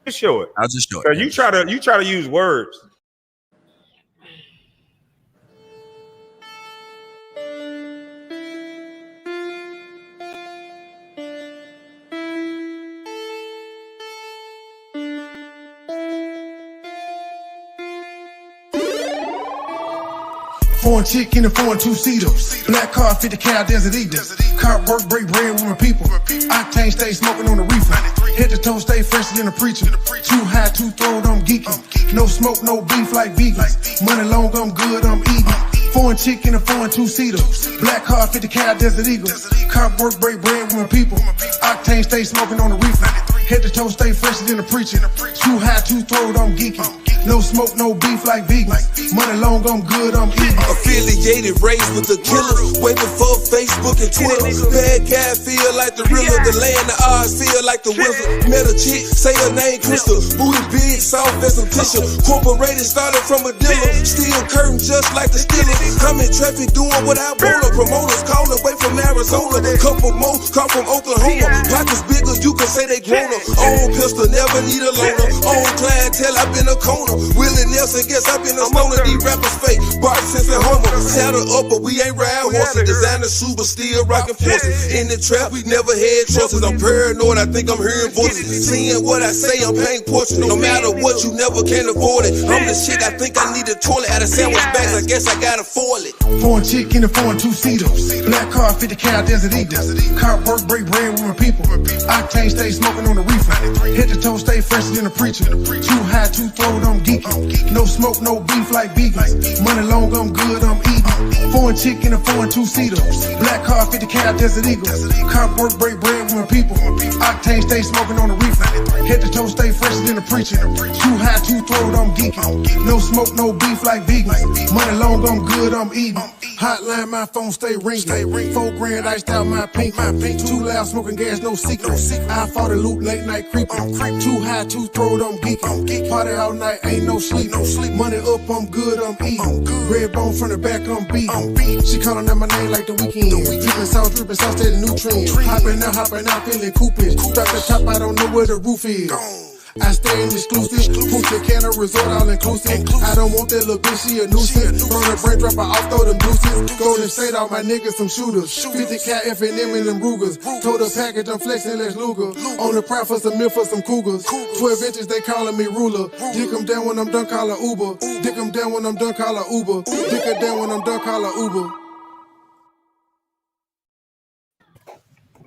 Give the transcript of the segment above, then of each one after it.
Just show it. I'll just show it. Cause you try to use words. Foreign chick in a foreign two-seater. Black car, 50 cal, Desert Eagle. Car work, break bread with my people. Octane stay smoking on the reefer. Head to toe stay fresher than a preacher. Too high, too throwed, I'm geeking. No smoke, no beef like vegans. Money long, I'm good, I'm eating. Foreign chick in a foreign two-seater. Black car, 50 cal, Desert Eagle. Car work, break bread with my people. Octane stay smoking on the reefer. Head to toe stay fresher than a preacher. Too high, too throwed, I'm geeking. No smoke, no beef like vegans. Money long, I'm good, I'm eating. Affiliated, raised with the killers. Way before Facebook and Twitter. Bad guy feel like the real. The land, the odds feel like the wizard. Met a chick, say her name Crystal. Booty big, soft as some tissue. Corporated, started from a dealer. Steel curtain just like the Steelers. I'm in traffic doing what I want. Promoters calling way from Arizona. Couple more come from Oklahoma. Pockets bigger, you can say they grown up. Own pistol, never need a loaner. Own clientele, I've been a corner. Willie Nelson, guess I've been a stoner. These rappers fake, Bart Simpson, Homer. Saddle up, but we ain't ride horses. Designer shoes, but still rockin' forces. In the trap, we never had trusses. I'm paranoid, I think I'm hearing voices. Seeing what I say, I'm paying portraits. No matter what, you never can afford it. I'm the shit, I think I need a toilet. Out of sandwich bags, I guess I gotta foil it. Foreign chick in a foreign two-seater. Black car, 50 cal, Desert Eagle. Car work, break bread with my people. Octane stay smoking on the reefer. Head to toe stay fresher than a preacher. Too high, too throwed, I'm geeking. No smoke, no beef like vegans. Money long, I'm good, I'm eating. Foreign chick in a foreign two-seater. Black car, 50 cal, Desert Eagle. Car work, break bread with my people. Octane stay smoking on the reefer. Head to toe stay fresher than a preacher. Too high, too throwed, I'm geeking. No smoke, no beef like vegans. Money long, I'm good, I'm eating. Hotline, my phone stay ringing. 4 grand iced out my pink. Too loud, smoking gas, no secret. I fought a loop, late night creeping. Too high, too throwed, I'm geeking. Party all night, ain't no sleep. Money up, I'm good, I'm eating. Red bone from the back, I'm beating. She calling out my name like the weekend. Drippin' sauce, steady nutrient. Hopping out, feeling coupish. Drop the top, I don't know where the roof is. I stay in exclusive, Punta Cana resort all inclusive. I don't want that little bitch, she a nuisance. Run a brain dropper, I'll throw them deuces. Golden State, all my niggas some shooters. 50 cat F&M and them Rugers. Told the package, I'm flexing, let's Luger. On the prowl for some milk for some cougars. 12 inches, they calling me ruler. Dick them down when I'm done, call her Uber. Dick them down when I'm done, call her Uber. Dick her down when I'm done, call her Uber.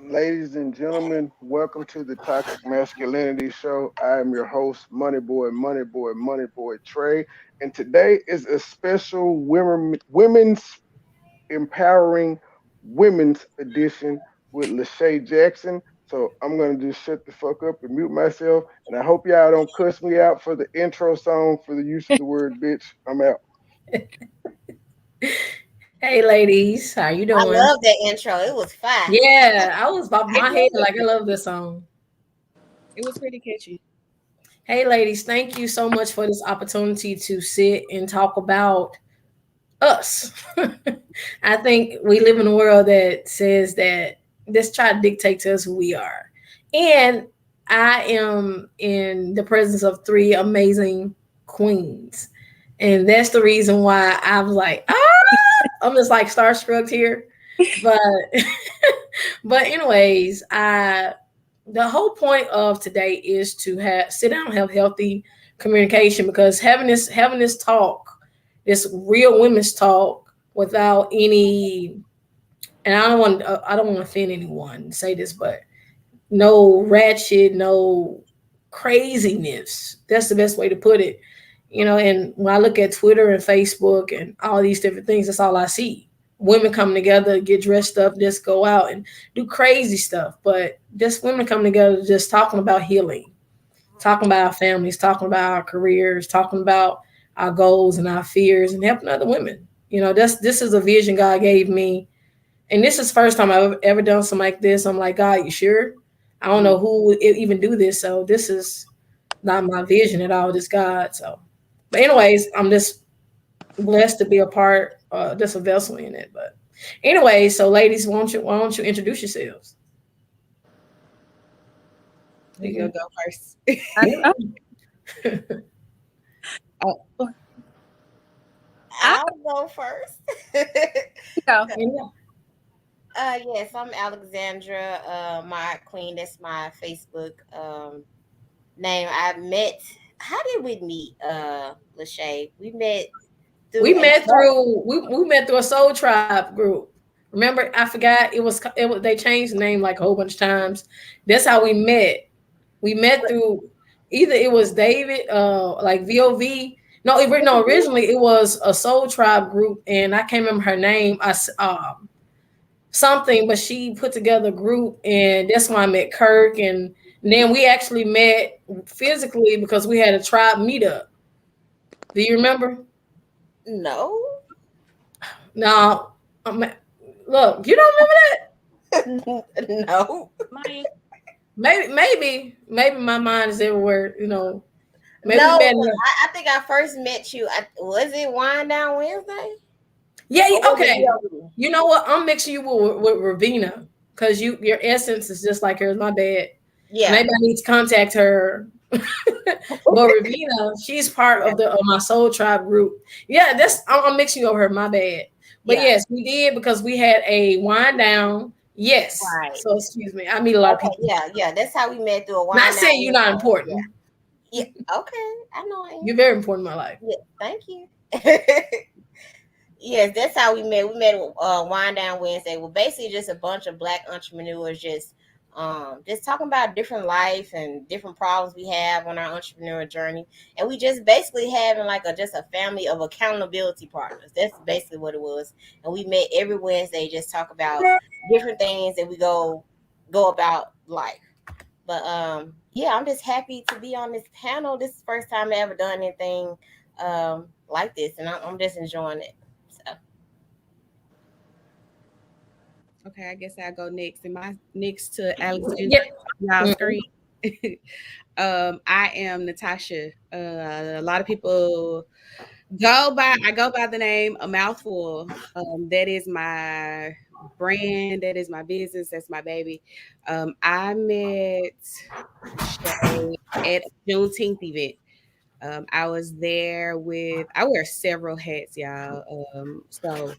Ladies and gentlemen, welcome to the Toxic Masculinity Show. I am your host, MoneyBoy Trey, and today is a special women's empowering women's edition with Lashae Jackson. So I'm gonna just shut the fuck up and mute myself, and I hope y'all don't cuss me out for the intro song for the use of the word bitch. I'm out. Hey ladies, how you doing? I love that intro. It was fire. Yeah, I was bobbing my head like I love this song. It was pretty catchy. Hey ladies, thank you so much for this opportunity to sit and talk about us. I think we live in a world that says that this try to dictate to us who we are. And I am in the presence of 3 amazing queens. And that's the reason why I was like, I'm just like starstruck here. But anyways, the whole point of today is to sit down and have healthy communication, because having this talk, this real women's talk, without any, and I don't want to offend anyone and say this, but no ratchet, no craziness. That's the best way to put it. You know, and when I look at Twitter and Facebook and all these different things, that's all I see. Women come together, get dressed up, just go out and do crazy stuff. But just women come together, just talking about healing, talking about our families, talking about our careers, talking about our goals and our fears, and helping other women. You know, this is a vision God gave me. And this is the first time I've ever done something like this. I'm like, God, you sure? I don't know who would even do this. So this is not my vision at all, just God. So. But anyways, I'm just blessed to be a part, just a vessel in it. But anyway, so ladies, why don't you introduce yourselves? You go first. I'll go first. Go. Yes, I'm Alexandra, my queen. That's my Facebook name. How did we meet, Lashae? We met we met through a Soul Tribe group. Remember, I forgot it was they changed the name like a whole bunch of times. That's how we met. We met through either it was David, like VOV. No, originally it was a Soul Tribe group, and I can't remember her name. Something, but she put together a group, and that's when I met Kirk, and then we actually met physically because we had a tribe meetup. Do you remember? No. No, look, you don't remember that? No. Maybe my mind is everywhere. Maybe No, I think I first met you. Was it Wind Down Wednesday? Yeah. Okay. You know what? I'm mixing you with Ravina because your essence is just like hers. My bad. Yeah. Maybe I need to contact her. But Ravina, she's part of my Soul Tribe group. Yeah, I'm mixing you over her. My bad. But yes, we did because we had a wind down. Yes. Right. So excuse me. I meet a lot of people. Yeah. That's how we met through a wind Not down. saying you're not important. Yeah. Okay. I know I am. You're very important in my life. Yeah. Thank you. Yes, that's how we met. We met Wind Down Wednesday. Well, basically just a bunch of Black entrepreneurs just talking about different life and different problems we have on our entrepreneurial journey. And we just basically having like just a family of accountability partners. That's basically what it was. And we met every Wednesday, just talk about different things that we go about life. But yeah, I'm just happy to be on this panel. This is the first time I ever done anything like this, and I'm just enjoying it. So. Okay, I guess I'll go next. Am I next to Alexandra? Y'all screen. I am Natasha. A lot of people I go by the name A Mouthful. That is my brand. That is my business. That's my baby. I met Shay at a Juneteenth event. I was there I wear several hats, y'all. So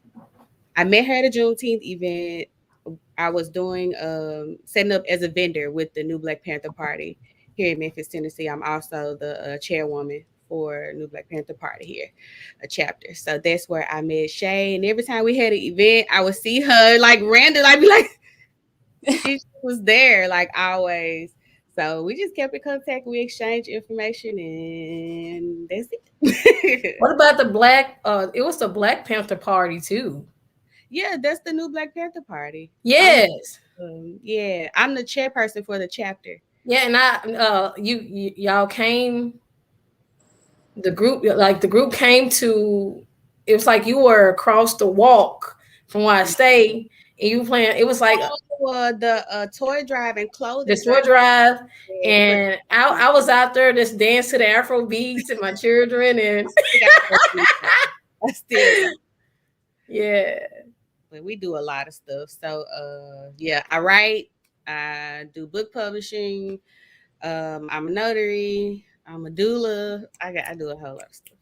I met her at a Juneteenth event. I was doing setting up as a vendor with the New Black Panther Party here in Memphis, Tennessee. I'm also the chairwoman for New Black Panther Party here, a chapter. So that's where I met Shay. And every time we had an event, I would see her like random. I'd be like, she was there like always. So we just kept in contact. We exchanged information, and that's it. What about the Black? It was the Black Panther Party too. Yeah, that's the New Black Panther Party. Yes. Yeah, I'm the chairperson for the chapter. Yeah, and y'all came. The group came to. It was like you were across the walk from where I stayed, and you playing. It was like the toy drive and clothing. The toy drive, and I was out there just dance to the Afro beats and my children, and I still. Yeah. But we do a lot of stuff. So yeah, I write, I do book publishing, I'm a notary, I'm a doula. I do a whole lot of stuff.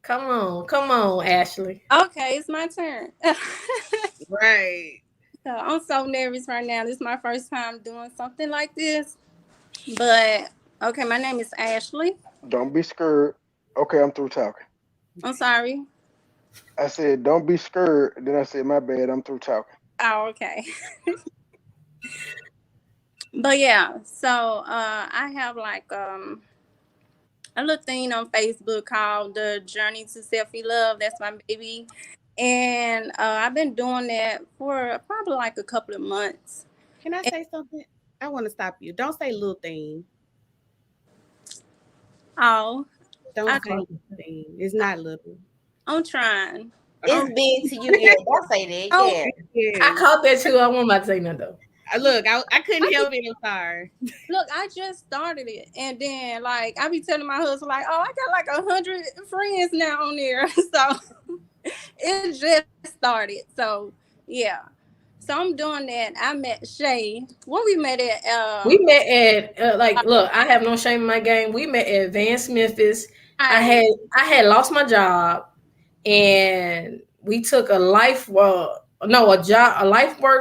Come on, Ashley. Okay, it's my turn. Right. So I'm so nervous right now. This is my first time doing something like this. But okay, my name is Ashley. Don't be scared. Okay, I'm through talking. I'm sorry. I said, don't be scared. Then I said, my bad, I'm through talking. Oh, okay. But yeah, so I have like a little thing on Facebook called The Journey to Self-Love. That's my baby. And I've been doing that for probably like a couple of months. Can I say something? I want to stop you. Don't say little thing. Oh. Don't say little thing. It's not little. I'm trying. It's big to you. Yeah, don't say that. Oh, yeah. I caught that too. I won't about to say nothing though. Look, I couldn't help it. I'm sorry. Look, I just started it, and then like I be telling my husband like, "Oh, I got like 100 friends now on there." So it just started. So yeah, So I'm doing that. I met Shay. Where we met at? We met at look, I have no shame in my game. We met at Advanced Memphis. I had lost my job, and we took a life work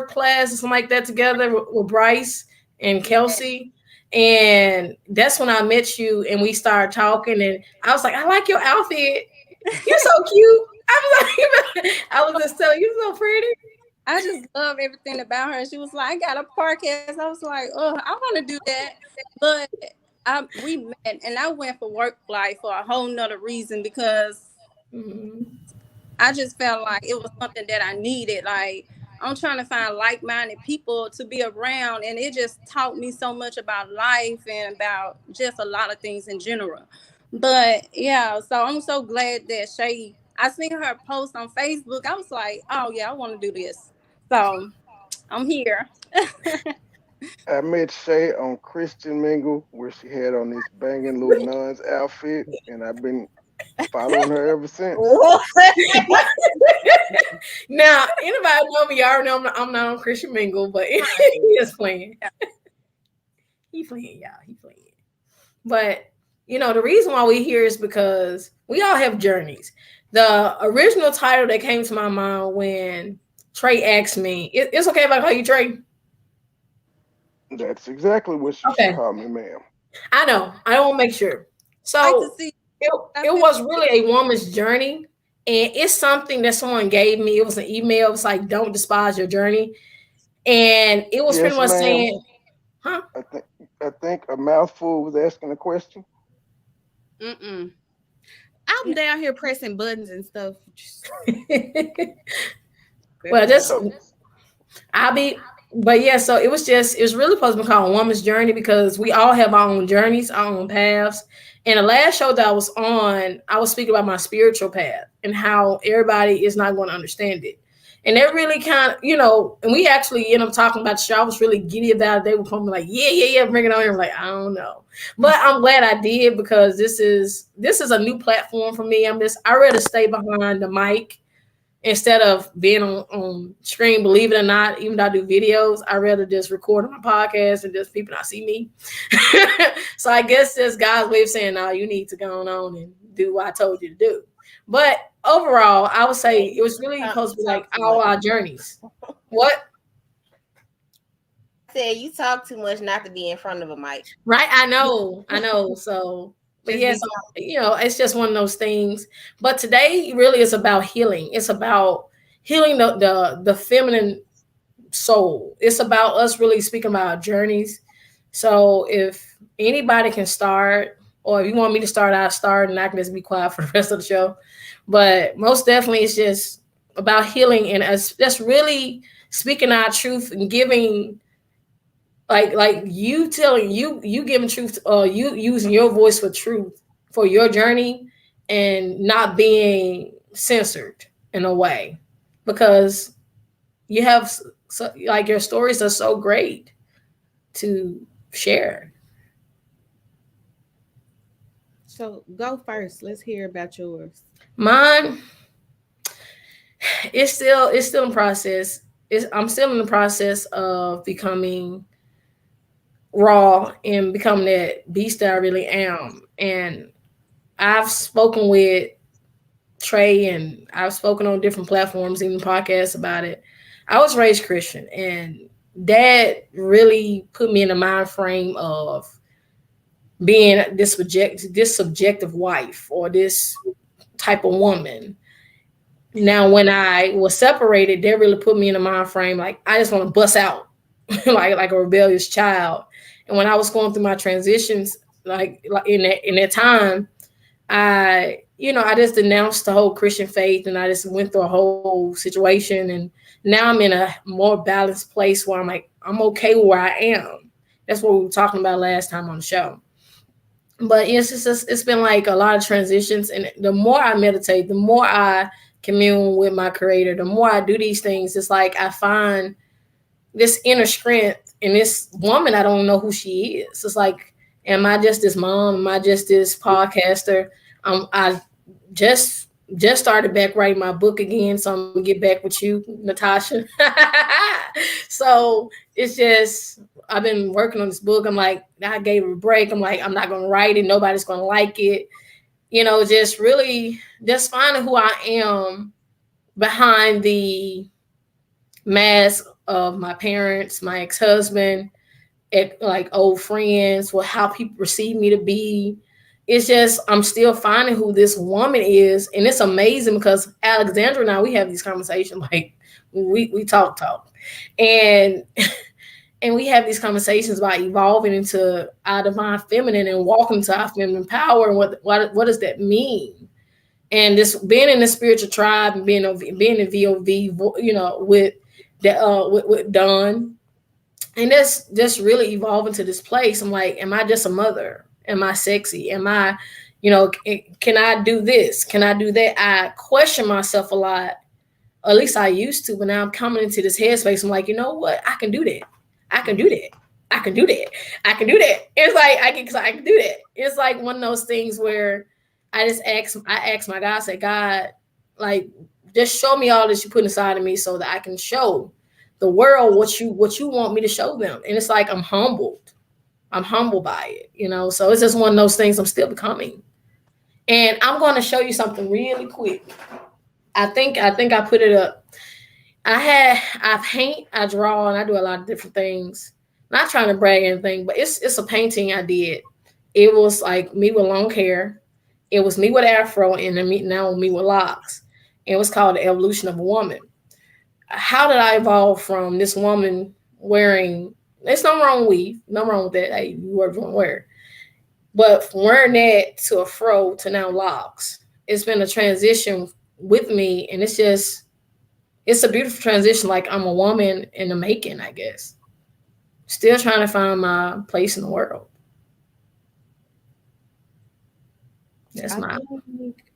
class or something like that together with Bryce and Kelsey. And that's when I met you, and we started talking, and I was like, I like your outfit. You're so cute. I was just telling you, so pretty. I just love everything about her. She was like, I got a podcast. I was like, oh, I want to do that. But we met, and I went for work life for a whole nother reason, because I just felt like it was something that I needed. Like, I'm trying to find like-minded people to be around, and it just taught me so much about life and about just a lot of things in general. But yeah, so I'm so glad that Shay, I seen her post on Facebook. I was like, oh yeah, I want to do this. So I'm here. I met Shay on Christian Mingle, where she had on this banging little nuns outfit, and I've been following her ever since. Now, anybody know me, you already know I'm not on Christian Mingle, but he is playing. He playing, y'all. He playing. But the reason why we're here is because we all have journeys. The original title that came to my mind when Trey asked me, it's okay if I call you Trey? That's exactly what she should call me, ma'am. I know. I don't want to make sure. So it was really a woman's journey. And it's something that someone gave me. It was an email. It was like, don't despise your journey. And it was pretty much saying, huh? I think a mouthful was asking a question. I'm down here pressing buttons and stuff. Well, so it was really supposed to be called A Woman's Journey, because we all have our own journeys, our own paths. And the last show that I was on, I was speaking about my spiritual path and how everybody is not going to understand it. And that really kind of, and we actually ended up talking about the show. I was really giddy about it. They were probably like, yeah, bring it on. I'm like, I don't know. But I'm glad I did, because this is a new platform for me. I'd rather stay behind the mic instead of being on screen. Believe it or not, even though I do videos, I'd rather just record on my podcast and just people not see me. So I guess that's God's way of saying, no, you need to go on and do what I told you to do. But overall, I would say it was really supposed to be like all our journeys. What? I said you talk too much not to be in front of a mic. Right, I know. So, but yes, it's just one of those things. But today really is about healing. It's about healing the feminine soul. It's about us really speaking about our journeys. So if anybody can start, or if you want me to start, I'll start, and I can just be quiet for the rest of the show. But most definitely, it's just about healing and us just really speaking our truth and giving, like you telling you giving truth, you using your voice for truth for your journey, and not being censored in a way, because you have your stories are so great to share. So go first. Let's hear about yours. Mine, it's still in process. I'm still in the process of becoming raw and becoming that beast that I really am. And I've spoken with Trey, and I've spoken on different platforms, even podcasts about it. I was raised Christian, and that really put me in the mind frame of being this subjective wife, or this type of woman. Now, when I was separated, that really put me in the mind frame like I just want to bust out like a rebellious child. And when I was going through my transitions, like in that time, I just denounced the whole Christian faith, and I just went through a whole situation. And now I'm in a more balanced place where I'm like, I'm okay where I am. That's what we were talking about last time on the show. But it's been like a lot of transitions. And the more I meditate, the more I commune with my creator, the more I do these things, it's like I find this inner strength in this woman. I don't know who she is. It's like, am I just this mom? Am I just this podcaster? I just just started back writing my book again, so I'm gonna get back with you, Natasha. So it's just I've been working on this book. I'm like, I gave it a break. I'm like, I'm not gonna write it. Nobody's gonna like it. Just really just finding who I am behind the mask of my parents, my ex-husband, like old friends, how people perceive me to be. It's just I'm still finding who this woman is, and it's amazing because Alexandra and I, we have these conversations, like we talk, and and we have these conversations about evolving into our divine feminine and walking to our feminine power, and what does that mean? And this being in the spiritual tribe and being in VOV, with with Don, and that's just really evolving to this place. I'm like, am I just a mother? Am I sexy? Am I, can I do this? Can I do that? I question myself a lot. Or at least I used to, but now I'm coming into this headspace. I'm like, you know what? I can do that. I can do that. I can do that. I can do that. It's like I can do that. It's like one of those things where I ask my God, I say, God, like, just show me all that you put inside of me so that I can show the world what you want me to show them. And it's like I'm humbled by it, so it's just one of those things I'm still becoming. And I'm going to show you something really quick. I think I put it up. I paint, I draw, and I do a lot of different things. Not trying to brag or anything, but it's a painting I did. It was like me with long hair. It was me with afro, and now me with locks. It was called The Evolution of a Woman. How did I evolve from this woman wearing? There's no wrong with that. Hey, you wear, but from wearing that to a fro to now locks. It's been a transition with me, and it's a beautiful transition. Like I'm a woman in the making, I guess. Still trying to find my place in the world.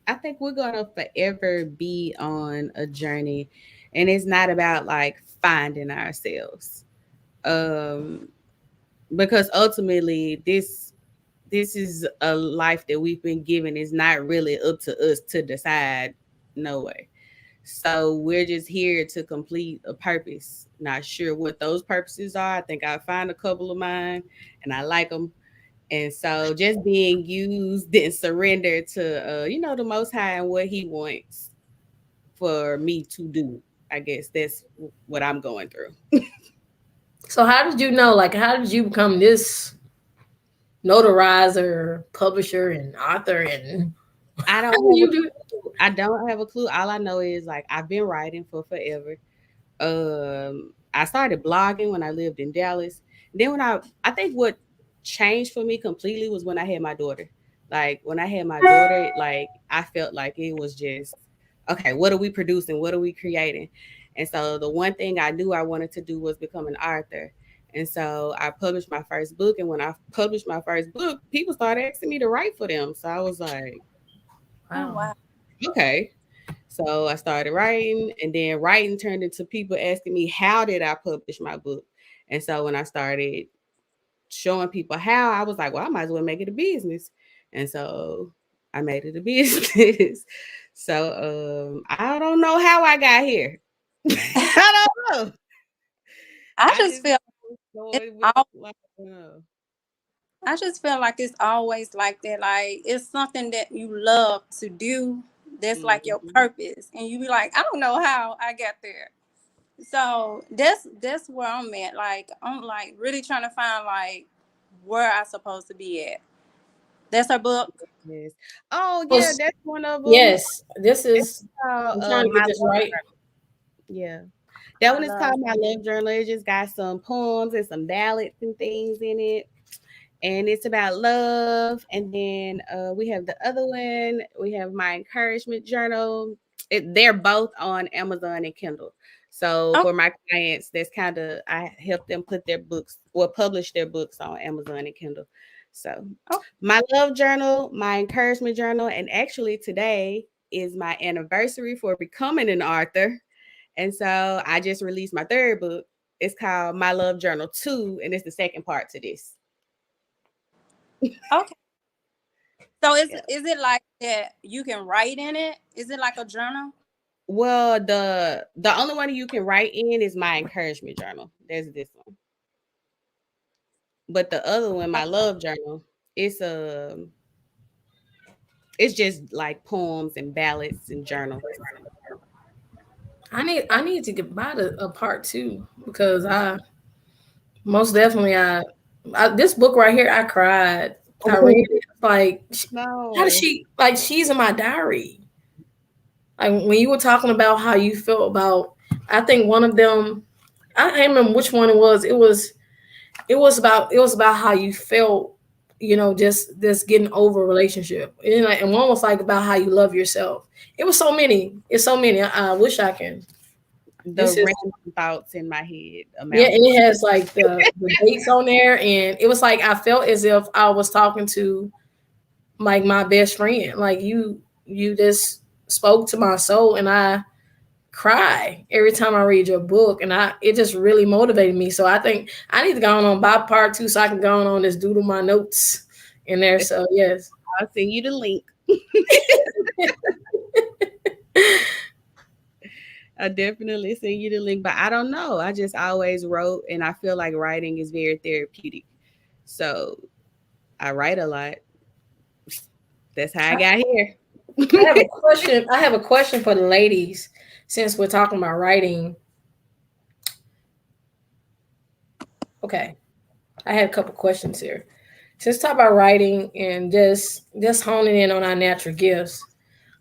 I think we're gonna forever be on a journey, and it's not about like finding ourselves, because ultimately this is a life that we've been given. It's not really up to us to decide. No way. So we're just here to complete a purpose. Not sure what those purposes are. I think I find a couple of mine, and I like them. And so just being used and surrender to, the Most High and what He wants for me to do. I guess that's what I'm going through. So how did you know? Like, how did you become this notarizer, publisher, and author? And I don't have a clue. All I know is like I've been writing for forever. I started blogging when I lived in Dallas. Then when I think what changed for me completely was when I had my daughter. Like when I had my daughter, like I felt like it was just, okay, what are we producing? What are we creating? And so the one thing I knew I wanted to do was become an author. And so I published my first book. And when I published my first book, people started asking me to write for them. So I was like, wow. Okay. So I started writing, and then writing turned into people asking me, how did I publish my book? And so when I started showing people how, I was like, well, I might as well make it a business. And so I made it a business. So I don't know how I got here. I don't know. I just feel it's always like that. Like it's something that you love to do. That's like your purpose, and you be like, I don't know how I got there. So that's where I'm at. Like I'm like really trying to find like where I supposed to be at. That's her book. Yes. Oh yeah, that's one of them. Yes, this is. I'm trying to get this right. Yeah, that one is called My Love Journal. It just got some poems and some ballads and things in it, and it's about love. And then we have the other one. We have My Encouragement Journal. They're both on Amazon and Kindle. So for my clients, that's kind of, I help them put their books or publish their books on Amazon and Kindle. So My Love Journal, My Encouragement Journal, and actually today is my anniversary for becoming an author. And so I just released my third book. It's called My Love Journal 2, and it's the second part to this. Okay. So is it like that you can write in it? Is it like a journal? Well, the only one you can write in is my encouragement journal. There's this one. But the other one, my love journal, it's it's just like poems and ballads and journals. I need to get by a part two because I most definitely I this book right here I cried. I read it like No. how does she like she's in my diary. Like when you were talking about how you felt about I think one of them I can't remember which one it was. It was about how you felt, you know, just getting over a relationship. And one was like about how you love yourself. It was so many. It's so many. I wish I can. The random thoughts in my head. Yeah, and it has like the dates on there, and it was like I felt as if I was talking to like my best friend. Like you just spoke to my soul, and I cry every time I read your book, and it just really motivated me. So I think I need to go on by part two so I can go on this doodle my notes in there. So yes, I'll send you the link. I definitely send you the link, but I don't know. I just always wrote, and I feel like writing is very therapeutic. So I write a lot. That's how I got here. I have a question for the ladies since we're talking about writing. Okay. I had a couple questions here. Since talk about writing and just honing in on our natural gifts.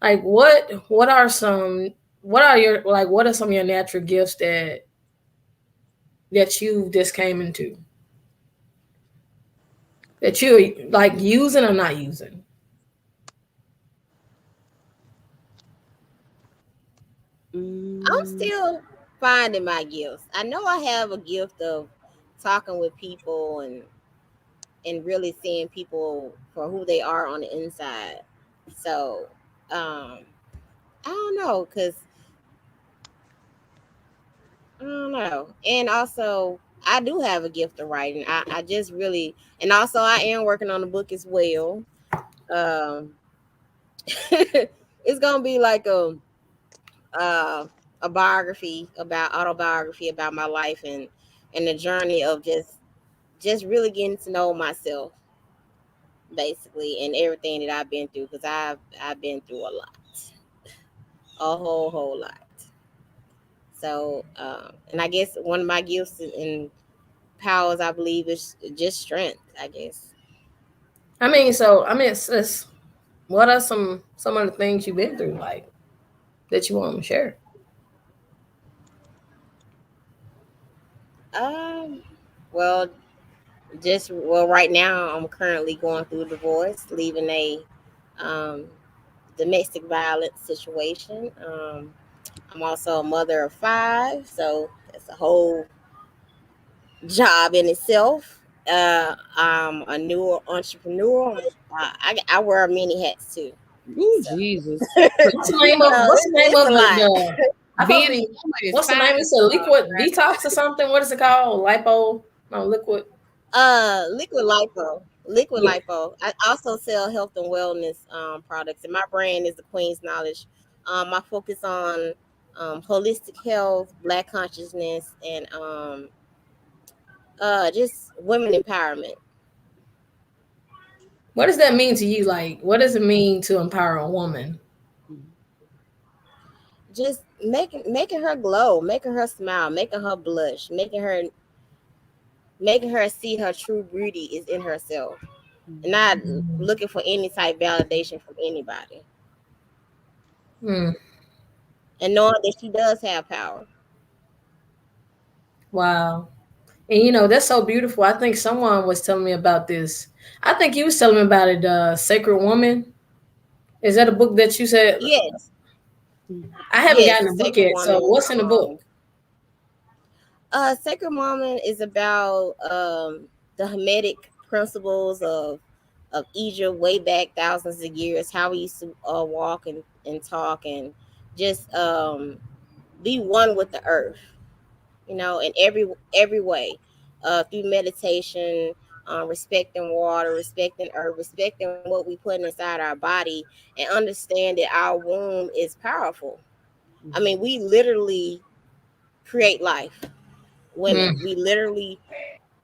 Like what are some what are some of your natural gifts that you just came into? That you like using or not using? I'm still finding my gifts. I know I have a gift of talking with people and really seeing people for who they are on the inside. So I don't know, because I don't know. And also I do have a gift of writing. I just really, and also I am working on a book as well. It's gonna be like a autobiography about my life and the journey of just really getting to know myself, basically, and everything that I've been through, because I've been through a lot, a whole lot. So and I guess one of my gifts and powers, I believe, is just strength, I guess. Sis, what are some of the things you've been through, like that you want to share? Well, right now I'm currently going through a divorce, leaving a um, domestic violence situation. I'm also a mother of 5, so that's a whole job in itself. I'm a new entrepreneur. I wear many hats too. Ooh, so. Jesus. What's the name of what's the name? It's a liquid detox or something. What is it called? Liquid. Liquid lipo. Lipo. I also sell health and wellness products, and my brand is the Queen's Knowledge. I focus on holistic health, Black consciousness, and just women empowerment. What does that mean to you? Like, what does it mean to empower a woman? Just making her glow, making her smile, making her blush, making her see her true beauty is in herself, and not looking for any type validation from anybody. And knowing that she does have power. Wow. And that's so beautiful. I think someone was telling me about this. I think you was telling me about it, Sacred Woman. Is that a book that you said? Yes. I haven't gotten the book yet. So what's in the book? Sacred Woman is about the Hermetic principles of Egypt way back thousands of years, how we used to walk and talk and just be one with the earth, in every way, through meditation, respecting water, respecting earth, respecting what we put inside our body, and understand that our womb is powerful. I mean, we literally create life. Women, we literally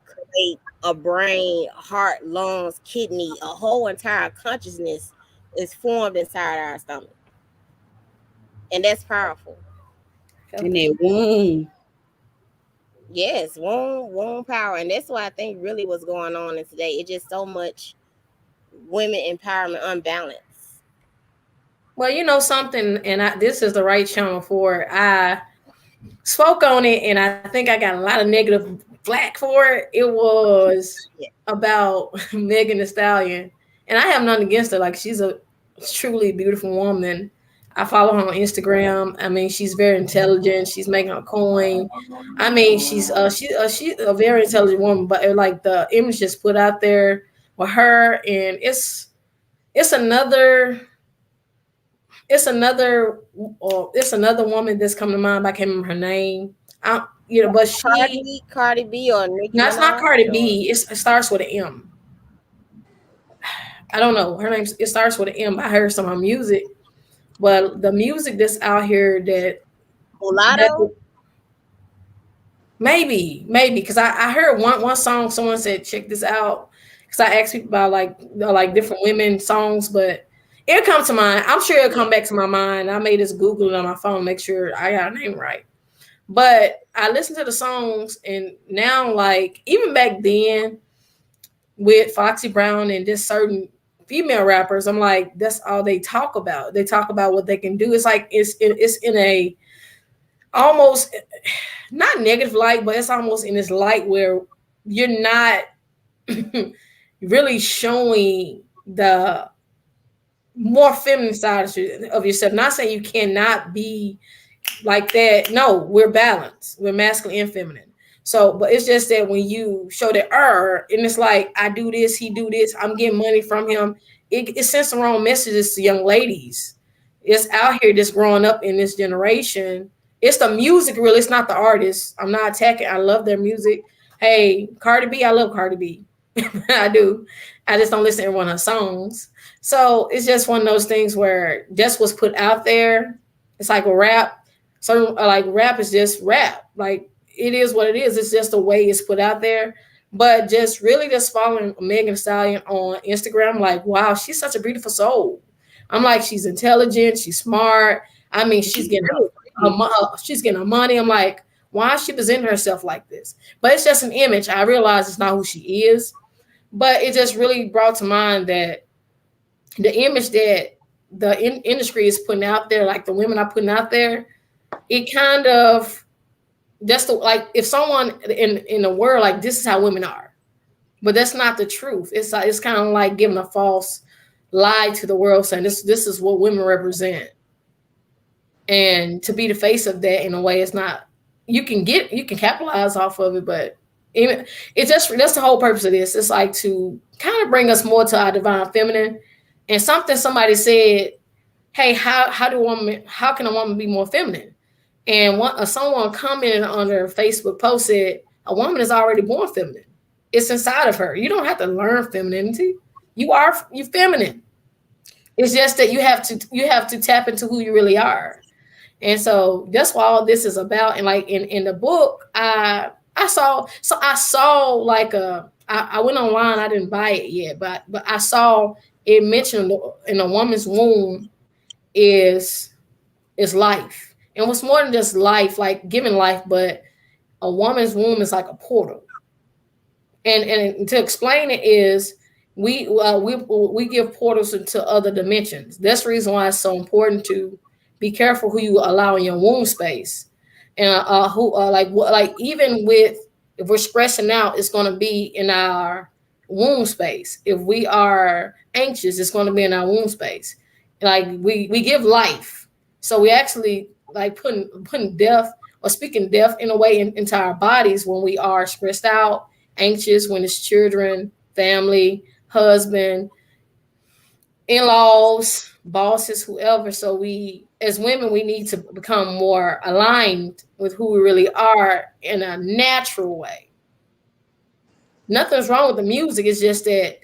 create a brain, heart, lungs, kidney, a whole entire consciousness is formed inside our stomach, and that's powerful. And that womb. Yes, womb power, and that's what I think really what's going on in today. It's just so much women empowerment unbalanced. Well, you know something, and this is the right channel for it. I spoke on it, and I think I got a lot of negative flack for it. It was about Megan Thee Stallion, and I have nothing against her. Like, she's a truly beautiful woman. I follow her on Instagram. I mean, she's very intelligent. She's making a coin. I mean, she's a very intelligent woman. But like the image just put out there with her, and it's another woman that's coming to mind. But I can't remember her name. But Cardi B or Nicki no, it's Minaj, not Cardi B. It starts with an M. I don't know her name. It starts with an M. I heard some of her music, but the music that's out here Mulatto. Maybe because I heard one song. Someone said, check this out, because I asked people about like different women songs, but it'll come to mind. I'm sure it'll come back to my mind. I may just Google it on my phone, make sure I got her name right. But I listened to the songs, and now, like, even back then with Foxy Brown and just certain female rappers, I'm like, that's all they talk about. They talk about what they can do. It's like it's in a almost not negative light, but it's almost in this light where you're not really showing the more feminine side of yourself. Not saying you cannot be like that. No, we're balanced. We're masculine and feminine. So, but it's just that when you show that and it's like, I do this, he do this, I'm getting money from him, it sends the wrong messages to young ladies. It's out here just growing up in this generation. It's the music, really. It's not the artist. I'm not attacking. I love their music. Hey, Cardi B, I love Cardi B. I do. I just don't listen to one of her songs. So it's just one of those things where just what's put out there. It's like a rap. So like rap is just rap. Like it is what it is. It's just the way it's put out there. But just really just following Megan Thee Stallion on Instagram, like, wow, she's such a beautiful soul. I'm like, she's intelligent, she's smart. I mean, she's getting her money. I'm like, why is she presenting herself like this? But it's just an image. I realize it's not who she is. But it just really brought to mind that the image that the industry is putting out there, like the women are putting out there, it kind of just like if someone in the world, like, this is how women are, but that's not the truth. It's kind of like giving a false lie to the world, saying this is what women represent, and to be the face of that in a way, it's not. You can capitalize off of it, but it's just that's the whole purpose of this. It's like to kind of bring us more to our divine feminine. And somebody said, hey, how can a woman be more feminine? And someone commented on their Facebook post said, a woman is already born feminine. It's inside of her. You don't have to learn femininity. You're feminine. It's just that you have to tap into who you really are. And so that's what all this is about. And like in the book, I saw like I went online, I didn't buy it yet, but I saw it mentioned in a woman's womb is life. And what's more than just life, like giving life, but a woman's womb is like a portal. And to explain it is we give portals into other dimensions. That's the reason why it's so important to be careful who you allow in your womb space. And like even with, if we're stressing out, it's going to be in our womb space. If we are anxious, it's going to be in our womb space. Like we give life. So we actually like putting death or speaking death in a way into our bodies when we are stressed out, anxious, when it's children, family, husband, in-laws, bosses, whoever. So we, as women, we need to become more aligned with who we really are in a natural way. nothing's wrong with the music. It's just that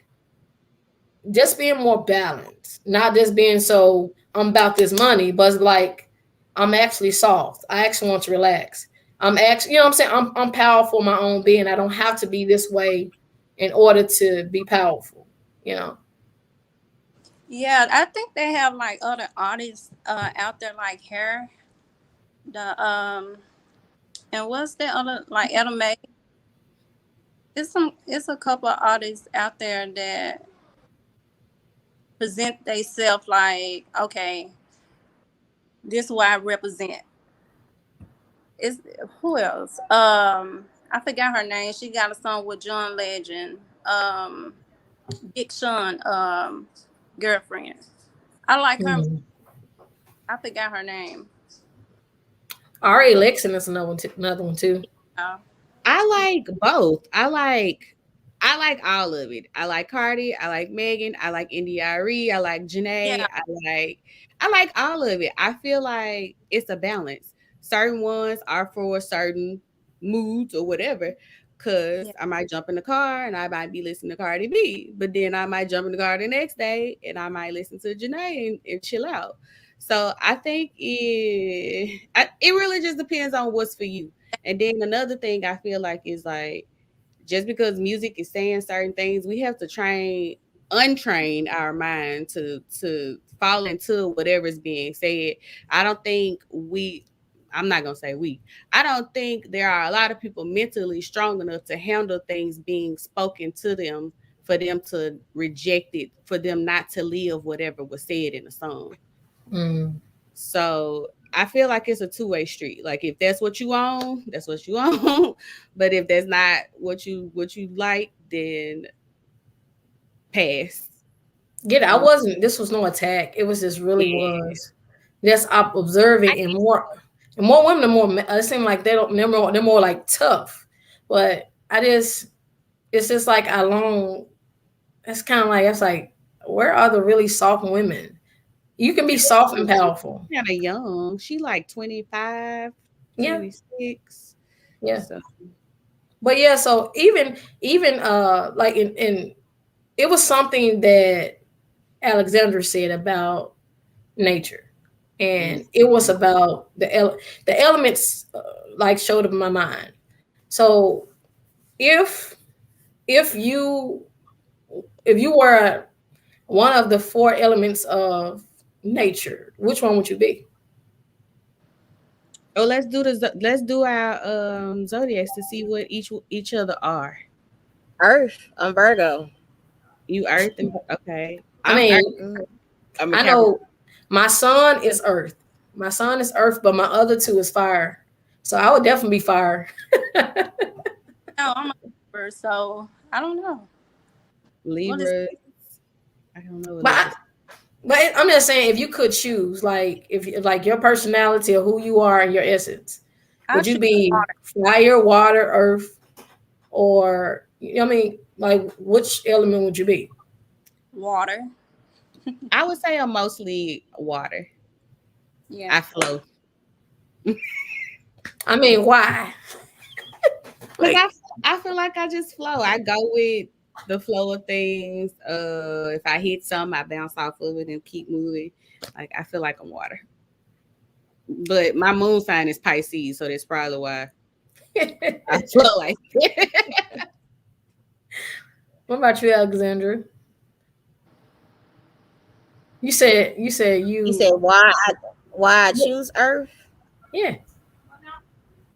just being more balanced, not just being so I'm about this money, but like I'm actually soft. I actually want to relax. I'm actually, you know what I'm saying? I'm powerful in my own being. I don't have to be this way in order to be powerful, you know. Yeah, I think they have like other artists out there like her. The and what's the other like Etta May? It's a couple of artists out there that present themselves like, okay, this is what I represent. It's who else? I forgot her name. She got a song with John Legend. Big Sean, girlfriend. I like her. I forgot her name. Ari Lexon is another one too. I like both. I like all of it. I like Cardi. I like Megan. I like India.Arie. I like Janae. Yeah. I like all of it. I feel like it's a balance. Certain ones are for certain moods or whatever. Cause I might jump in the car and I might be listening to Cardi B, but then I might jump in the car the next day and I might listen to Janae and chill out. So I think it really just depends on what's for you. And then another thing I feel like is like, just because music is saying certain things, we have to untrain our mind to fall into whatever is being said. I don't think I'm not going to say we. I don't think there are a lot of people mentally strong enough to handle things being spoken to them for them to reject it, for them not to live whatever was said in the song. So I feel like it's a two-way street. Like if that's what you own, that's what you own. But if that's not what you like, then pass. Yeah, this was no attack. It was just really was. Just observing and more women are more. It seems like they're more like tough. But it's just like it's kind of like, it's like, where are the really soft women? You can be soft and powerful. Kind of young. She like 25, 26. Yeah. So. But yeah, so even like in it was something that Alexandra said about nature, and it was about the elements like showed up in my mind. So if you were one of the 4 elements of nature, which one would you be? Oh, let's do our zodiacs to see what each other are. Earth. I'm Virgo. You Earth? Okay. I know my sun is Earth. My sun is Earth, but my other 2 is fire. So I would definitely be fire. No, I'm a Libra, so I don't know. Libra. I don't know. But I'm just saying, if you could choose, like if like your personality or who you are and your essence, would you be fire, water, earth, or I mean, like which element would you be? Water. I would say I'm mostly water. Yeah. I flow. I mean, why? Like, I feel like I just flow. I go with the flow of things. If I hit something, I bounce off of it and keep moving. Like I feel like I'm water. But my moon sign is Pisces, so that's probably why I flow like that. What about you, Alexandra? You said why I choose Earth? Yeah.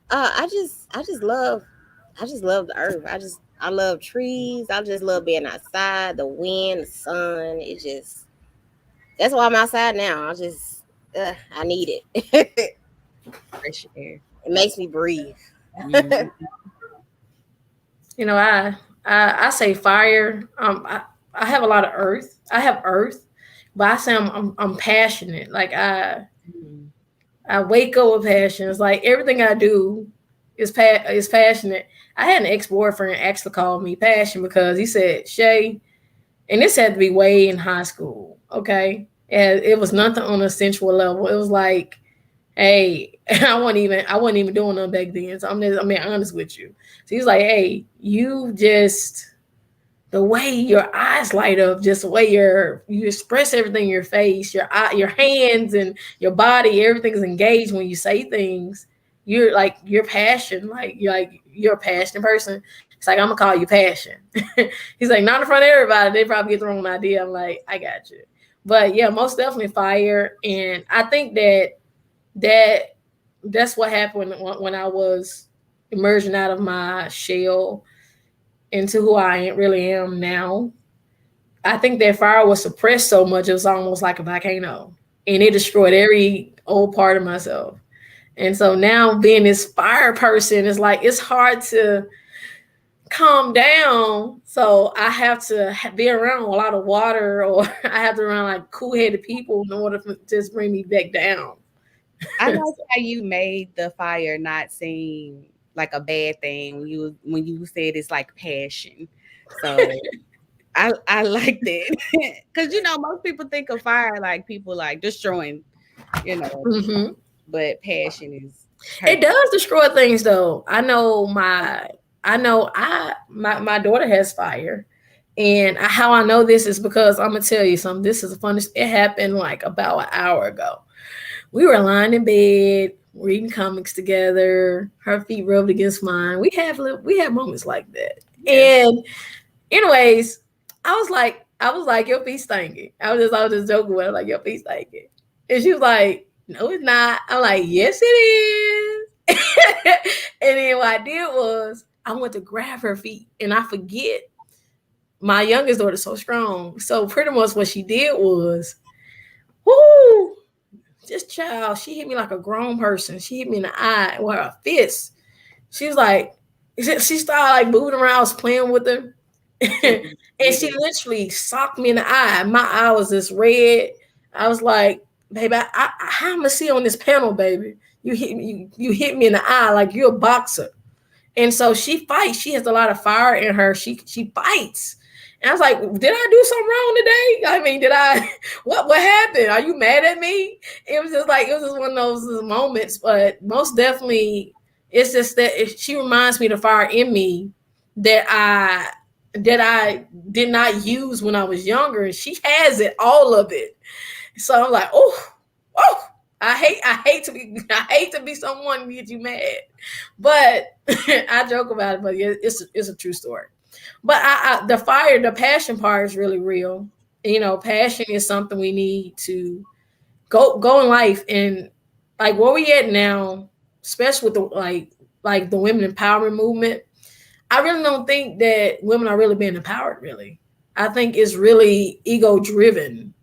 I just love the earth. I love trees. I just love being outside, the wind, the sun. That's why I'm outside now. I need it. Fresh air. It makes me breathe. Mm-hmm. You know, I say fire. I have a lot of earth. I have earth, but I say I'm passionate. Like I wake up with passion. It's like everything I do is passionate. I had an ex-boyfriend actually called me passion because he said, Shay, and this had to be way in high school, okay? And it was nothing on a sensual level. It was like, hey, I wasn't even doing nothing back then. So I'm being honest with you. So he's like, hey, you just, the way your eyes light up, just the way you express everything in your face, your hands and your body, everything's engaged when you say things. You're passion, you're a passionate person. It's like, I'm gonna call you Passion. He's like, not in front of everybody. They probably get the wrong idea. I'm like, I got you. But yeah, most definitely fire. And I think that's what happened when I was emerging out of my shell into who I really am now. I think that fire was suppressed so much, it was almost like a volcano. And it destroyed every old part of myself. And so now being this fire person is like, it's hard to calm down. So I have to be around a lot of water, or I have to be around like cool-headed people in order to just bring me back down. I like how you made the fire not seem like a bad thing when you said it's like passion. So I like that. Because most people think of fire like people like destroying, Mm-hmm. But passion is it does destroy things though. I know my daughter has fire. And how I know this is because I'm gonna tell you something. This is a funny. It happened like about an hour ago. We were lying in bed, reading comics together. Her feet rubbed against mine. We have moments like that. And anyways, I was like, your feet stinking. I was just joking with her, like, your feet stinking. And she was like, no, it's not. I'm like, yes, it is. And then what I did was I went to grab her feet, and I forget. My youngest daughter's so strong. So pretty much what she did was, whoo, this child, she hit me like a grown person. She hit me in the eye with her fist. She was like, she started like moving around. I was playing with her. And she literally socked me in the eye. My eye was just red. I was like, baby, how am I gonna see on this panel, baby? You hit me in the eye like you're a boxer. And so she fights. She has a lot of fire in her. She fights. And I was like, did I do something wrong today? I mean, what happened? Are you mad at me? It was just one of those moments, but most definitely it's just that she reminds me of the fire in me that I did not use when I was younger. And she has it, all of it. So I'm like, oh, I hate to be someone to get you mad. But I joke about it, but it's a true story. But the passion part is really real. Passion is something we need to go in life. And like where we at now, especially with the like the women empowerment movement, I really don't think that women are really being empowered, really. I think it's really ego driven.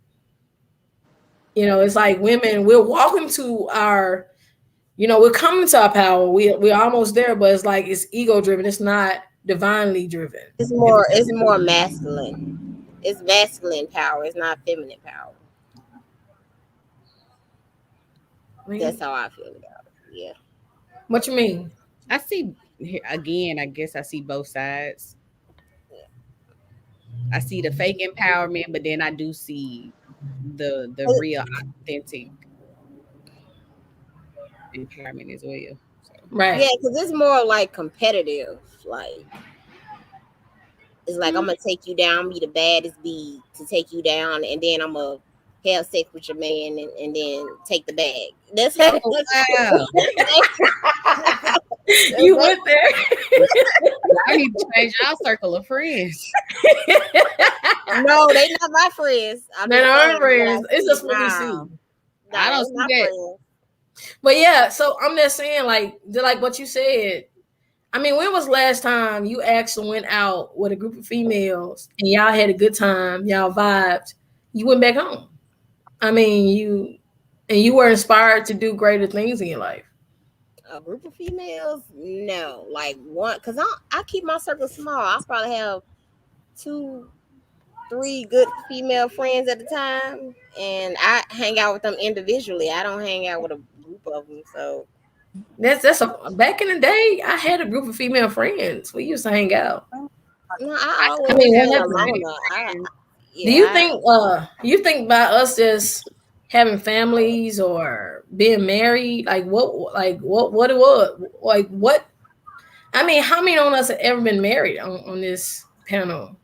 It's like women, we're walking to our, we're coming to our power. We're almost there, but it's like it's ego driven. It's not divinely driven. It's more masculine. It's masculine power. It's not feminine power. That's how I feel about it. Yeah. What you mean? I see again. I guess I see both sides. I see the fake empowerment, but then I do see the real authentic empowerment as well. So. Right. Yeah, because it's more like competitive. Like it's like I'm gonna take you down, be the baddest bee to take you down, and then I'm gonna have sex with your man and then take the bag. That's how. Wow. You went there. I need to change our circle of friends. No, they not my friends. They're not friends. It's just what we see. No, I don't see that. friends. But yeah, so I'm just saying, like what you said. I mean, when was last time you actually went out with a group of females and y'all had a good time, y'all vibed, you went back home? I mean, you were inspired to do greater things in your life. A group of females? No, like one, because I keep my circle small. I probably have 2-3 good female friends at the time, and I hang out with them individually. I don't hang out with a group of them. So that's back in the day, I had a group of female friends. We used to hang out. No, I always hang alone. Do you think by us just having families or being married, like what it was, like what? I mean, how many of us have ever been married on this panel,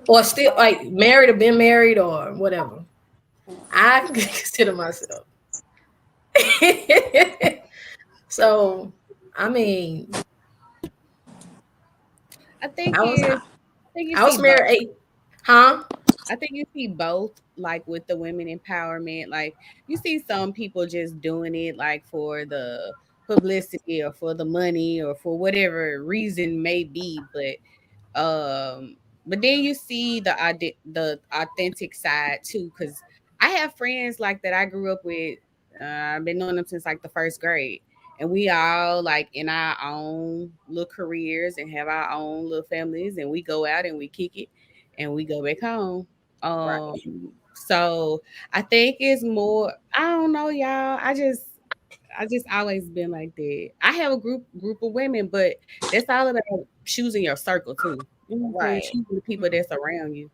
or still like married or been married or whatever? I consider myself. So, I mean, I think I was you I was see married. both. Huh? I think you see both, like with the women empowerment. Like you see some people just doing it like for the publicity or for the money or for whatever reason may be, but then you see the authentic side too, because I have friends like that I grew up with. I've been knowing them since like the first grade, and we all like in our own little careers and have our own little families, and we go out and we kick it, and we go back home. Right. So I think it's more. I don't know, y'all. I just always been like that. I have a group of women, but that's all about choosing your circle too. You know what I'm saying? Right. Choosing the people that's around you.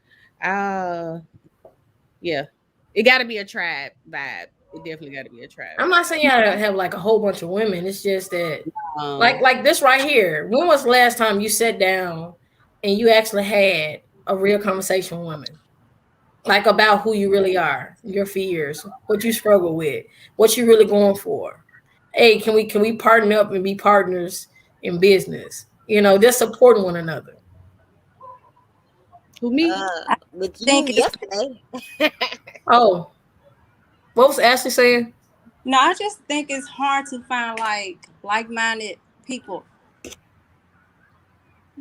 Yeah. It gotta be a tribe vibe. It definitely gotta be a tribe I'm not saying you gotta have like a whole bunch of women. It's just that, vibe. like this right here. When was the last time you sat down and you actually had a real conversation with women, like about who you really are, your fears, what you struggle with, what you really going for? Hey, can we partner up and be partners in business? You know, just supporting one another. Who me? I With you think it's yesterday. Oh, what was Ashley saying? no, I just think it's hard to find like-minded people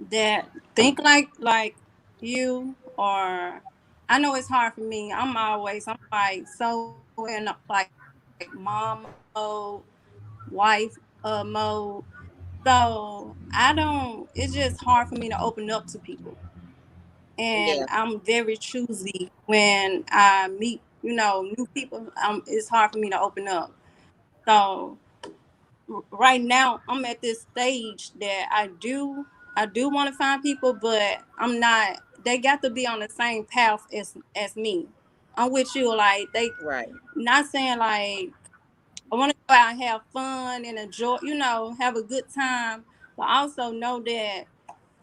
that think like you, or I know it's hard for me. I'm like so in like mom mode, wife mode. So I don't, it's just hard for me to open up to people. And Yeah. I'm very choosy when I meet, new people. It's hard for me to open up. So right now I'm at this stage that I do want to find people, but I'm not. They got to be on the same path as me. I'm with you, like they Right. not saying like I want to go out and have fun and enjoy, have a good time, but also know that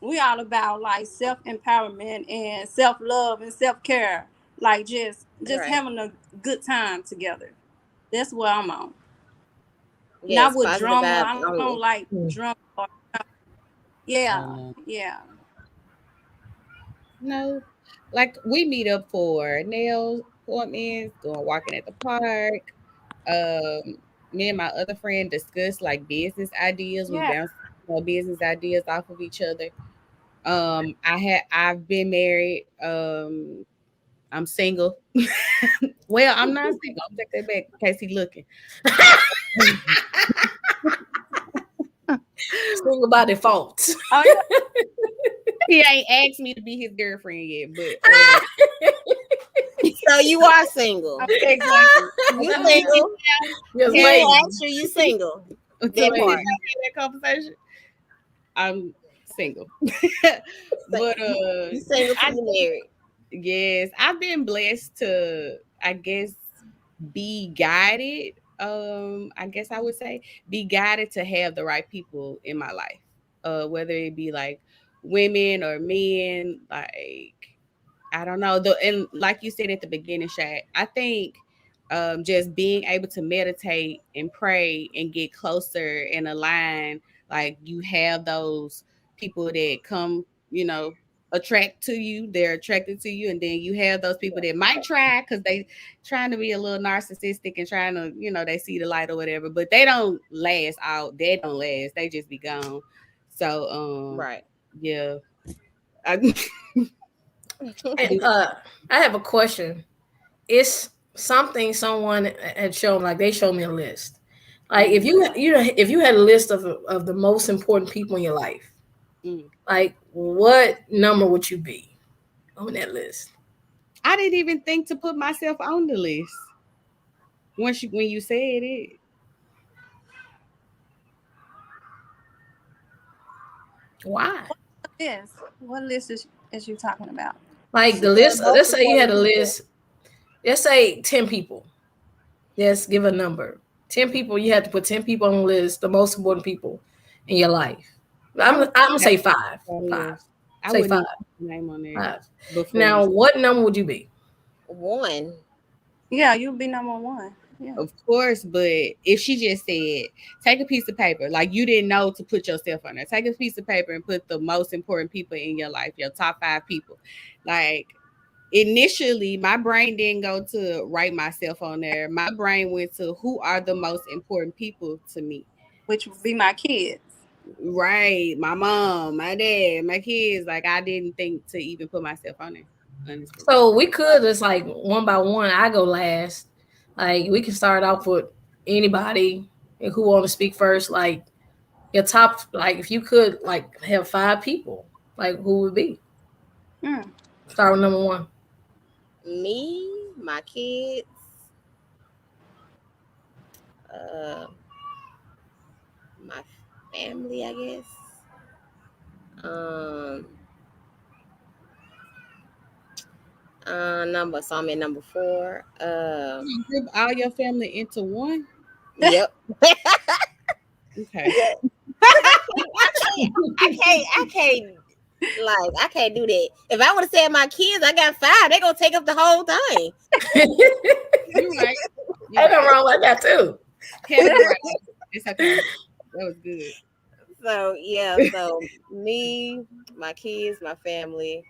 we all about like self empowerment and self love and self care, like just Right. having a good time together. That's what I'm on. Not Yes. with Positive drama. vibes I don't only. like drama. Yeah, No. yeah. No. Like we meet up for nail appointments, going walking at the park. Me and my other friend discuss like business ideas. We Yeah. bounce business ideas off of each other. I've been married. I'm single. Well, I'm not single. I'm take that back in case he's looking. Single by default. Oh yeah. He ain't asked me to be his girlfriend yet, but So you are single. exactly. You single. Yes, He lady. ain't asked you single. Until That we part. had that conversation, I'm single. But You single till you married. yes, I've been blessed to, I guess, be guided. I guess I would say be guided to have the right people in my life. Whether it be like women or men, like I don't know. And like you said at the beginning, Shaq, I think just being able to meditate and pray and get closer and align, like you have those people that come, attract to you, they're attracted to you, and then you have those people that might try because they trying to be a little narcissistic and trying to, they see the light or whatever, but they don't last out. They don't last. They just be gone. So Right. yeah. And, I have a question. It's something someone had shown, like they showed me a list. Like if you had a list of the most important people in your life, like what number would you be on that list? I didn't even think to put myself on the list when you said it. Why? What list is you talking about? Like the She said list. most Let's say you had a important people. list. Let's say 10 people. Yes, give a number. 10 people. You have to put 10 people on the list. The most important people in your life. I'm gonna say 5. 5. I Say wouldn't 5. even name on there 5. before. Now, what number would you be? 1. Yeah, you'll be number 1. Yeah. Of course, but if she just said, take a piece of paper, like you didn't know to put yourself on there, take a piece of paper and put the most important people in your life, your top 5 people. Like initially, my brain didn't go to write myself on there. My brain went to who are the most important people to me, which would be my kids. Right, my mom, my dad, my kids. Like I didn't think to even put myself on there. Honestly. So we could just like one by one. I go last. Like we can start off with anybody who want to speak first. Like your top, like if you could like have 5 people, like who would be? Start with number 1. Me, my kids, my family, I guess. So I'm at number 4. You group all your family into one? Yep. Okay. I can't do that. If I would have said my kids, I got 5, they're gonna take up the whole thing. You're right. Ain't nothing wrong with that too. It's okay. That was good. So yeah, so me, my kids, my family,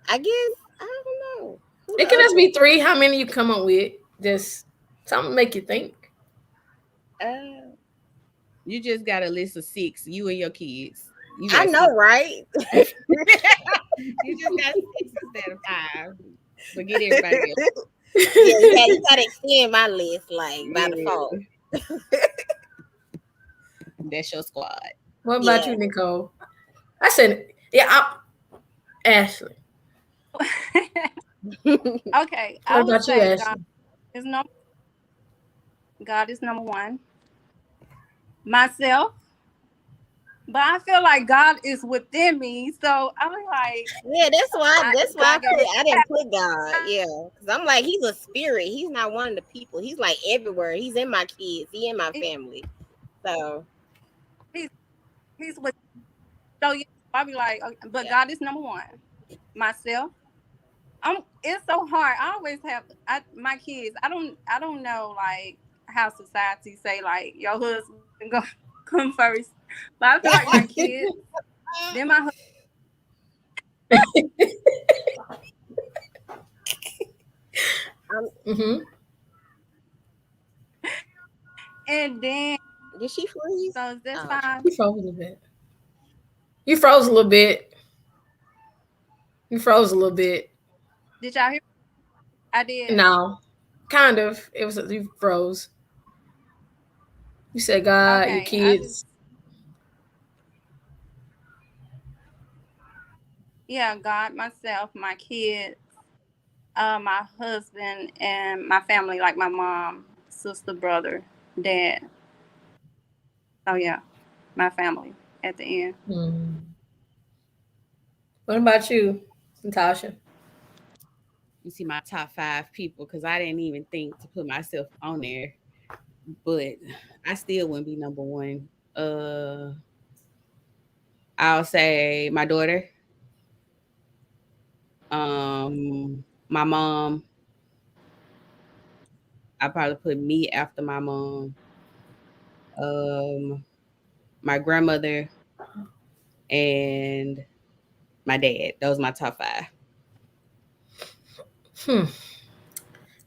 I guess I don't know. It can just be 3. How many you come up with? Just something make you think. You just got a list of 6. You and your kids. I know, 6. Right? You just got 6 instead of 5. Forget everybody else. Yeah, you gotta extend my list like by default. That's your squad. What about you, Nicole? I said, Ashley. Okay. What about you, Ashley? God is number 1. Myself. But I feel like God is within me. So I'm like, yeah, that's why I didn't put God. Yeah. Because I'm like, he's a spirit. He's not one of the people. He's like everywhere. He's in my kids. He's in my family. So he's with. So yeah, I'll be like, okay, but God is number 1. Myself. It's so hard. I always have my kids. I don't know like how society say like your husband go come first. But I feel like my kids, then my and then did she freeze? So that's fine. You froze a little bit. You froze a little bit. Did y'all hear? I did. No, kind of. It was you froze. You said God, your kids. Yeah, God, myself, my kids, my husband, and my family, like my mom, sister, brother, dad. Oh yeah, my family at the end. What about you, Natasha? You see my top 5 people because I didn't even think to put myself on there, but I still wouldn't be number 1. I'll say my daughter, my mom. I probably put me after my mom. My grandmother and my dad. Those are my top 5. Well,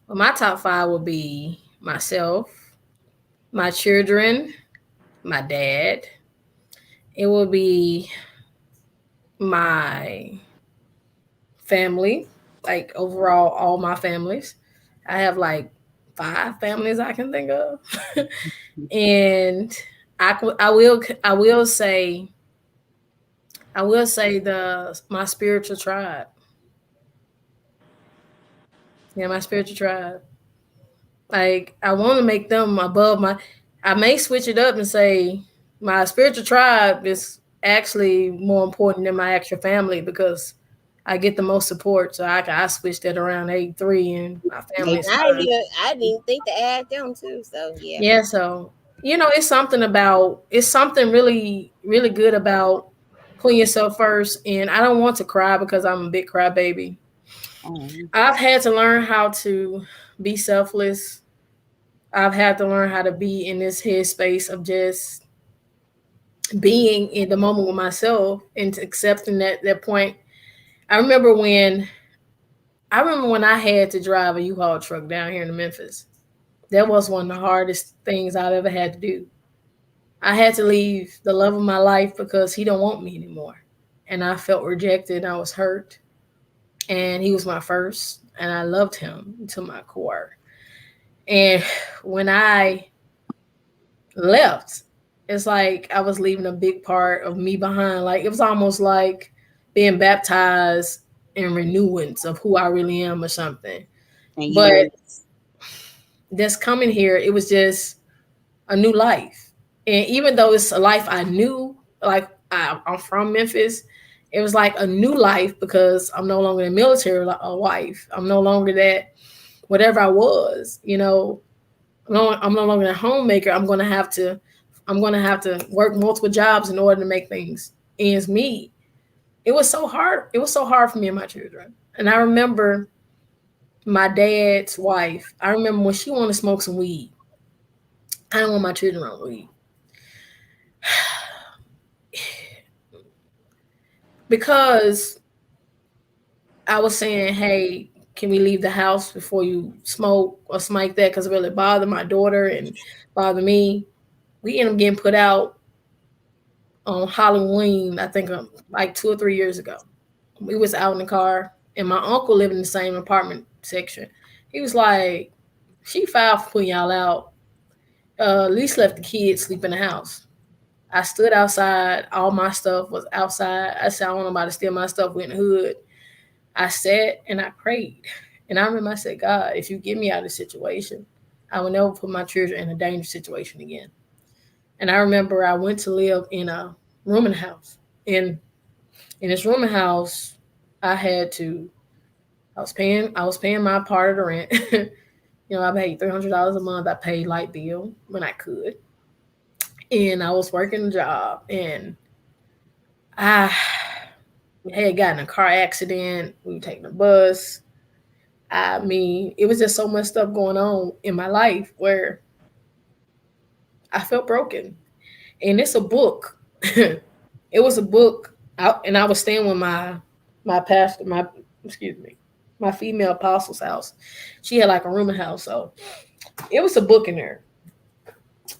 my top 5 would be myself, my children, my dad. It will be my family, like overall, all my families. I have like 5 families I can think of, and I will say my spiritual tribe. Yeah, my spiritual tribe. Like I want to make them above my. I may switch it up and say my spiritual tribe is actually more important than my actual family because I get the most support. So I switched that around 83, and my family is I fine. didn't even think to add them too. So yeah. Yeah, so it's something really, really good about putting yourself first. And I don't want to cry because I'm a big crybaby. I've had to learn how to be selfless. I've had to learn how to be in this headspace of just being in the moment with myself and accepting that point. I remember when I had to drive a U-Haul truck down here in Memphis. That was one of the hardest things I've ever had to do. I had to leave the love of my life because he don't want me anymore. And I felt rejected. I was hurt. And he was my first. And I loved him to my core. And when I left, it's like I was leaving a big part of me behind. Like it was almost like being baptized in renewance of who I really am or something. But this coming here, it was just a new life. And even though it's a life I knew, like I'm from Memphis, it was like a new life because I'm no longer a military wife. I'm no longer that whatever I was, I'm no longer a homemaker. I'm gonna have to work multiple jobs in order to make ends meet. It was so hard. It was so hard for me and my children. And I remember my dad's wife. I remember when she wanted to smoke some weed. I don't want my children on weed. Because I was saying, hey, can we leave the house before you smoke or something like that? Because it really bothered my daughter and bothered me. We ended up getting put out on Halloween, I think like 2 or 3 years ago. We was out in the car, and my uncle lived in the same apartment section. He was like, she filed for putting y'all out. At least let the kids sleep in the house. I stood outside. All my stuff was outside. I said, I don't want nobody to steal my stuff. We in the hood. I sat and I prayed. And I remember I said, God, if you get me out of this situation, I will never put my children in a dangerous situation again. And I remember I went to live in a rooming house. In this rooming house, I was paying my part of the rent. I paid $300 a month. I paid light bill when I could. And I was working a job, and I had gotten in a car accident. We were taking a bus. I mean, it was just so much stuff going on in my life where I felt broken. And it's a book. It was a book. And I was staying with my pastor, my female apostle's house. She had like a rooming house. So it was a book in there.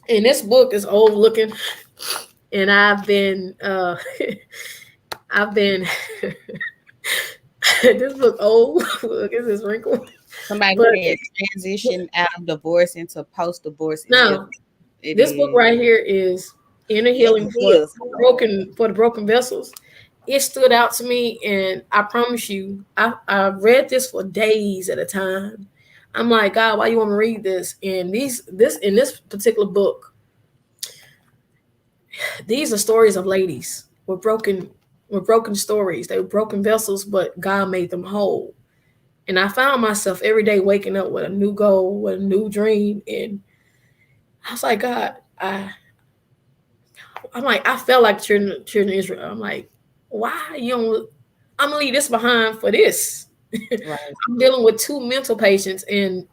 And this book is old looking, and I've been this book old. Look, is this wrinkled? Somebody can transition out of divorce into post-divorce. No, this book right here is Inner Healing for the Broken Vessels. It stood out to me, and I promise you, I read this for days at a time. I'm like, God, why you want me to read this? And in this particular book, these are stories of ladies with broken stories. They were broken vessels, but God made them whole. And I found myself every day waking up with a new goal, with a new dream. And I was like, God, I felt like children of Israel. I'm like, why I'm gonna leave this behind for this. Right. I'm dealing with 2 mental patients, and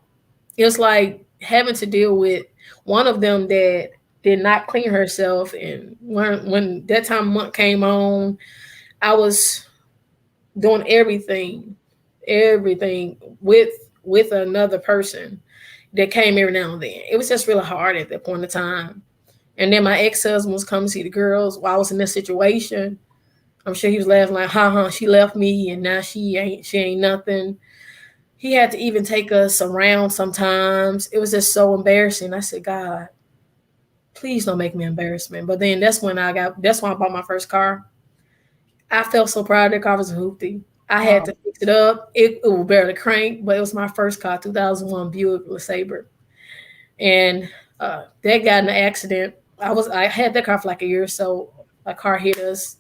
it's like having to deal with one of them that did not clean herself. And when that time month came on, I was doing everything with another person that came every now and then. It was just really hard at that point in time. And then my ex-husband was coming to see the girls while I was in this situation. I'm sure he was laughing like, she left me and now she ain't nothing. He had to even take us around sometimes. It was just so embarrassing. I said, God, please don't make me embarrassment. But then that's when I bought my first car. I felt so proud. The car was a hoopty. I had to fix it up. It will barely crank, but it was my first car, 2001 Buick LeSabre. And that got in an accident. I had that car for like a year or so. My car hit us.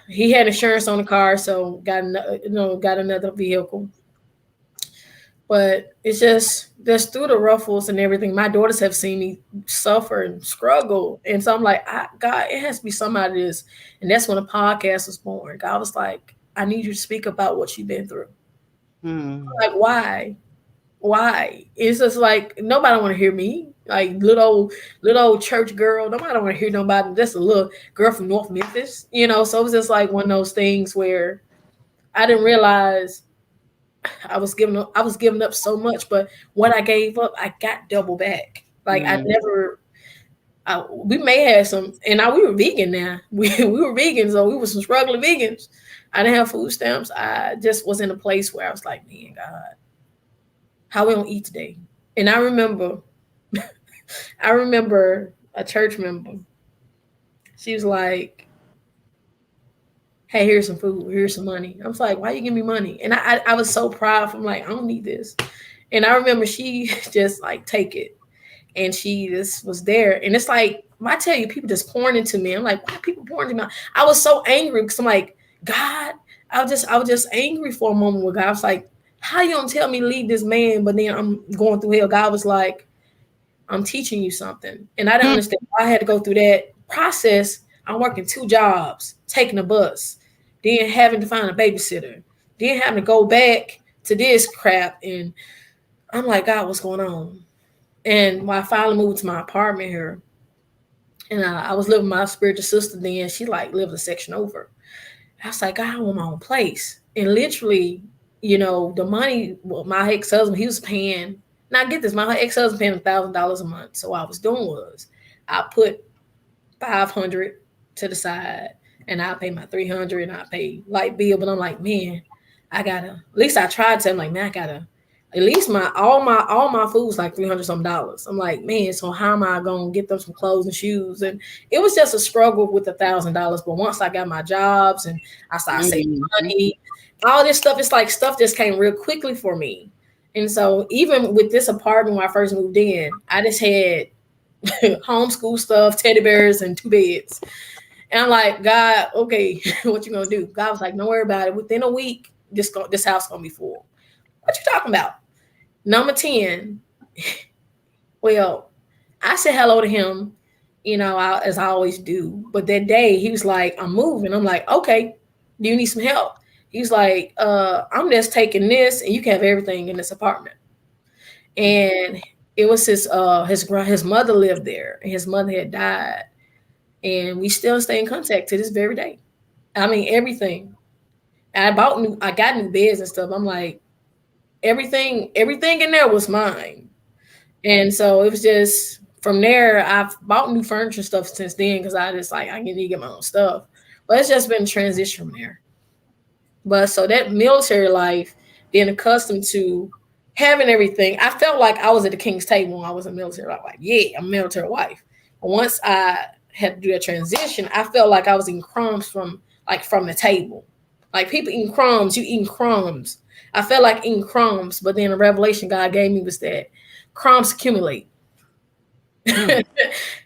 he had insurance on the car, so got another vehicle. But it's just through the ruffles and everything. My daughters have seen me suffer and struggle, and so I'm like, God, it has to be something out of this. And that's when a podcast was born. God was like, I need you to speak about what you've been through. Like, why? It's just like nobody want to hear me. Like little old church girl. Nobody want to hear nobody. Just a little girl from North Memphis, So it was just like one of those things where I didn't realize I was giving up so much, but what I gave up, I got double back. Like we may have some, and we were vegan now. We were vegans, so we were some struggling vegans. I didn't have food stamps. I just was in a place where I was like, man, God, how we don't eat today? And I remember a church member. She was like, hey, here's some food. Here's some money. I was like, why you give me money? And I was so proud. I'm like, I don't need this. And I remember she just like, take it. And she just was there. And it's like, I tell you, people just pouring into me. I'm like, why are people pouring into me? I was so angry because I'm like, God, I was just angry for a moment with God. I was like, how you gonna tell me to leave this man, but then I'm going through hell? God was like, I'm teaching you something. And I didn't understand why I had to go through that process. I'm working 2 jobs, taking a bus, then having to find a babysitter, then having to go back to this crap. And I'm like, God, what's going on? And when I finally moved to my apartment here, and I was living with my spiritual sister then, she like lived a section over. I was like, God, I want my own place. And literally, the money, my ex-husband, he was paying. Now get this, my ex-husband paying $1,000 a month. So what I was doing was I put $500 to the side, and I pay my $300, and I pay light bill. But I'm like, man, at least I tried to. I'm like, man, at least all my food's like $300 something. I'm like, man, so how am I gonna get them some clothes and shoes? And it was just a struggle with $1,000. But once I got my jobs and I started saving money, all this stuff, it's like stuff just came real quickly for me. And so even with this apartment when I first moved in, I just had homeschool stuff, teddy bears, and 2 beds. And I'm like, God, okay, what you gonna do? God was like, don't worry about it. Within a week, this house gonna be full. What you talking about? Number 10. Well, I said hello to him, as I always do. But that day he was like, I'm moving. I'm like, okay, do you need some help? He's like, I'm just taking this, and you can have everything in this apartment. And it was his mother lived there, and his mother had died. And we still stay in contact to this very day. I mean, everything. I got new beds and stuff. I'm like, everything in there was mine. And so it was just from there, I've bought new furniture stuff since then because I just like, I need to get my own stuff. But it's just been a transition from there. But so that military life, being accustomed to having everything, I felt like I was at the king's table when I was in the military. I'm like, yeah, I'm a military wife. But once I had to do a transition, I felt like I was eating crumbs from the table. Like people eating crumbs, you eating crumbs. I felt like eating crumbs, but then the revelation God gave me was that crumbs accumulate. I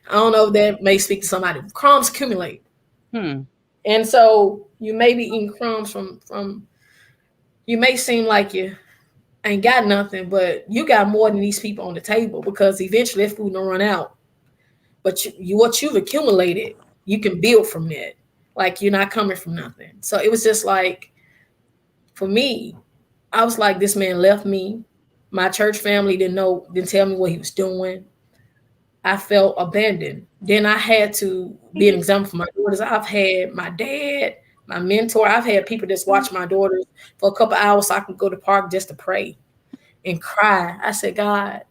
don't know if that may speak to somebody. Crumbs accumulate. And so you may be eating crumbs from you may seem like you ain't got nothing, but you got more than these people on the table because eventually that food don't run out. But what you've accumulated, you can build from that. Like you're not coming from nothing. So it was just like, for me, I was like, this man left me. My church family didn't tell me what he was doing. I felt abandoned. Then I had to be an example for my daughters. I've had my dad, my mentor. I've had people just watch my daughters for a couple hours so I could go to the park just to pray and cry. I said, God,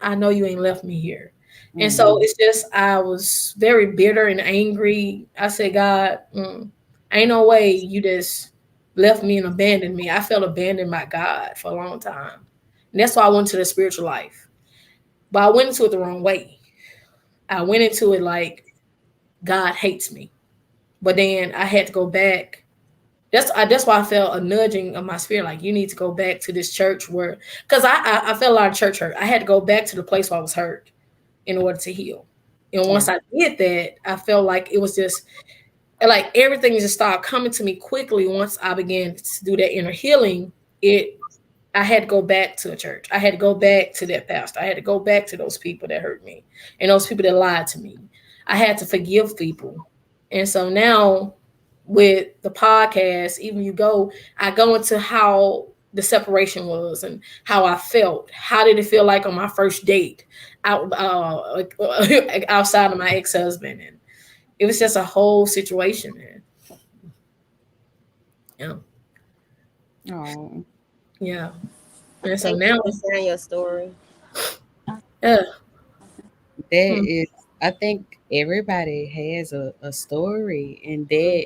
I know you ain't left me here. And so it's just, I was very bitter and angry. I said, God, ain't no way you just left me and abandoned me. I felt abandoned by God for a long time. And that's why I went to the spiritual life. But I went into it the wrong way. I went into it like God hates me. But then I had to go back. That's why I felt a nudging of my spirit, like you need to go back to this church where, because I felt a lot of church hurt. I had to go back to the place where I was hurt in order to heal. And once I did that, I felt like it was just, like everything just started coming to me quickly once I began to do that inner healing. I had to go back to the church. I had to go back to that pastor. I had to go back to those people that hurt me and those people that lied to me. I had to forgive people. And so now with the podcast, I go into how the separation was and how I felt. How did it feel like on my first date outside of my ex-husband? And it was just a whole situation, man. Yeah. Oh. Yeah. And so Thank now you for sharing your story. yeah. I think everybody has a story, and that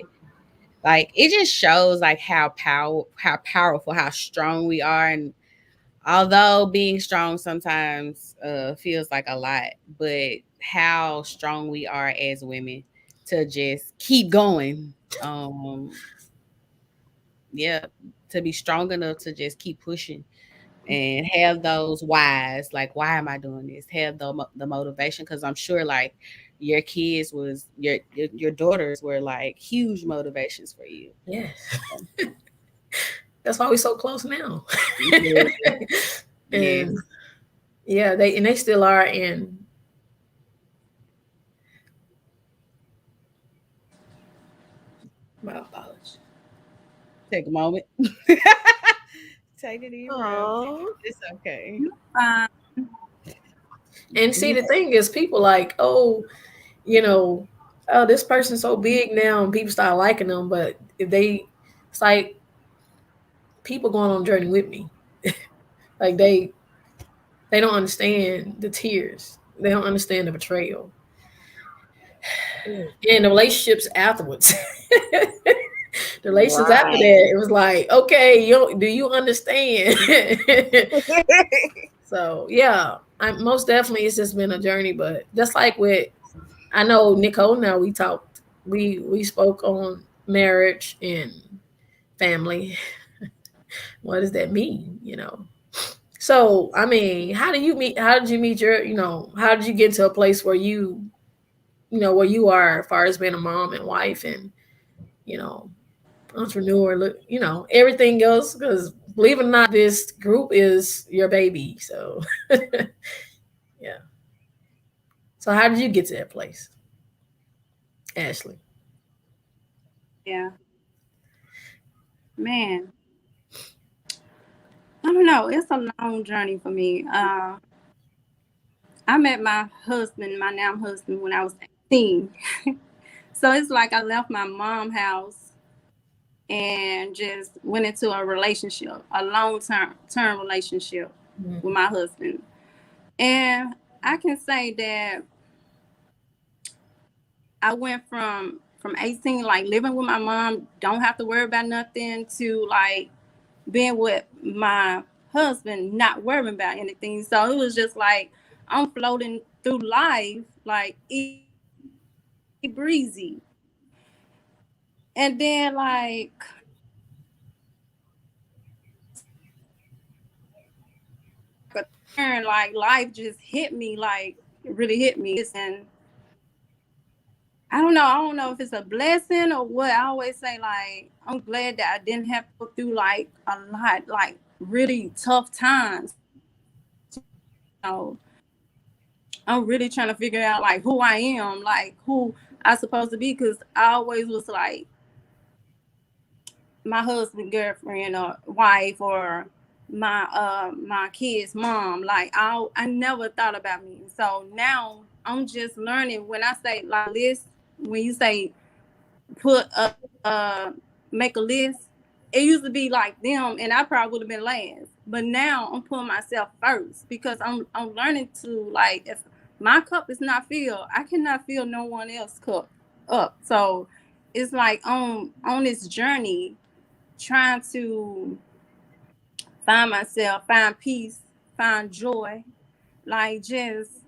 like it just shows like how powerful, how strong we are. And although being strong sometimes feels like a lot, but how strong we are as women to just keep going. Yeah, to be strong enough to just keep pushing and have those whys, like, why am I doing this? Have the motivation, because I'm sure like your kids was your daughters were like huge motivations for you. Yes. That's why we're so close now. Yeah. And yeah, they still are. And my apologies. Take a moment. Take it in. It's okay. And see, the thing is, people like, oh, this person's so big now, and people start liking them. But it's like people going on a journey with me. Like they don't understand the tears. They don't understand the betrayal. And the relationships afterwards. The relationships after that, it was like, okay, do you understand? So yeah, most definitely it's just been a journey. But just like I know Nicole now, we spoke on marriage and family. What does that mean? So I mean, how did you meet how did you get to a place where where you are as far as being a mom and wife and entrepreneur, everything else? Because believe it or not, this group is your baby. So yeah. So how did you get to that place, Ashley? Yeah. Man. I don't know. It's a long journey for me. I met my now husband, when I was 18. So it's like I left my mom's house and just went into a relationship, a long-term relationship with my husband. And I can say that I went from 18, like living with my mom, don't have to worry about nothing, to like being with my husband, not worrying about anything. So it was just like I'm floating through life like breezy. And then like a turn, like life just hit me, like it really hit me. And I don't know if it's a blessing or what. I always say like I'm glad that I didn't have to go through like a lot, like really tough times. I'm really trying to figure out like who I am, like who I supposed to be, because I always was like my husband, girlfriend, or wife, or my kid's mom. Like I never thought about me. So now I'm just learning. When I say like list, when you say put make a list, it used to be like them, and I probably would have been last. But now I'm putting myself first, because I'm learning to, like, if my cup is not filled, I cannot fill no one else's cup up. So it's like on this journey, trying to find myself, find peace, find joy, like just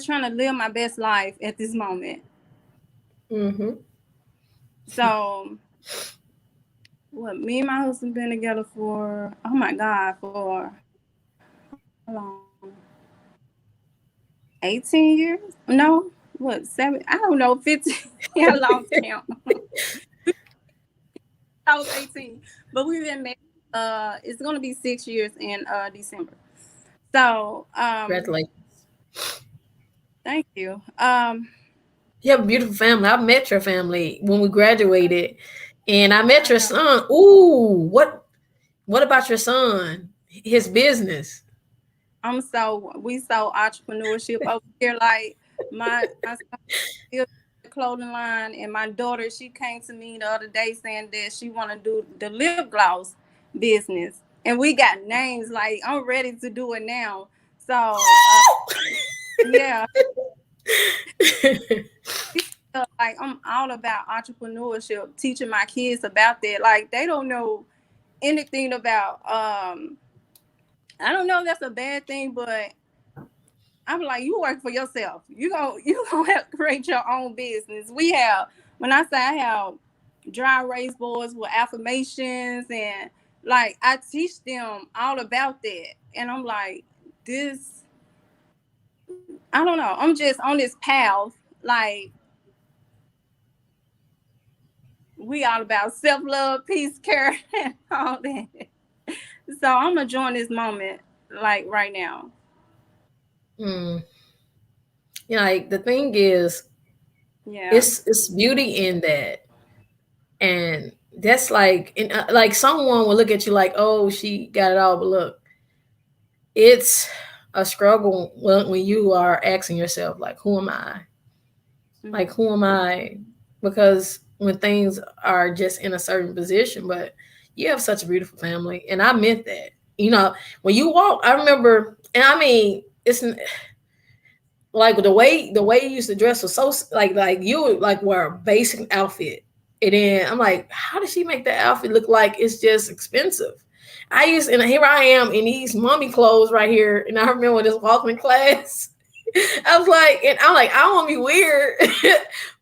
trying to live my best life at this moment. So what, me and my husband been together for, oh my God, for how long? 18 years? No, what, 7? I don't know, 15. I lost count. I was 18, but we've been married. It's gonna be 6 years in December. So, Congratulations. thank you. You have a beautiful family. I met your family when we graduated, and I met your son. Ooh, what about your son? His business. We so entrepreneurship over here. Like my son built a clothing line, and my daughter, she came to me the other day saying that she want to do the lip gloss business, and we got names. Like I'm ready to do it now. So yeah. Like I'm all about entrepreneurship, teaching my kids about that. Like they don't know anything about I don't know if that's a bad thing, but I'm like, you work for yourself. You gonna have to create your own business. When I say I have dry erase boards with affirmations, and like I teach them all about that. And I'm like, I don't know. I'm just on this path. Like we all about self-love, peace, care, and all that. So I'm gonna join this moment like right now. Like the thing is, it's beauty in that, and that's like, like someone will look at you like, oh, she got it all, but look, it's a struggle when you are asking yourself, like, who am I? Like, who am I? Because when things are just in a certain position, but you have such a beautiful family. And I meant that, when you walk, I remember, and I mean, it's like the way you used to dress was so like you would like wear a basic outfit. And then I'm like, how does she make that outfit look like it's just expensive? And here I am in these mommy clothes right here. And I remember just walking in class. I was like, I don't want to be weird,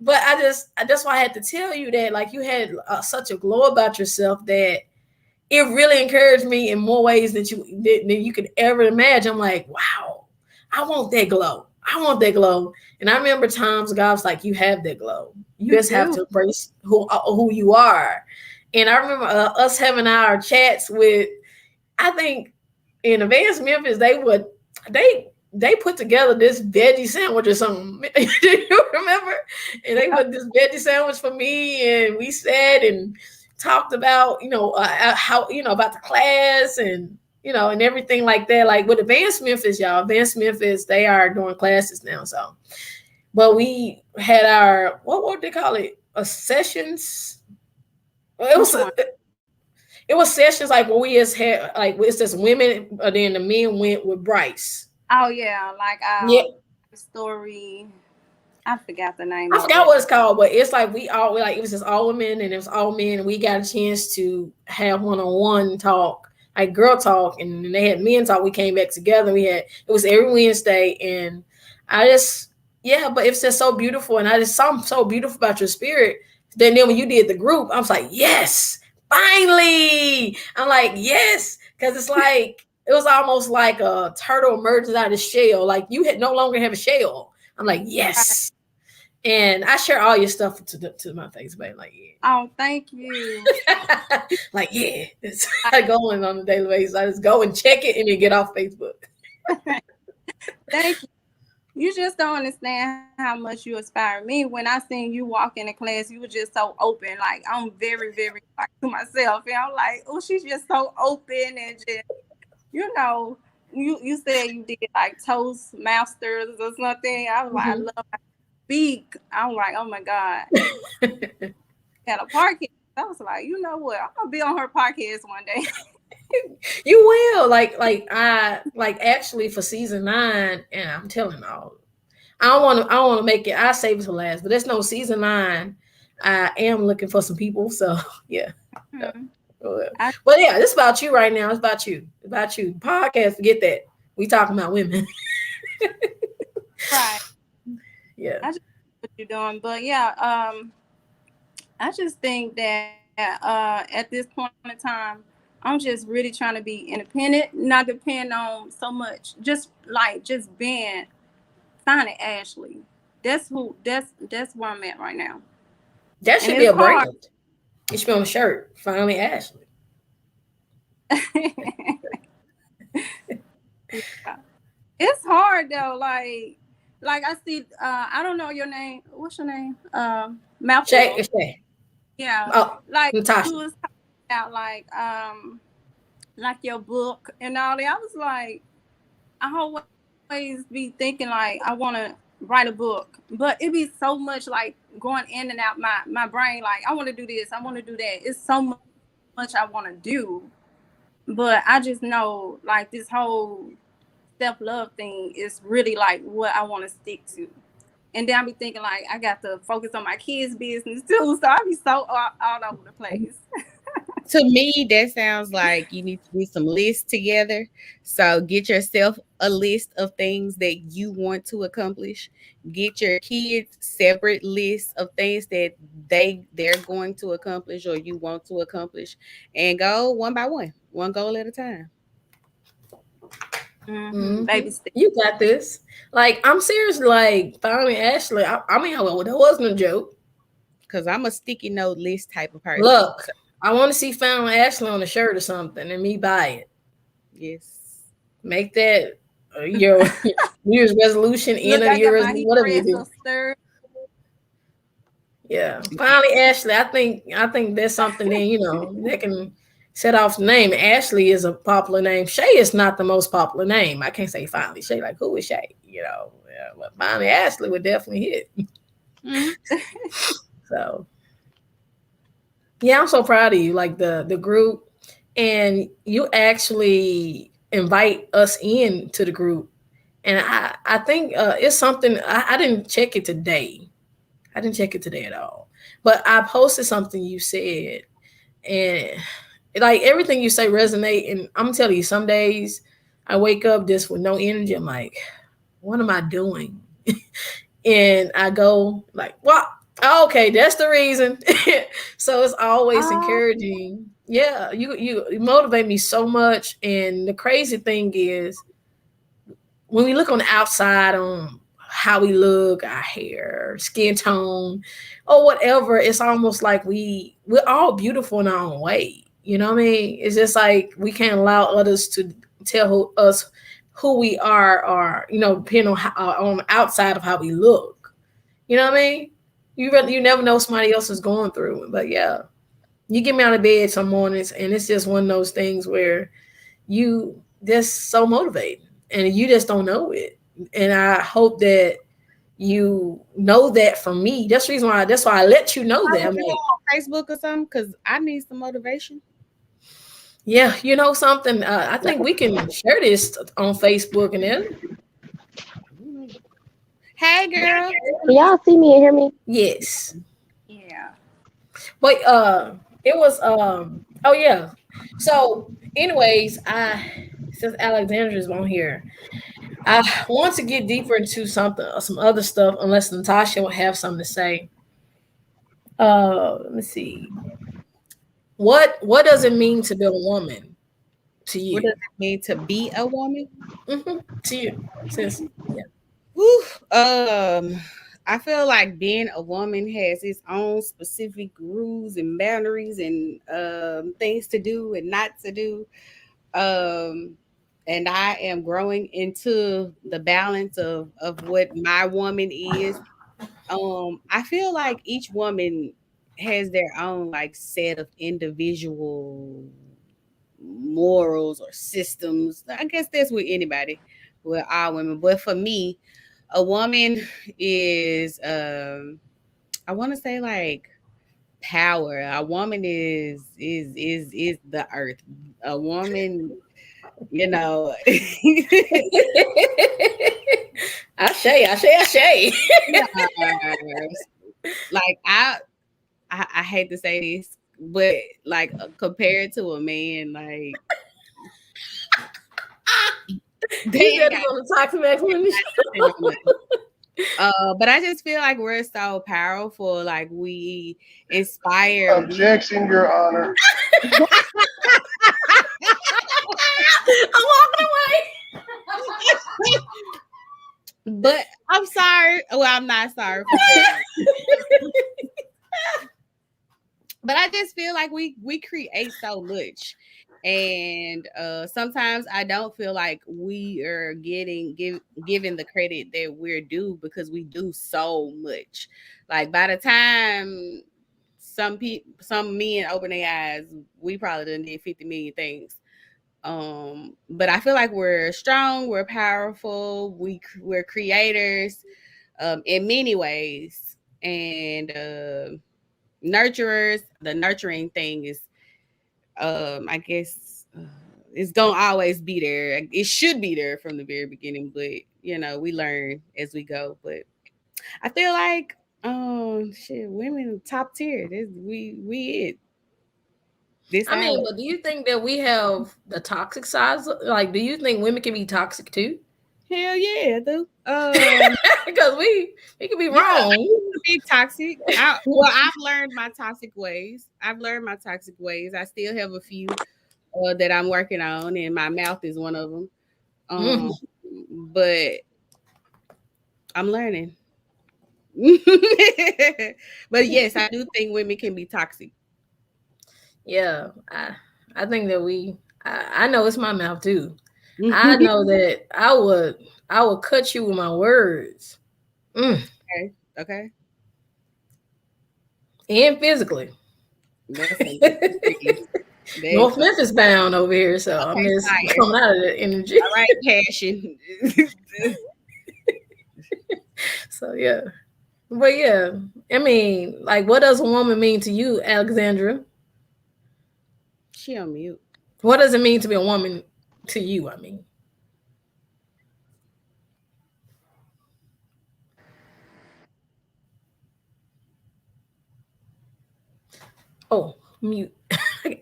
but that's why I had to tell you that, like, you had such a glow about yourself that it really encouraged me in more ways than you could ever imagine. I'm like, wow, I want that glow. I want that glow. And I remember times God was like, you have that glow. You just have to embrace who you are. And I remember us having our chats with, I think in Advanced Memphis, they put together this veggie sandwich or something. Do you remember? And they put this veggie sandwich for me, and we sat and talked about, how, about the class and, and everything like that. Like with Advanced Memphis, they are doing classes now. So, but we had our, what they call it? Sessions. It was sessions like where we just had, like, it's just women, and then the men went with Bryce. Oh yeah, like story. I forgot the name. I forgot what it's called, but it's like it was just all women and it was all men, and we got a chance to have one-on-one talk, like girl talk, and then they had men talk. We came back together. It was every Wednesday, and but it's just so beautiful, and I just saw so beautiful about your spirit. Then when you did the group, I was like, yes, finally. I'm like, yes, because it's like it was almost like a turtle emerges out of the shell. Like you had no longer have a shell. I'm like, yes. And I share all your stuff to my Facebook. Like, yeah. Oh, thank you. Like, yeah. It's going on a daily basis. I just go and check it and then get off Facebook. Thank you. You just don't understand how much you inspire me. When I seen you walk in the class, you were just so open. Like, I'm very, very like to myself. And I'm like, oh, she's just so open and just, you said you did like Toastmasters or something. I was like, I love to speak. I'm like, oh my God. Had a podcast. I was like, you know what? I'm gonna be on her podcast one day. You will. Actually for season 9, and I'm telling y'all, I don't want to make it. I save it to last, but there's no season 9. I am looking for some people. So yeah. Mm-hmm. But yeah, it's about you right now. It's about you. It's about you. Podcast, forget that. We talking about women. Right. Yeah. I just know what you're doing. But yeah, I just think that at this point in time, I'm just really trying to be independent, not depend on so much. Just being finding Ashley. That's where I'm at right now. That should be a brand. It should be on the shirt. Finally, Ashley. It's hard though. Like I see. I don't know your name. What's your name? Malcolm. Shay. Yeah. Oh, like Natasha. you was talking about like your book and all that. I was like, I always be thinking like I want to write a book, but it be so much like going in and out my brain. Like I want to do this, I want to do that. It's so much I want to do, but I just know like this whole self-love thing is really like what I want to stick to. And then I be thinking like I got to focus on my kids' business too, so I be so all over the place. To me, that sounds like you need to do some lists together. So get yourself a list of things that you want to accomplish. Get your kids separate lists of things that they're going to accomplish or you want to accomplish, and go one by one goal at a time. Baby step. You got this. Like I'm serious. Like finally, Ashley. I mean, that wasn't a joke. Because I'm a sticky note list type of person. Look, I want to see Finally Ashley on a shirt or something, and me buy it. Yes. Make that your New Year's resolution, end of year resolution, whatever you do. Yeah, Finally Ashley. I think that's something that that can set off the name. Ashley is a popular name. Shay is not the most popular name. I can't say Finally Shay. Like who is Shay? But Finally Ashley would definitely hit. So. Yeah, I'm so proud of you, like the group, and you actually invite us in to the group. And I think it's something, I didn't check it today. I didn't check it today at all. But I posted something you said, and like everything you say resonate. And I'm telling you, some days I wake up just with no energy. I'm like, what am I doing? And I go like, what? Oh, okay, that's the reason. So it's always encouraging. Yeah, you motivate me so much. And the crazy thing is, when we look on the outside on how we look, our hair, skin tone, or whatever, it's almost like we're all beautiful in our own way. You know what I mean? It's just like we can't allow others to tell us who we are, or depending on the outside of how we look. You know what I mean? You never know what somebody else is going through. But yeah, you get me out of bed some mornings, and it's just one of those things where you just so motivating, and you just don't know it. And I hope that you know that from me. That's the reason why. That's why I let you know that. I'm like, on Facebook or something, because I need some motivation. Yeah, something. I think we can share this on Facebook and then. Hey, girl. Can y'all see me and hear me? Yes. Yeah. But it was oh yeah. So anyways, since Alexandra's on here, I want to get deeper into some other stuff, unless Natasha will have something to say. Let me see. What does it mean to be a woman to you? What does it mean to be a woman? To you, sis. Yeah. Whew, I feel like being a woman has its own specific rules and boundaries and things to do and not to do. And I am growing into the balance of what my woman is. I feel like each woman has their own like set of individual morals or systems. I guess that's with anybody, with all women. But for me, a woman is I want to say like power. A woman is the earth. A woman, Lashae. Like I hate to say this, but like compared to a man, like they on the toxic masculinity. But I just feel like we're so powerful. Like we inspire. Objection, Your Honor. I'm walking away. But I'm sorry. Well, I'm not sorry for that. But I just feel like we create so much, and sometimes I don't feel like we are given the credit that we're due because we do so much. Like by the time some men open their eyes, we probably done did 50 million things. But I feel like we're strong, we're powerful, we're creators in many ways, and nurturers. The nurturing thing is I guess it's gonna always be there. It should be there from the very beginning, but we learn as we go. But I feel like shit, women top tier. We it. This I mean, but do you think that we have the toxic sides? Like, do you think women can be toxic too? Hell yeah, I do. Because we can be wrong. Be toxic. I've learned my toxic ways. I still have a few that I'm working on, and my mouth is one of them. But I'm learning. But yes, I do think women can be toxic. Yeah, I think that I know it's my mouth too. I know that I would cut you with my words. Okay. And physically. North Memphis bound over here, so I'm just coming out of the energy. All right, passion. So yeah. But yeah, I mean, like, what does a woman mean to you, Alexandra? She on mute. What does it mean to be a woman to you? I mean, oh, mute.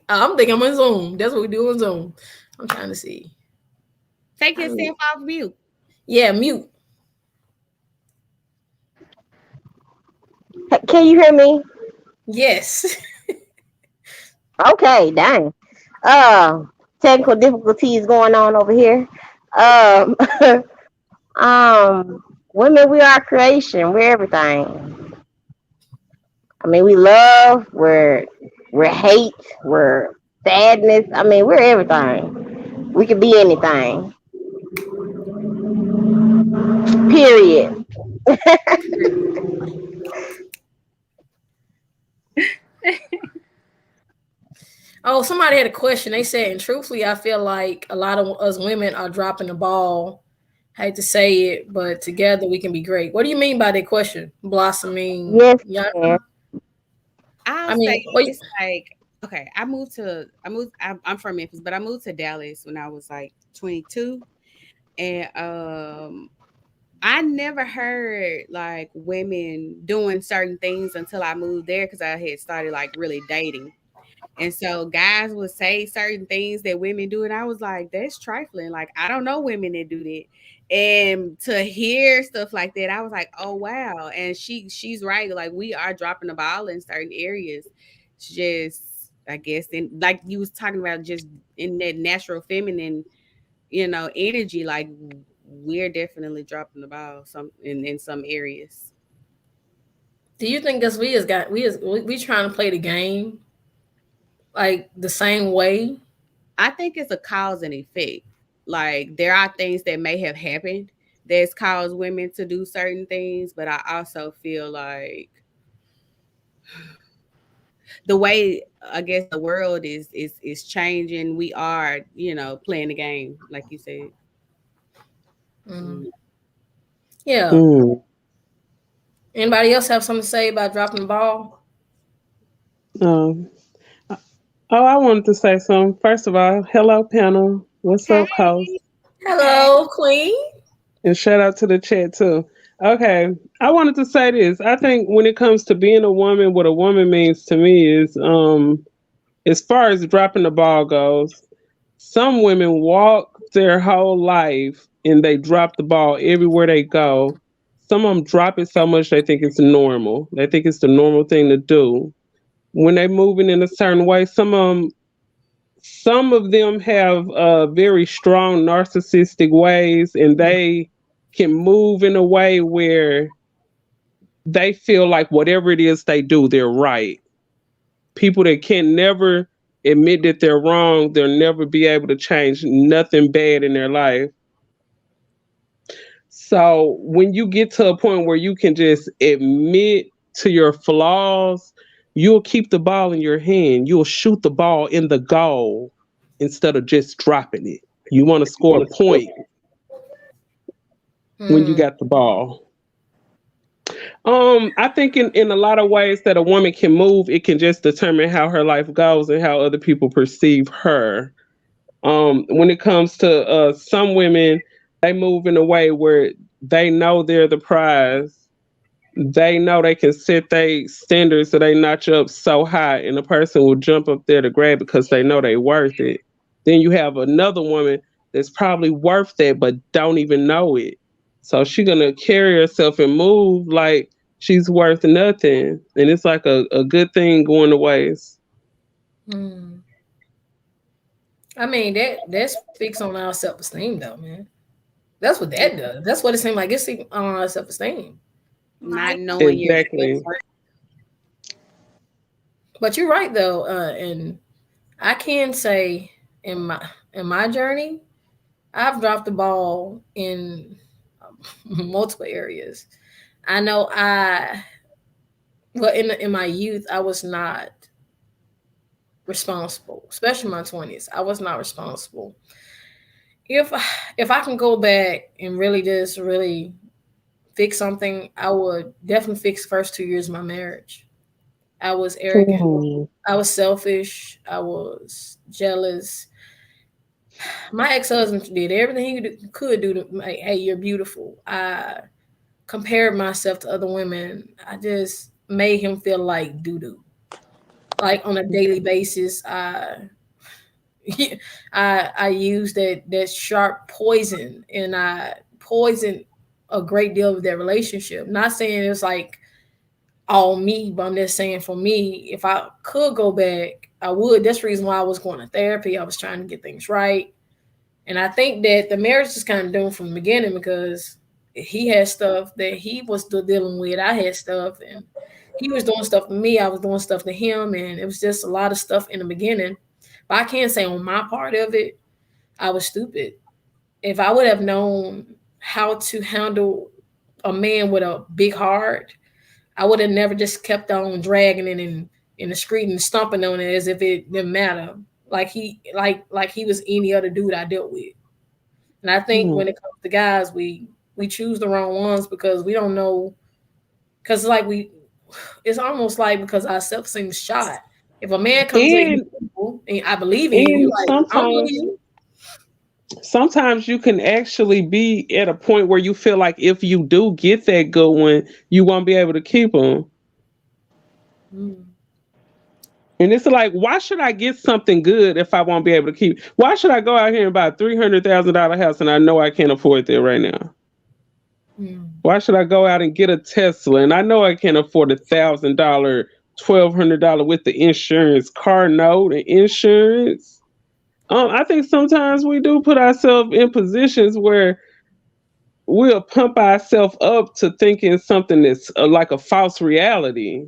I'm thinking I'm on Zoom. That's what we do on Zoom. I'm trying to see. Take yourself off mute. Yeah, mute. Can you hear me? Yes. Okay, dang. Technical difficulties going on over here. Women, we are creation. We're everything. I mean, we love. We're hate. We're sadness. I mean, we're everything. We could be anything. Period. Oh, somebody had a question. They said, and truthfully, I feel like a lot of us women are dropping the ball. Hate to say it, but together we can be great. What do you mean by that question? Blossoming. Yes. Yeah. I mean, it's like, okay, I'm from Memphis, but I moved to Dallas when I was like 22. And I never heard like women doing certain things until I moved there because I had started like really dating. And so guys would say certain things that women do, and I was like, that's trifling. Like, I don't know women that do that. And to hear stuff like that, I was like, oh wow. And she's right. Like, we are dropping the ball in certain areas. It's just, I guess, in like you was talking about, just in that natural feminine, energy, like we're definitely dropping the ball in some areas. Do you think because we trying to play the game like the same way? I think it's a cause and effect. Like, there are things that may have happened that's caused women to do certain things, but I also feel like the way, I guess, the world is changing, we are, playing the game, like you said. Yeah. Anybody else have something to say about dropping the ball? I wanted to say something. First of all, hello, panel. What's up, host? Hello, Queen. And shout out to the chat, too. Okay, I wanted to say this. I think when it comes to being a woman, what a woman means to me is, as far as dropping the ball goes, some women walk their whole life and they drop the ball everywhere they go. Some of them drop it so much they think it's normal. They think it's the normal thing to do. When they're moving in a certain way, some of them have very strong narcissistic ways, and they can move in a way where they feel like whatever it is they do, they're right. People that can never admit that they're wrong, they'll never be able to change nothing bad in their life. So when you get to a point where you can just admit to your flaws, you'll keep the ball in your hand. You'll shoot the ball in the goal instead of just dropping it. You want to score a point when you got the ball. I think in a lot of ways that a woman can move, it can just determine how her life goes and how other people perceive her. When it comes to some women, they move in a way where they know they're the prize. They know they can set their standards so they notch up so high, and the person will jump up there to grab because they know they worth it. Then you have another woman that's probably worth that but don't even know it. So she's gonna carry herself and move like she's worth nothing, and it's like a good thing going to waste. I mean, that speaks on our self-esteem, though, man. That's what that does. That's what it seems like. It speaks on our self-esteem. Not knowing exactly. But you're right, though, and I can say in my journey, I've dropped the ball in multiple areas. I know in my youth, I was not responsible, especially in my 20s. I was not responsible. If I can go back and really fix something, I would definitely fix the first 2 years of my marriage. I was arrogant. I was selfish. I was jealous. My ex-husband did everything he could do to make, hey, you're beautiful. I compared myself to other women. I just made him feel like doo-doo. Like on a daily basis, I used that sharp poison, and I poisoned a great deal of that relationship. Not saying it was like all me, but I'm just saying for me, if I could go back, I would. That's the reason why I was going to therapy. I was trying to get things right. And I think that the marriage is kind of doomed from the beginning because he had stuff that he was still dealing with. I had stuff, and he was doing stuff to me. I was doing stuff to him, and it was just a lot of stuff in the beginning. But I can't say on my part of it, I was stupid. If I would have known how to handle a man with a big heart, I would have never just kept on dragging it in the street and stomping on it as if it didn't matter. Like he was any other dude I dealt with. And I think when it comes to guys, we choose the wrong ones because we don't know. Because it's almost like because our self-esteem is shot. If a man comes in and I believe in you, like, I don't believe you. Sometimes you can actually be at a point where you feel like if you do get that good one, you won't be able to keep them. And it's like, why should I get something good if I won't be able to keep? Why should I go out here and buy a $300,000 house and I know I can't afford that right now? Why should I go out and get a Tesla and I know I can't afford $1,000, $1,200 with the insurance, car note and insurance? I think sometimes we do put ourselves in positions where we'll pump ourselves up to thinking something that's like a false reality.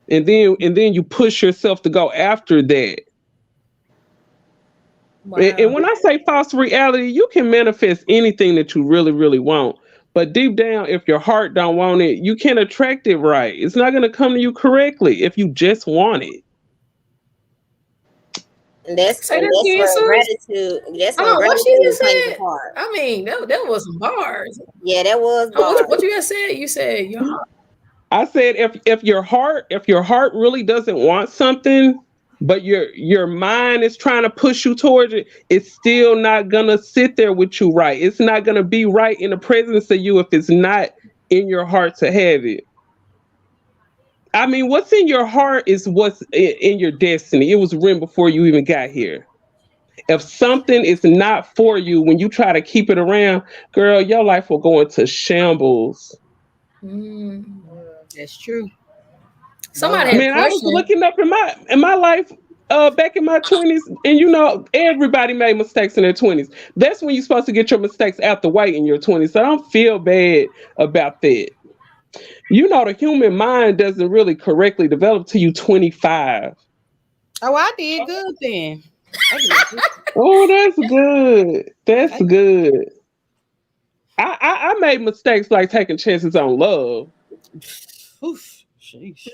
And then you push yourself to go after that. Wow. And when I say false reality, you can manifest anything that you really, really want. But deep down, if your heart don't want it, you can't attract it right. It's not going to come to you correctly if you just want it. And that's where gratitude. That's where gratitude plays a part. I mean, that was some bars. Yeah, that was bars. What you just said? You said your heart. I said if your heart really doesn't want something, but your mind is trying to push you towards it, it's still not gonna sit there with you right. It's not gonna be right in the presence of you if it's not in your heart to have it. I mean, what's in your heart is what's in your destiny. It was written before you even got here. If something is not for you, when you try to keep it around, girl, your life will go into shambles. That's true. Somebody, I was looking up in my life back in my 20s, and everybody made mistakes in their 20s. That's when you're supposed to get your mistakes out the way in your 20s. So I don't feel bad about that. You know, the human mind doesn't really correctly develop till you 25. Oh, I did good then. Oh, that's good. That's good. I made mistakes like taking chances on love. Oof, sheesh.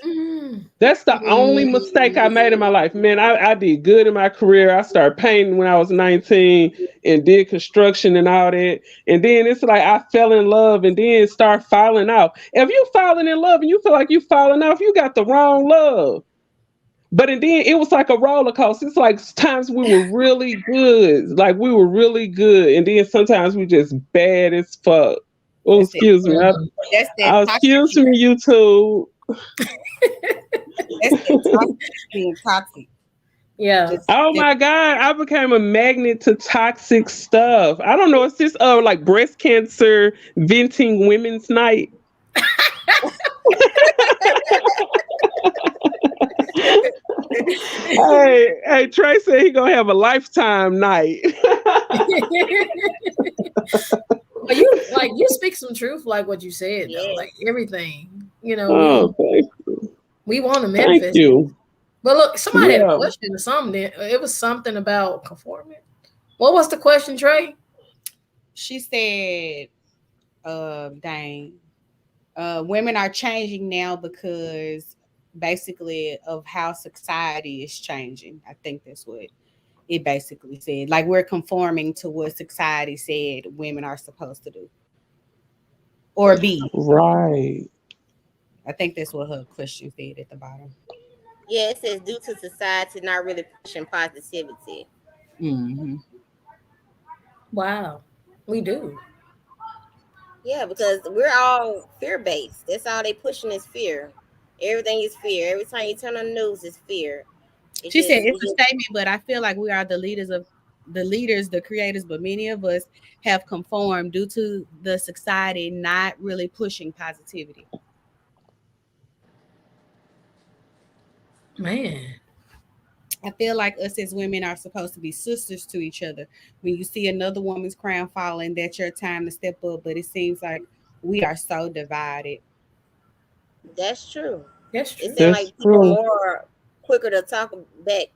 That's the only mistake I made in my life. Man, I did good in my career. I started painting when I was 19 and did construction and all that. And then it's like I fell in love and then start falling out. If you falling in love and you feel like you falling off, you got the wrong love. But and then it was like a roller coaster. It's like times we were really good. Like we were really good. And then sometimes we just bad as fuck. Oh, That's excuse me. That's that Excuse me, YouTube. That's that being toxic. Yeah. Oh my God, I became a magnet to toxic stuff. I don't know. It's just like breast cancer venting women's night. hey, Trey said he gonna have a lifetime night. But you speak some truth, like what you said, though. Like everything, you know. Thank you. We want to manifest. Thank you. But look, somebody had a question or something. It was something about conforming. What was the question, Trey? She said, women are changing now because basically of how society is changing. I think that's what it basically said. Like we're conforming to what society said women are supposed to do or be. Right. I think that's what her question said at the bottom. Yeah, it says due to society not really pushing positivity. Mm-hmm. Wow, we do. Yeah, because we're all fear-based. That's all they pushing is fear. Everything is fear. Every time you turn on the news, it's fear. She said it's a statement, but I feel like we are the creators, but many of us have conformed due to the society not really pushing positivity. Man, I feel like us as women are supposed to be sisters to each other. When you see another woman's crown falling, that's your time to step up. But it seems like we are so divided. That's true. That's true. It seems like people more quicker to talk back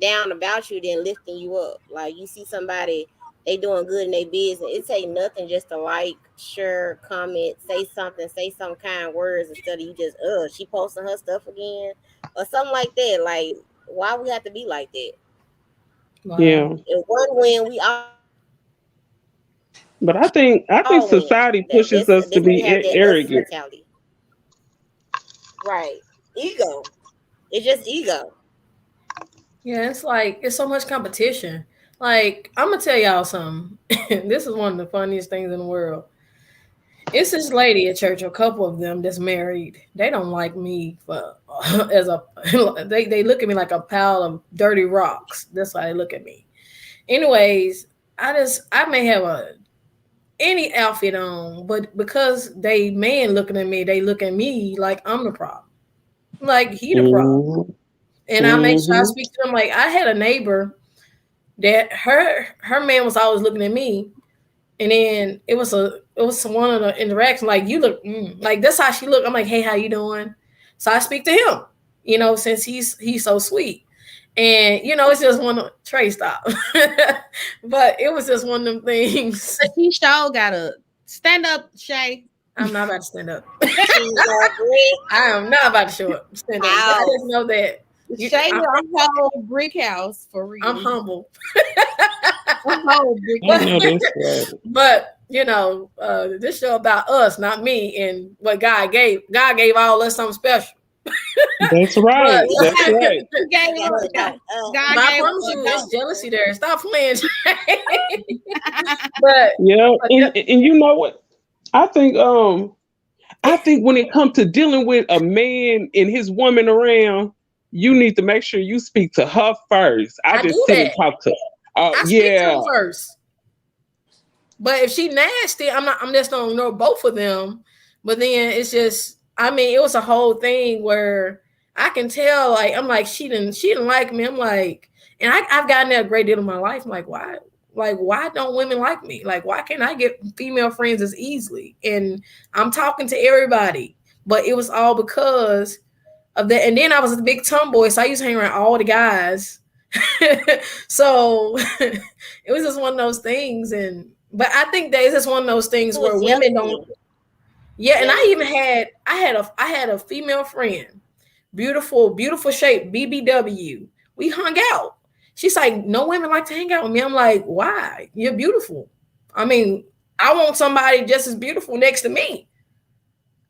down about you than lifting you up. Like you see somebody, they doing good in their business. It take nothing just to like, share, comment, say some kind words instead of you just she posting her stuff again or something like that. Like why we have to be like that? Wow. Yeah. If one win, we all. But I think society pushes us to be arrogant. Right. Ego. It's just ego. Yeah, it's like it's so much competition. Like, I'm gonna tell y'all something. This is one of the funniest things in the world. It's this lady at church, a couple of them that's married. They don't like me for they look at me like a pile of dirty rocks. That's how they look at me. Anyways, I may have any outfit on, but because they man looking at me, they look at me like I'm the problem. Like he the problem. And I make sure I speak to them. Like I had a neighbor that her man was always looking at me, and then it was one of the interactions. Like you look like that's how she looked. I'm like, hey, how you doing? So I speak to him, you know, since he's so sweet. And you know, it's just one of Trey stop. But it was just one of them things. He sure gotta stand up, Shay. I'm not about to stand up. I am not about to show up. Stand up. I just know that. Shay, a whole brick house for real. I'm humble. A whole brick house. But you know, this show about us, not me, and what God gave. God gave all us something special. That's right. That's right. I promise you, there's jealousy there. Stop playing. But and you know what? I think when it comes to dealing with a man and his woman around, you need to make sure you speak to her first. I just sit and talk to her. I speak to her first. But if she nasty, I'm just gonna know both of them. But then it's just, I mean, it was a whole thing where I can tell, like, I'm like, she didn't like me. I'm like, and I've gotten that a great deal in my life. I'm like, why? Like, why don't women like me? Like, why can't I get female friends as easily? And I'm talking to everybody. but it was all because of that. And then I was a big tomboy, so I used to hang around all the guys. So it was just one of those things. But I think that it's just one of those things where women don't. Yeah, and I had a female friend, beautiful shape, BBW. We hung out. She's like, no women like to hang out with me. I'm like, why? You're beautiful. I mean, I want somebody just as beautiful next to me.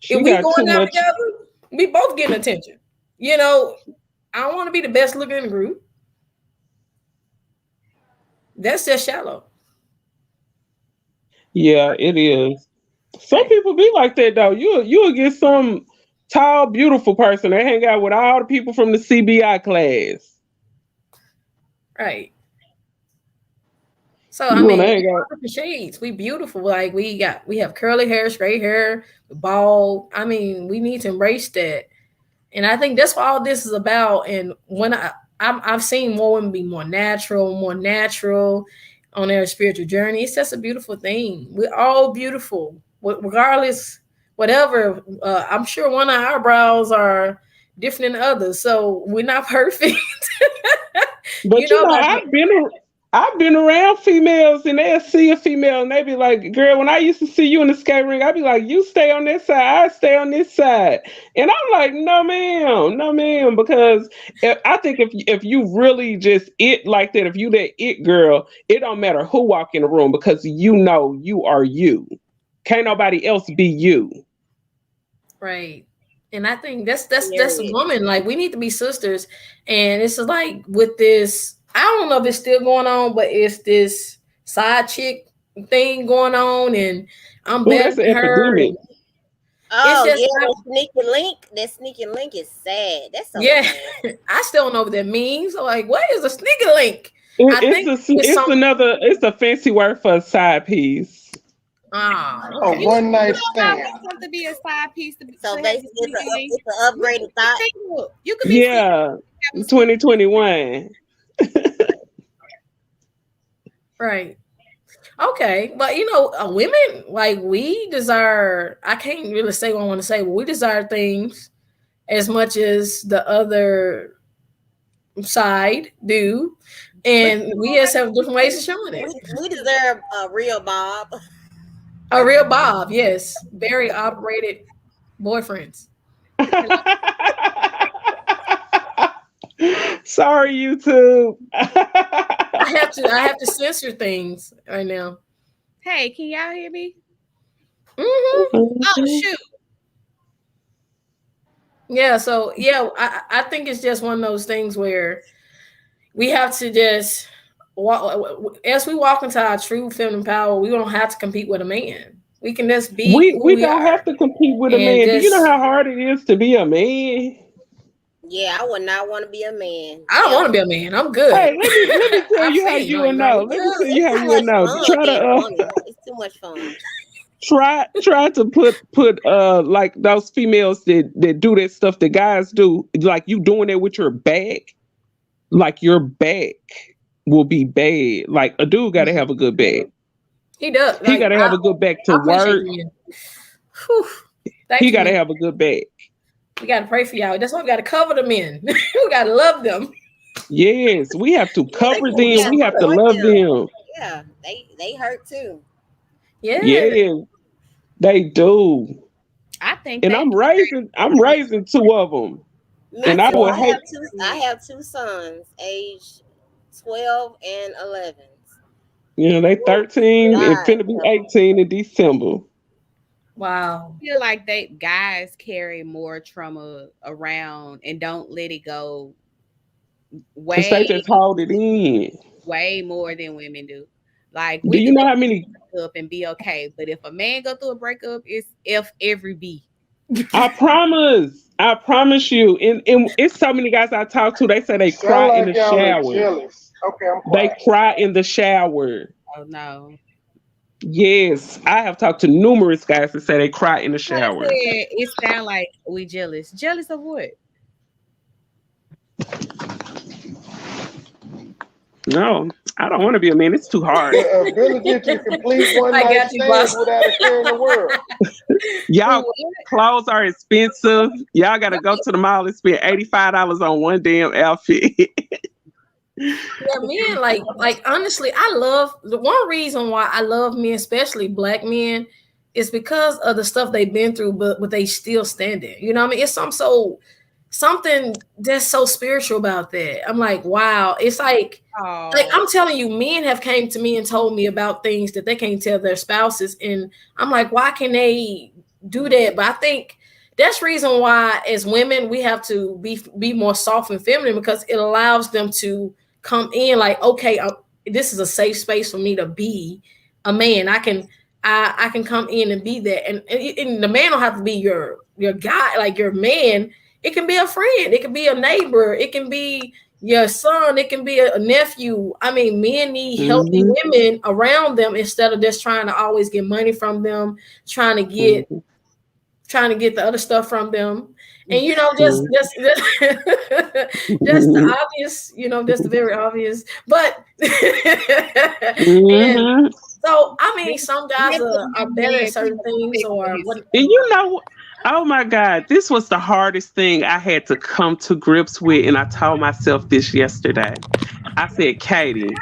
If we going out together, we both getting attention. You know, I don't want to be the best looking in the group. That's just shallow. Yeah, it is. Some people be like that though. You'll get some tall, beautiful person. They hang out with all the people from the CBI class. Right. So I mean, shades. We beautiful. Like we have curly hair, straight hair, bald. I mean, we need to embrace that. And I think that's what all this is about. And when I've seen more women be more natural on their spiritual journey. It's just a beautiful thing. We're all beautiful, regardless, whatever. I'm sure one of our brows are different than others, so we're not perfect. But you know I've been around females, and they'll see a female and they be like, girl, when I used to see you in the skate ring, I'd be like, you stay on this side, I stay on this side. And I'm like, no ma'am, because I think if you really just it like that, if you that it girl, it don't matter who walk in the room, because you know you are you. Can't nobody else be you. Right. And I think that's a woman. Like, we need to be sisters. And it's like with this, I don't know if it's still going on, but it's this side chick thing going on, and I'm better than her. Oh, yeah, that sneaky link is sad. That's so sad. I still don't know what that means. So, like, what is a sneaky link? It's a fancy word for a side piece. Okay. One night stand. It's to be a side piece. So basically, it's an upgraded thought. You could be 2021. Right. Okay. But you know, women, like, we desire, I can't really say what I want to say, but we desire things as much as the other side do. And we just have different ways of showing it. We deserve a real Bob. A real Bob, yes. Very operated boyfriends. Sorry, YouTube. I have to censor things right now. Hey, can y'all hear me? Mm-hmm. Oh shoot. Yeah, so yeah, I think it's just one of those things where we have to just walk, as we walk into our true feminine power. We don't have to compete with a man. We can just be. We don't have to compete with a man. Do you know how hard it is to be a man? Yeah, I would not want to be a man. I don't want to be a man. I'm good. Hey, let me tell you how you will know. Let me tell you how you will know. It's too much fun. Try to put like those females that do that stuff that guys do, like you doing it with your back. Like your back will be bad. Like a dude got to have a good back. He does. He got to have a good back to work. He got to have a good back. We got to pray for y'all. That's why we got to cover them in. We got to love them. Yes, we have to cover them. We have to love them. Yeah, they hurt too. Yeah, they do. I think, and I'm raising two of them. And I have two sons, age 12 and 11. You know, they 13 and finna be 18 in December. Wow. I feel like guys carry more trauma around and don't let it go. They just hold it in. Way more than women do. Like, do you know how many up and be okay? But if a man go through a breakup, it's F every B. I promise you. And it's so many guys I talk to. They say they cry in the shower. Okay, I'm quiet. They cry in the shower. Oh no. Yes, I have talked to numerous guys that say they cry in the shower. It sounds like we jealous. Jealous of what? No, I don't want to be a man. It's too hard. The ability to complete one I night got you, stands boss. without a care in the world. Y'all clothes are expensive. Y'all gotta go to the mall and spend $85 on one damn outfit. Yeah, men, like honestly, I love the one reason why I love men, especially black men, is because of the stuff they've been through, but they still standing. You know what I mean? It's something that's so spiritual about that. I'm like, wow. It's like I'm telling you, men have came to me and told me about things that they can't tell their spouses, and I'm like, why can they do that? But I think that's the reason why, as women, we have to be more soft and feminine, because it allows them to come in like, okay, this is a safe space for me to be a man. I can come in and be that, and the man don't have to be your guy, like your man. It can be a friend, it can be a neighbor, it can be your son, it can be a nephew. I mean, men need healthy women around them instead of just trying to always get money from them, trying to get the other stuff from them. And just the obvious, just the very obvious. But and so I mean, some guys are better at certain things, or what. And oh my God, this was the hardest thing I had to come to grips with. And I told myself this yesterday. I said, Katie,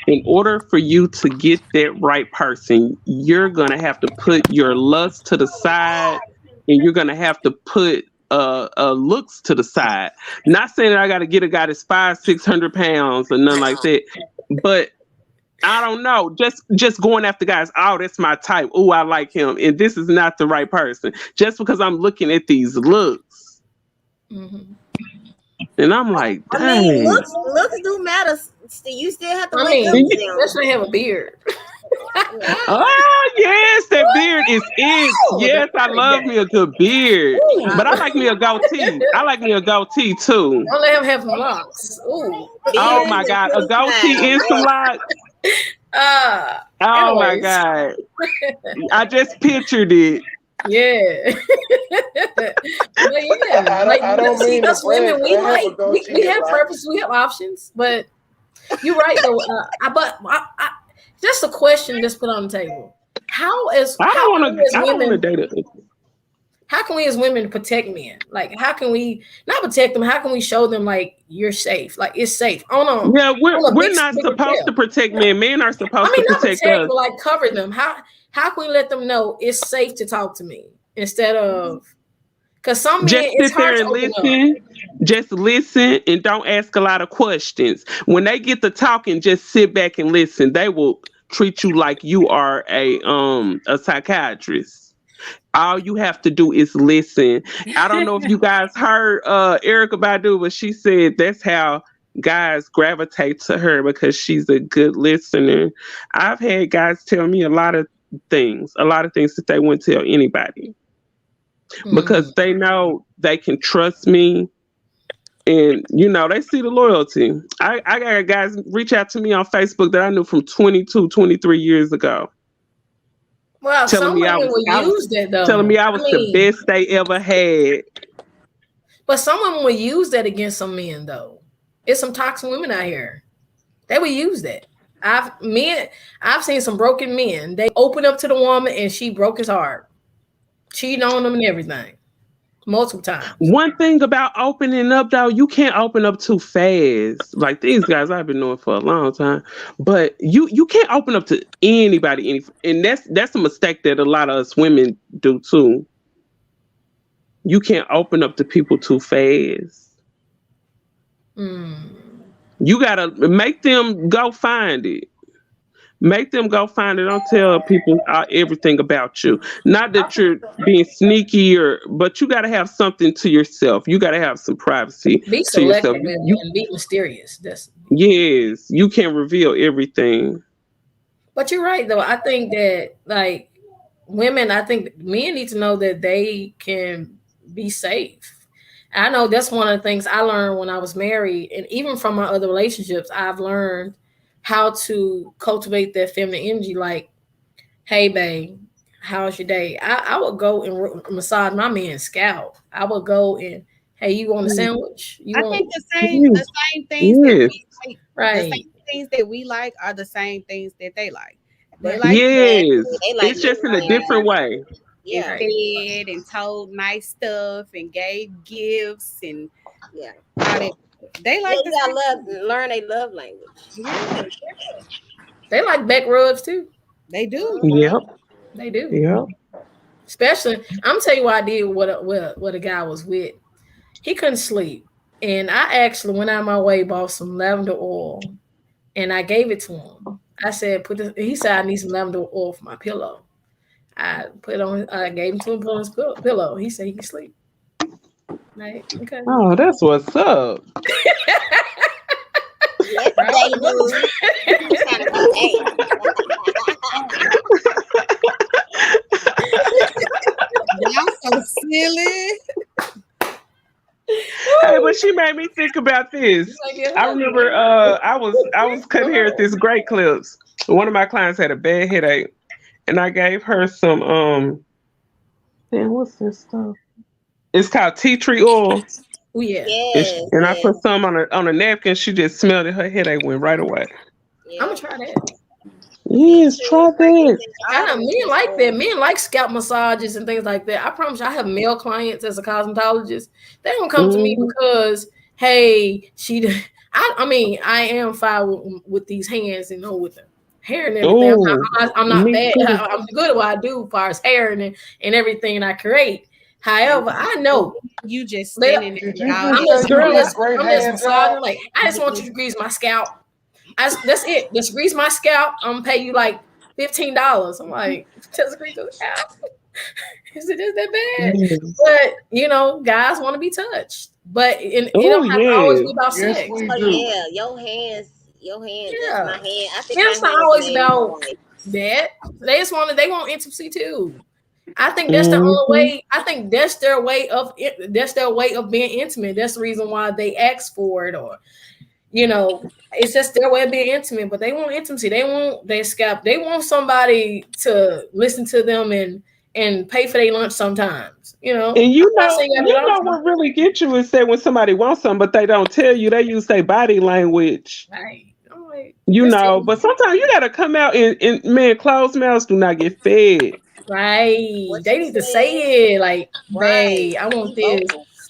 in order for you to get that right person, you're going to have to put your lust to the side, and you're going to have to put looks to the side. Not saying that I got to get a guy that's 500-600 pounds or nothing like that, but I don't know. Just going after guys. Oh, that's my type. Oh, I like him. And this is not the right person. Just because I'm looking at these looks. And I'm like, dang. I mean, looks do matter. You still have to wake up to them. Especially have a beard. Oh, yes, that beard is it. Yes, I love me a good beard. But I like me a goatee. I like me a goatee, too. Don't let him have locks. Ooh. Oh, my God. A goatee and some locks. Oh my God. I just pictured it. Yeah. But yeah, I don't mean us women, we have purpose, we have options, but you're right though. But just a question that's put on the table. How can we as women protect men? Like, how can we not protect them? How can we show them like you're safe? Like it's safe. Oh no. Yeah, we're not supposed to protect men. Men are supposed to protect us. But like cover them. How can we let them know it's safe to talk to me instead of, because some men just it's sit there hard and to listen. Just listen and don't ask a lot of questions. When they get to talking, just sit back and listen. They will treat you like you are a psychiatrist. All you have to do is listen. I don't know if you guys heard Erykah Badu, but she said that's how guys gravitate to her, because she's a good listener. I've had guys tell me a lot of things that they wouldn't tell anybody, because they know they can trust me, and they see the loyalty. I got guys reach out to me on Facebook that I knew from 22, 23 years ago. Well, telling me I was the best they ever had. But some women will use that against some men, though. It's some toxic women out here. They will use that. I've seen some broken men. They open up to the woman and she broke his heart, cheating on them and everything, multiple times. One thing about opening up, though, you can't open up too fast. Like these guys I've been knowing for a long time, but you can't open up to anybody, and that's a mistake that a lot of us women do too. You can't open up to people too fast. You gotta make them go find it. Make them go find it. Don't tell people everything about you. Not that you're being sneaky, but you got to have something to yourself. You got to have some privacy. Be selective and be mysterious. Yes, you can't reveal everything. But you're right, though. I think that, like, women, I think men need to know that they can be safe. I know that's one of the things I learned when I was married, and even from my other relationships, I've learned how to cultivate that feminine energy. Like, hey, babe, how's your day? I would go and massage my man's scalp. I would go and, hey, you want a sandwich? I think the same things that we things that we like are the same things that they like. They like Yes, They like it's just in a everything. different way. Yeah, fed and told nice stuff and gave gifts and yeah. all that. They Yeah, like you the gotta learn a love language. Yeah, They like back rubs too. they do. Yep, They do. yep. Especially, I'm tell you what I did. What a guy was with. He couldn't sleep, and I actually went out of my way, bought some lavender oil, and I gave it to him. I said, "Put this." He said, "I need some lavender oil for my pillow." I put it on. I gave him to him, put on his pillow. He said he can sleep. Like, okay. Oh, that's what's up. Yes, they do. It's kind of Y'all so silly. Hey, but she made me think about this. I remember I was cutting hair at this Great Clips. One of my clients had a bad headache, and I gave her some man, what's this stuff? It's called tea tree oil. Oh yeah. Yes, And I yes. put some on a napkin. She just smelled it. Her headache went right away. Yeah. I'm gonna try that. Yes, try that. I know men like that. Men like scalp massages and things like that. I promise you, I have male clients as a cosmetologist. They don't come to me because, hey, I mean, I am fine with these hands, with the hair and everything. I'm not bad. I'm good at what I do as far as hair and everything I create. However, I know you just standing there. I'm just massaging. Like, I just want you to grease my scalp. That's it. Just grease my scalp. I'm gonna pay you like $15. I'm like, just grease the scalp. Is it just that bad? But guys want to be touched. But it don't have to always be about sex. Yeah, your hands. Yeah. That's my hand. I think it's not always about that. They want intimacy too. I think that's the only way. I think that's their way of being intimate. That's the reason why they ask for it, or it's just their way of being intimate. But they want intimacy. They want their scalp. They want somebody to listen to them and pay for their lunch sometimes. And what really gets you is that when somebody wants something, but they don't tell you, they use their body language. Right. But sometimes you gotta come out and man, closed mouths do not get fed. Right. They need to say it like, hey, I want this.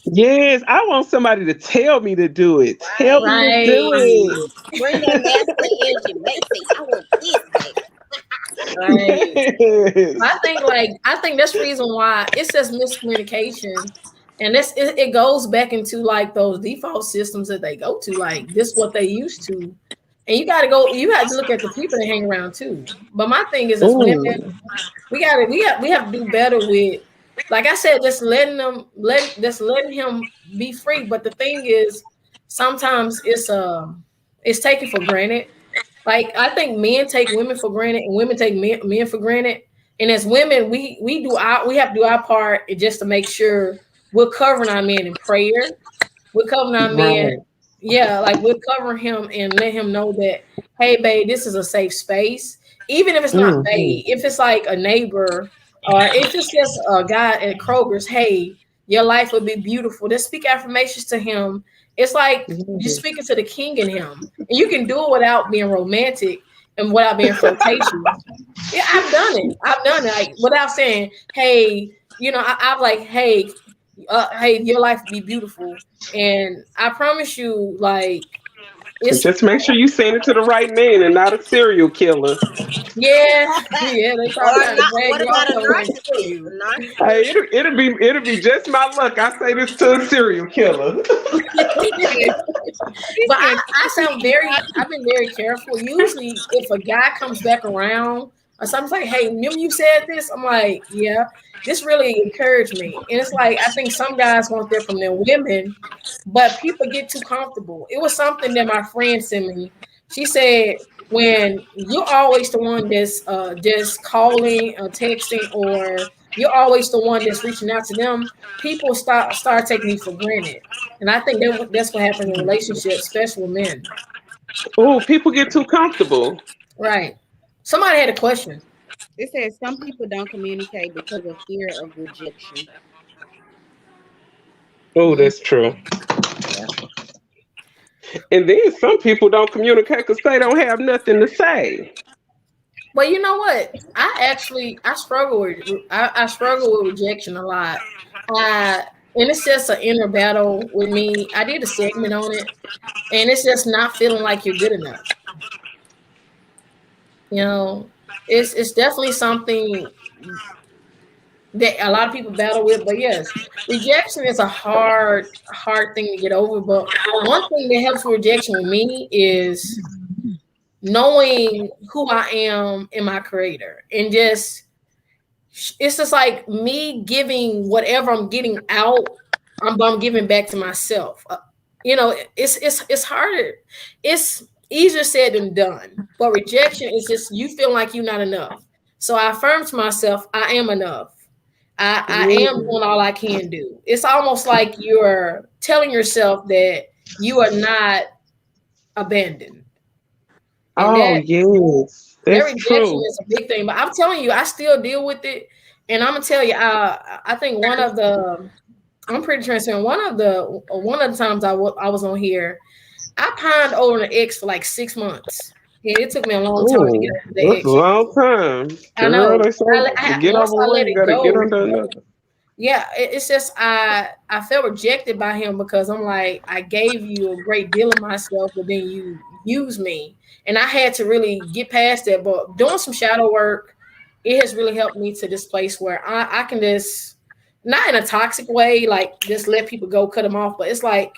Yes, I want somebody to tell me to do it. Tell me to do it. Bring that masculine energy. Make me. I want this, baby. Right. I think that's the reason why it says miscommunication. And it goes back into like those default systems that they go to, like this is what they used to. And you have to look at the people that hang around too. But my thing is, as women, we have to do better with, like I said, just letting him be free. But the thing is, sometimes it's taken for granted. Like I think men take women for granted, and women take men for granted. And as women, we have to do our part just to make sure we're covering our men in prayer. We're covering our men. Yeah, like we'll cover him and let him know that, hey, babe, this is a safe space. Even if it's not babe, if it's like a neighbor, or if it's just a guy at Kroger's, hey, your life will be beautiful. Just speak affirmations to him. It's like you're speaking to the king in him. And you can do it without being romantic and without being flirtatious. Yeah, I've done it. Like without saying, hey, I'm like, hey, your life will be beautiful. And I promise you, like, just make sure you send it to the right man and not a serial killer. Yeah, they probably what about a narcissist? Hey, it'll be just my luck. I say this to a serial killer. But I've been very careful. Usually, if a guy comes back around or something's like, hey, remember you said this? I'm like, yeah, this really encouraged me. And it's like, I think some guys want that from their women, but people get too comfortable. It was something that my friend sent me. She said, when you're always the one that's just calling or texting, or you're always the one that's reaching out to them, people start taking you for granted. And I think that's what happens in relationships, especially with men. Oh, people get too comfortable. Right. Somebody had a question. It says some people don't communicate because of fear of rejection. Oh, that's true. And then some people don't communicate because they don't have nothing to say. But you know what? I struggle with rejection a lot. And it's just an inner battle with me. I did a segment on it, and it's just not feeling like you're good enough. You know, it's definitely something that a lot of people battle with. But yes, rejection is a hard thing to get over. But one thing that helps with rejection with me is knowing who I am in my creator, and just it's just like me giving whatever I'm getting out, I'm giving back to myself. You know, it's harder. It's easier said than done. But rejection is just you feel like you're not enough. So I affirm to myself, I am enough. I am doing all I can do. It's almost like you're telling yourself that you are not abandoned. And yes, that that's rejection true. is a big thing. But I'm telling you, I still deal with it. And I'm gonna tell you, I think I'm pretty transparent. One of the times I was on here, I pined over an ex for like 6 months. And it took me a long time to get Oh, over the that's a ex. long time. I Girl, know. they say to get Once over I one, let you it gotta get go, under another. yeah, it's just I felt rejected by him because I'm like, I gave you a great deal of myself, but then you used me. And I had to really get past that. But doing some shadow work, it has really helped me to this place where I can just, not in a toxic way, like just let people go, cut them off, but it's like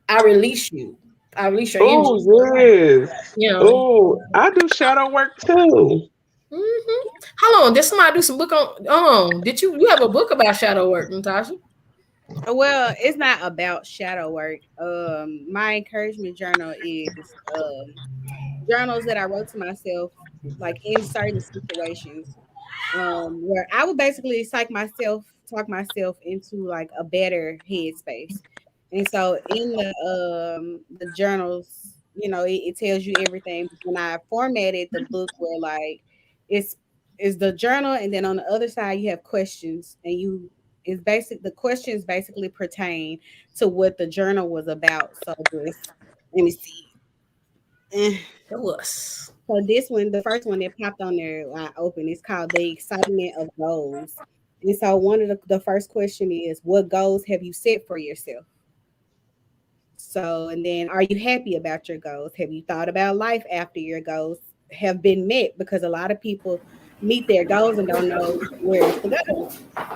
I release you. I release your energy. Oh, yes. You know. Oh, I do shadow work too. Mm-hmm. Hold on, did somebody do some book on? Did you have a book about shadow work, Natasha? Well, it's not about shadow work. My encouragement journal is journals that I wrote to myself, like in certain situations, where I would basically talk myself into like a better headspace. And so in the journals, you know, it tells you everything. When I formatted the book where like it's is the journal, and then on the other side you have questions, and the questions basically pertain to what the journal was about. So just let me see. Eh. It was. So this one, the first one that popped on there, I opened. It's called "The Excitement of Goals." And so one of the first question is, what goals have you set for yourself? So, and then, are you happy about your goals? Have you thought about life after your goals have been met? Because a lot of people meet their goals and don't know where to go.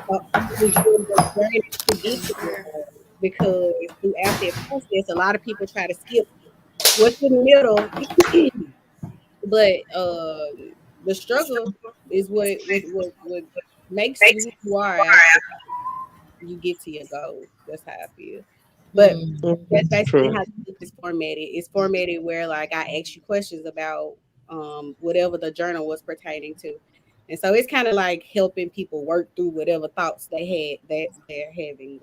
So enjoy the journey to get to your goals, because throughout that process, a lot of people try to skip what's in the middle. But the struggle is what makes you who you are after you get to your goal. That's how I feel. But that's basically True. how the book is formatted. It's formatted where like I ask you questions about whatever the journal was pertaining to. And so it's kind of like helping people work through whatever thoughts they had that they're having.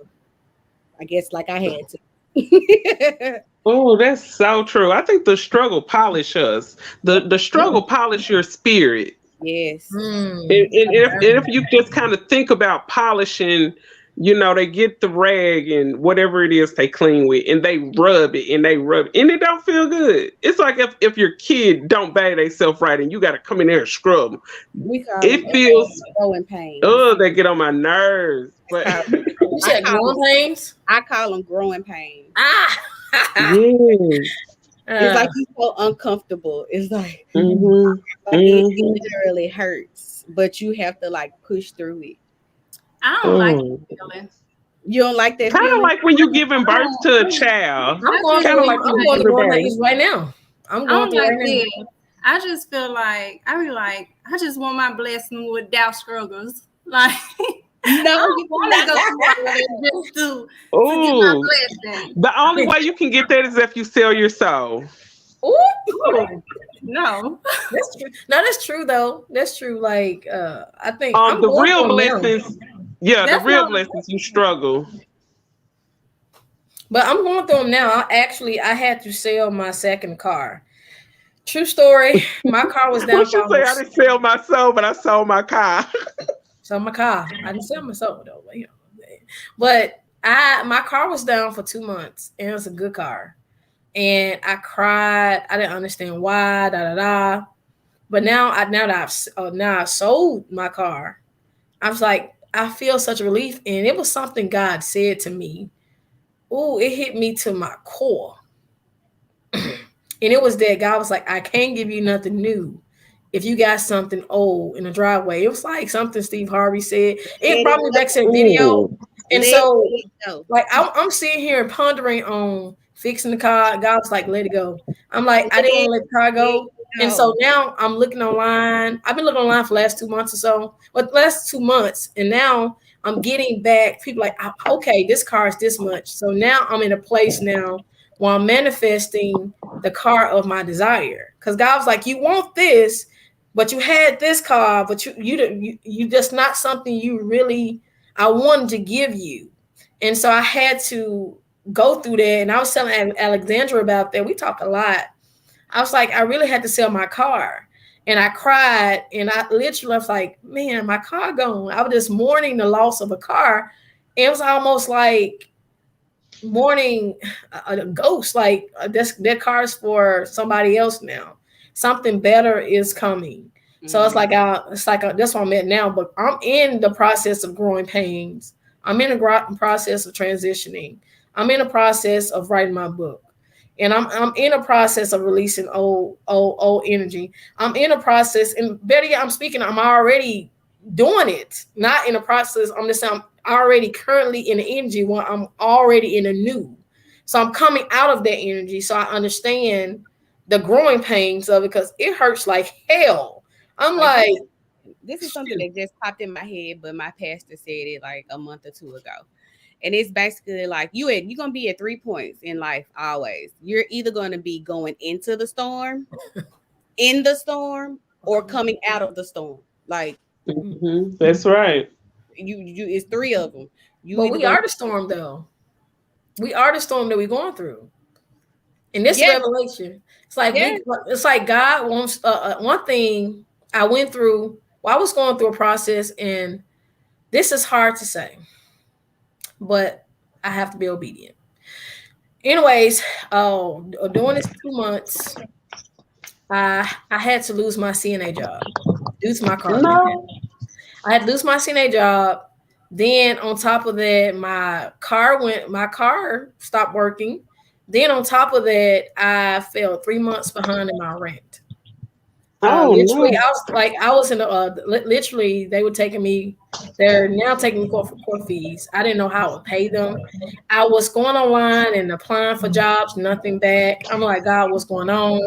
I guess like I had to. Oh, that's so true. I think the struggle polish us. The struggle polish your spirit. Yes. And if you just kind of think about polishing, they get the rag and whatever it is they clean with, and they rub it and they rub it, and it don't feel good. It's like if your kid don't bathe themselves right, and you got to come in there and scrub them. We call It them feels growing pains. oh, they get on my nerves. But You said growing pains? I call them growing pains. yes. It's like you so uncomfortable. It's like, it literally hurts, but you have to like push through it. I don't like that feeling. You don't like that Kind of feeling? like when you giving birth to a child. I'm going to growing pains right now. I'm going through right now. I just feel like I just want my blessing without struggles. Like no, you want to go just to get my blessing. The only way you can get that is if you sell your soul. Ooh. No, that's true. No, that's true though. That's true. Like I think the real blessings. Yeah, the real blessings you struggle. But I'm going through them now. I had to sell my second car. True story. My car was down. What you say? I didn't sell my soul, but I sold my car. Sold my car. I didn't sell my soul though. But my car was down for 2 months, and it was a good car. and I cried. I didn't understand why. But now I've sold my car. I was like, I feel such relief, and it was something God said to me. Oh, it hit me to my core. And it was that God was like, I can't give you nothing new if you got something old in the driveway. It was like something Steve Harvey said. It brought me back to that video. And so, like, I'm sitting here and pondering on fixing the car. God was like, let it go. I'm like, I didn't want to let the car go. And so now I'm looking online. I've been looking online for the last 2 months or so, but last 2 months. And now I'm getting back. People like, okay, this car is this much. So now I'm in a place now where I'm manifesting the car of my desire. Because God was like, you want this, but you had this car, but you just not something you really I wanted to give you. And so I had to go through that. And I was telling Alexandra about that. We talked a lot. I was like, I really had to sell my car. And I cried. And I literally was like, man, my car gone. I was just mourning the loss of a car. It was almost like mourning a ghost. Like that car's for somebody else now. Something better is coming. So it's like that's what I'm at now. But I'm in the process of growing pains. I'm in a process of transitioning. I'm in a process of writing my book, and I'm in a process of releasing old energy. I'm in a process, and better yet, I'm already doing it. Not in a process. I'm already currently in the energy where I'm already in a new. So I'm coming out of that energy. So I understand the growing pains of it because it hurts like hell. I'm like, this is something that just popped in my head, but my pastor said it like a month or two ago. And it's basically like you're going to be at 3 points in life always. You're either going to be going into the storm, in the storm, or coming out of the storm. Like, that's right. You it's 3 of them. But we are the storm, though. We are the storm that we're going through. In this revelation, it's like God wants one thing I went through. Well, I was going through a process, and this is hard to say, but I have to be obedient. Anyways, during this 2 months, I had to lose my CNA job due to my car. No. I had to lose my CNA job. Then on top of that, my car stopped working. Then on top of that, I fell 3 months behind in my rent. Literally, they were taking me. They're now taking me for court fees. I didn't know how I would pay them. I was going online and applying for jobs, nothing back. I'm like, God, what's going on?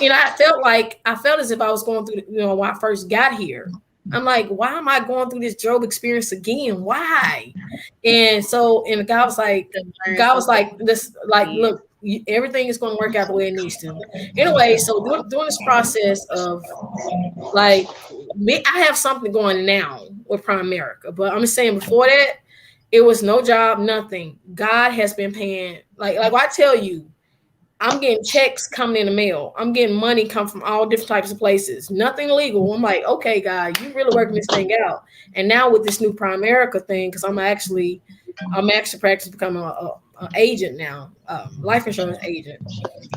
I felt as if I was going through, when I first got here. I'm like, why am I going through this Job experience again? Why? And God was like, look, everything is going to work out the way it needs to. Anyway, so during this process of like me, I have something going now with Primerica, but I'm saying before that, it was no job, nothing. God has been paying, like I tell you, I'm getting checks coming in the mail. I'm getting money come from all different types of places. Nothing legal. I'm like, okay, God, you really working this thing out. And now with this new Primerica thing, because I'm actually practicing becoming an agent now, life insurance agent.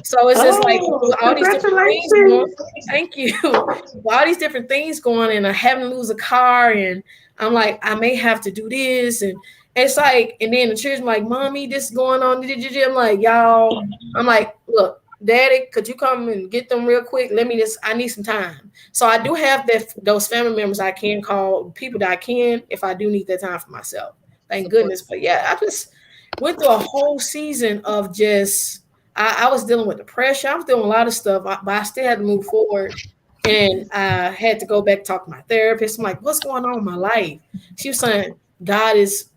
So it's just like all these different things going. Thank you. All these different things going, and I having to lose a car, and I'm like, I may have to do this, and it's like, and then the children like, Mommy, this is going on. I'm like, y'all. I'm like, look, Daddy, could you come and get them real quick? I need some time. So I do have those family members I can call, people that I can if I do need that time for myself. Thank goodness. But yeah, I just went through a whole season of just, I was dealing with depression. I was doing a lot of stuff, but I still had to move forward. And I had to go back and talk to my therapist. I'm like, what's going on in my life? She was saying, God is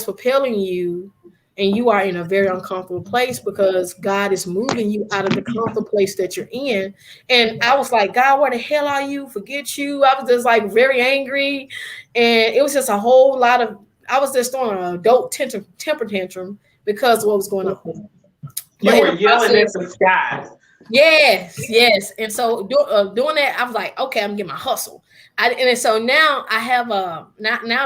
propelling you, and you are in a very uncomfortable place because God is moving you out of the comfortable place that you're in. And I was like, God, where the hell are you? Forget you. I was just like very angry. And it was just a whole lot of, I was just throwing an adult temper tantrum because of what was going on. You were yelling at the sky. Yes. And so doing that, I was like, okay, I'm getting my hustle. So now I have now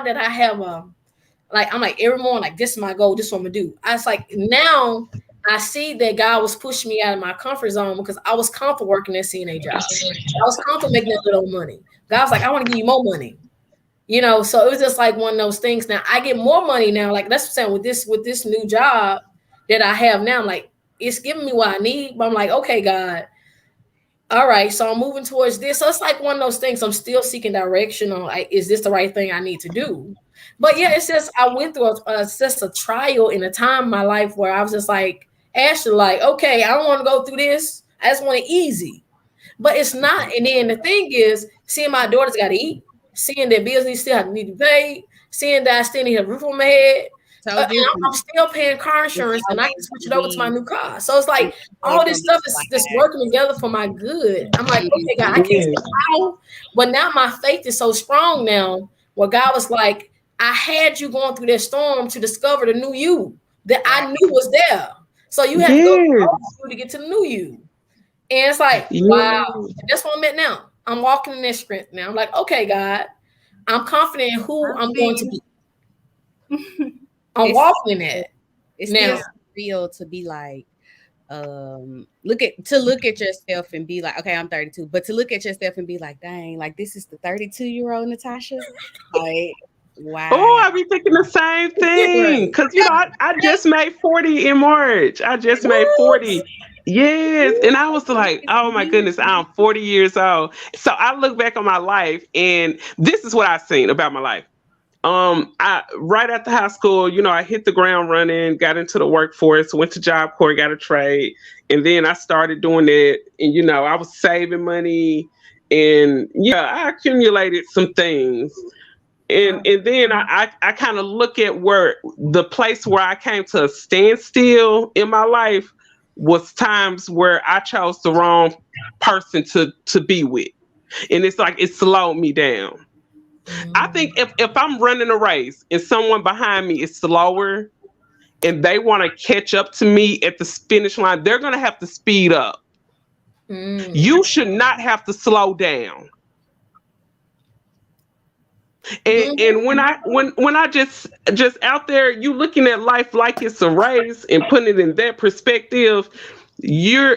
that I have like, I'm like every morning, like, this is my goal, this is what I'm gonna do. I was like, now I see that God was pushing me out of my comfort zone because I was comfortable working at CNA job. I was comfortable making that little money. God was like, I want to give you more money. So it was just like one of those things. Now I get more money now. Like that's what I'm saying with this new job that I have now. I'm like, it's giving me what I need. But I'm like, okay, God. All right. So I'm moving towards this. So it's like one of those things. I'm still seeking direction on like, is this the right thing I need to do? But yeah, it's just I went through just a trial in a time in my life where I was just like, Ashley, like, okay, I don't want to go through this. I just want it easy. But it's not. And then the thing is, seeing my daughters got to eat, seeing their bills still need to be paid, seeing that I still need a roof on my head. And I'm still paying car insurance, and I can switch it over to my new car. So it's like all this stuff is just working together for my good. I'm like, okay, God, I can't see how, but now my faith is so strong now. Where God was like, I had you going through that storm to discover the new you that I knew was there. So you have to go through all to get to the new you. And it's like, wow, that's what I'm at now. I'm walking in that strength now. I'm like, okay, God, I'm confident in who I'm going to be. I'm walking in that. It's now still real to be like, look at yourself and be like, okay, I'm 32, but to look at yourself and be like, dang, like this is the 32-year-old Natasha. Like, wow. Oh, I be thinking the same thing. Because I just made 40 in March. I just made 40. Yes. And I was like, oh my goodness, I'm 40 years old. So I look back on my life, and this is what I've seen about my life. I right after high school, I hit the ground running, got into the workforce, went to Job Corps, got a trade, and then I started doing it. And I was saving money, and I accumulated some things. And then I kind of look at where the place where I came to a standstill in my life was times where I chose the wrong person to be with. And it's like it slowed me down. I think if I'm running a race and someone behind me is slower and they want to catch up to me at the finish line, they're going to have to speed up. You should not have to slow down. And when I just out there, you looking at life like it's a race and putting it in that perspective,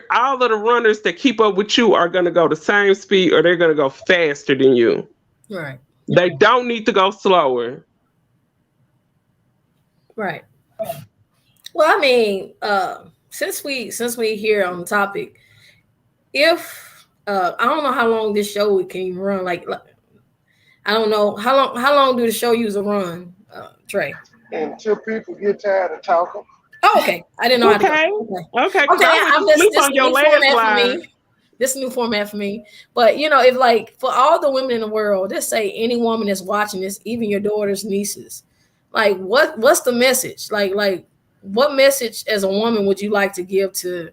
all of the runners that keep up with you are going to go the same speed, or they're going to go faster than you. Right. They don't need to go slower. Right. Well, I mean, since we here on the topic, if I don't know how long this show can even run. Like I don't know how long do the show usually run, Trey? Until people get tired of talking. Oh, okay. I didn't know how to go. Okay. I'm just this new format for me. This new format for me. But if like for all the women in the world, just say any woman that's watching this, even your daughters, nieces, like what's the message? Like what message as a woman would you like to give to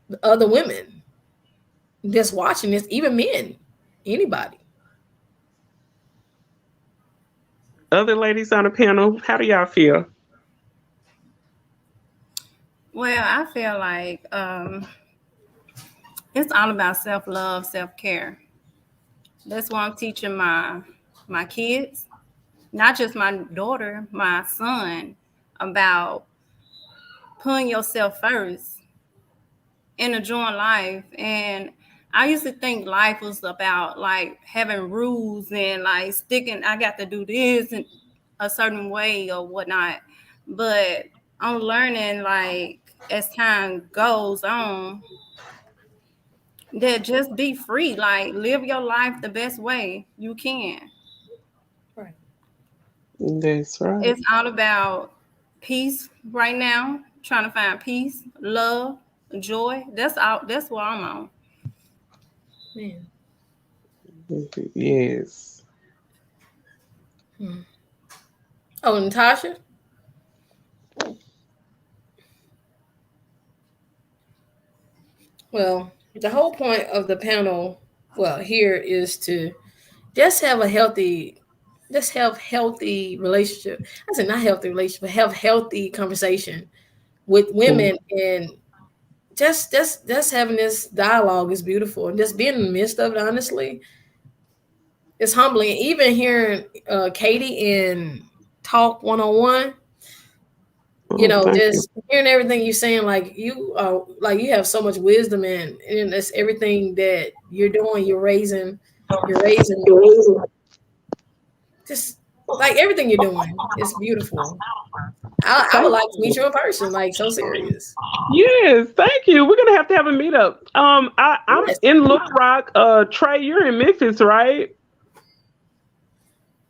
the other women that's watching this, even men, anybody? Other ladies on the panel, how do y'all feel? Well, I feel like it's all about self-love, self-care. That's what I'm teaching my kids, not just my daughter, my son, about putting yourself first and enjoying life. And I used to think life was about like having rules and like sticking, I got to do this in a certain way or whatnot. But I'm learning like as time goes on, that just be free, like live your life the best way you can. Right. That's right. It's all about peace right now, trying to find peace, love, joy. That's what I'm on. Man. Yes. Oh, Natasha? Well, the whole point of the panel, here is to just have a healthy relationship. I said not healthy relationship, but have healthy conversation with women, and just having this dialogue is beautiful, and just being in the midst of it, honestly, it's humbling. Even hearing Katie in Talk 101, You know, thank just hearing everything you're saying, like you have so much wisdom and that's everything that you're doing. You're raising just like everything you're doing. It's beautiful. I would like to meet you in person, like so serious. Yes, thank you. We're gonna have to have a meetup. I'm Yes. in Little Rock. Trey, you're in Memphis, right?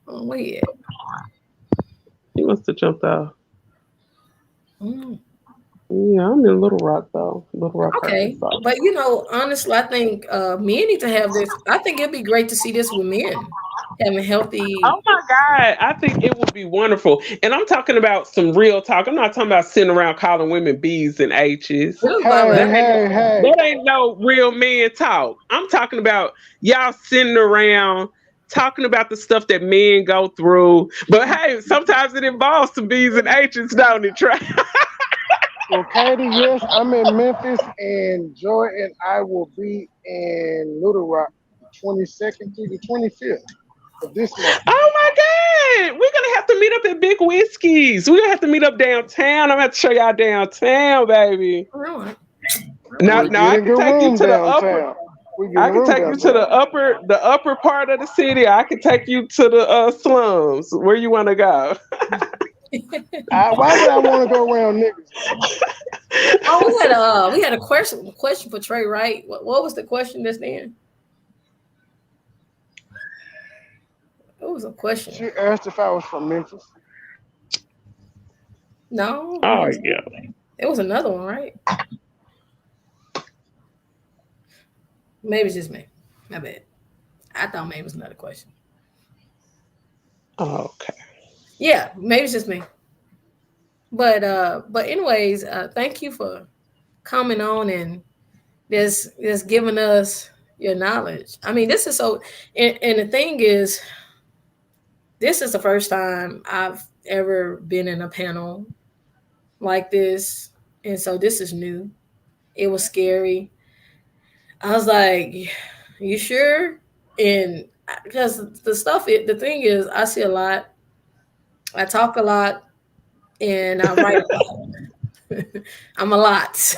Oh, where you at? He must have jumped out. Mm. Yeah, I'm in Little Rock though. Little Rock, Okay, Arkansas. but you know, honestly, I think men need to have this. I think it'd be great to see this with men having healthy. Oh my God, I think it would be wonderful. And I'm talking about some real talk. I'm not talking about sitting around calling women B's and H's. That ain't no real men talk. I'm talking about y'all sitting around talking about the stuff that men go through. But hey, sometimes it involves some B's and H's, don't it, Trey? Well, Katie, yes, I'm in Memphis, and Joy and I will be in Little Rock the 22nd through the 25th of this month. Oh my God, we're gonna have to meet up at Big Whiskey's. We're gonna have to meet up downtown. I'm gonna have to show y'all downtown, baby. Now I can take you to the upper. I can take you to the upper part of the city. I can take you to the slums. Where you want to go? Why would I want to go around niggas? Oh, we had a question for Trey, right? What was the question that's then? What was a question? She asked if I was from Memphis. No. Oh yeah. It was another one, right? Maybe it's just me. My bad. I thought maybe it was another question. Oh, okay. Yeah, maybe it's just me. But anyways, thank you for coming on and just giving us your knowledge. I mean, this is so, and the thing is, this is the first time I've ever been in a panel like this, and so this is new. It was scary. I was like, "You sure?" And because the thing is, I see a lot, I talk a lot, and I write a lot. I'm a lot,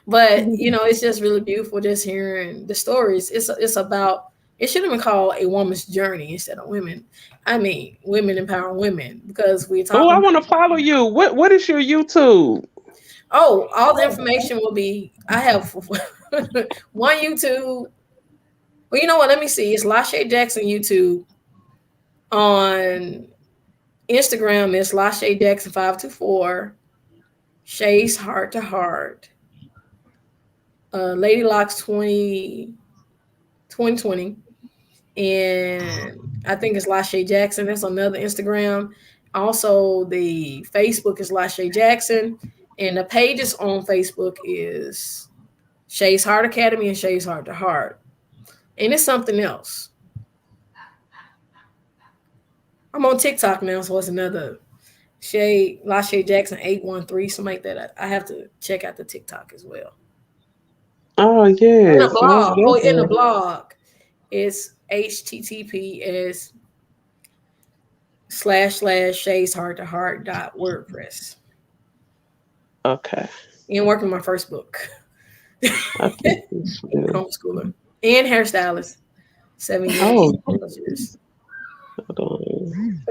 but you know, it's just really beautiful just hearing the stories. It's about. It should have been called A Woman's Journey instead of women. I mean, women empowering women because we're talking. Oh, I want to follow you. What is your YouTube? Oh, all the information will be. I have one YouTube. Well, you know what? Let me see. It's Lashae Jackson YouTube. On Instagram, it's Lashae Jackson 524. Shay's Heart to Heart. Lady Locks 2020. And I think it's Lashae Jackson. That's another Instagram. Also, the Facebook is Lashae Jackson. And the pages on Facebook is Shay's Heart Academy and Shay's Heart to Heart. And it's something else. I'm on TikTok now, so it's another Lashae Jackson 813, something like that. I have to check out the TikTok as well. Oh yeah. In the blog. In the blog, it's https://shayshearttoheart.wordpress. Okay. And working on my first book. Homeschooler and hairstylist. 7 years. Oh.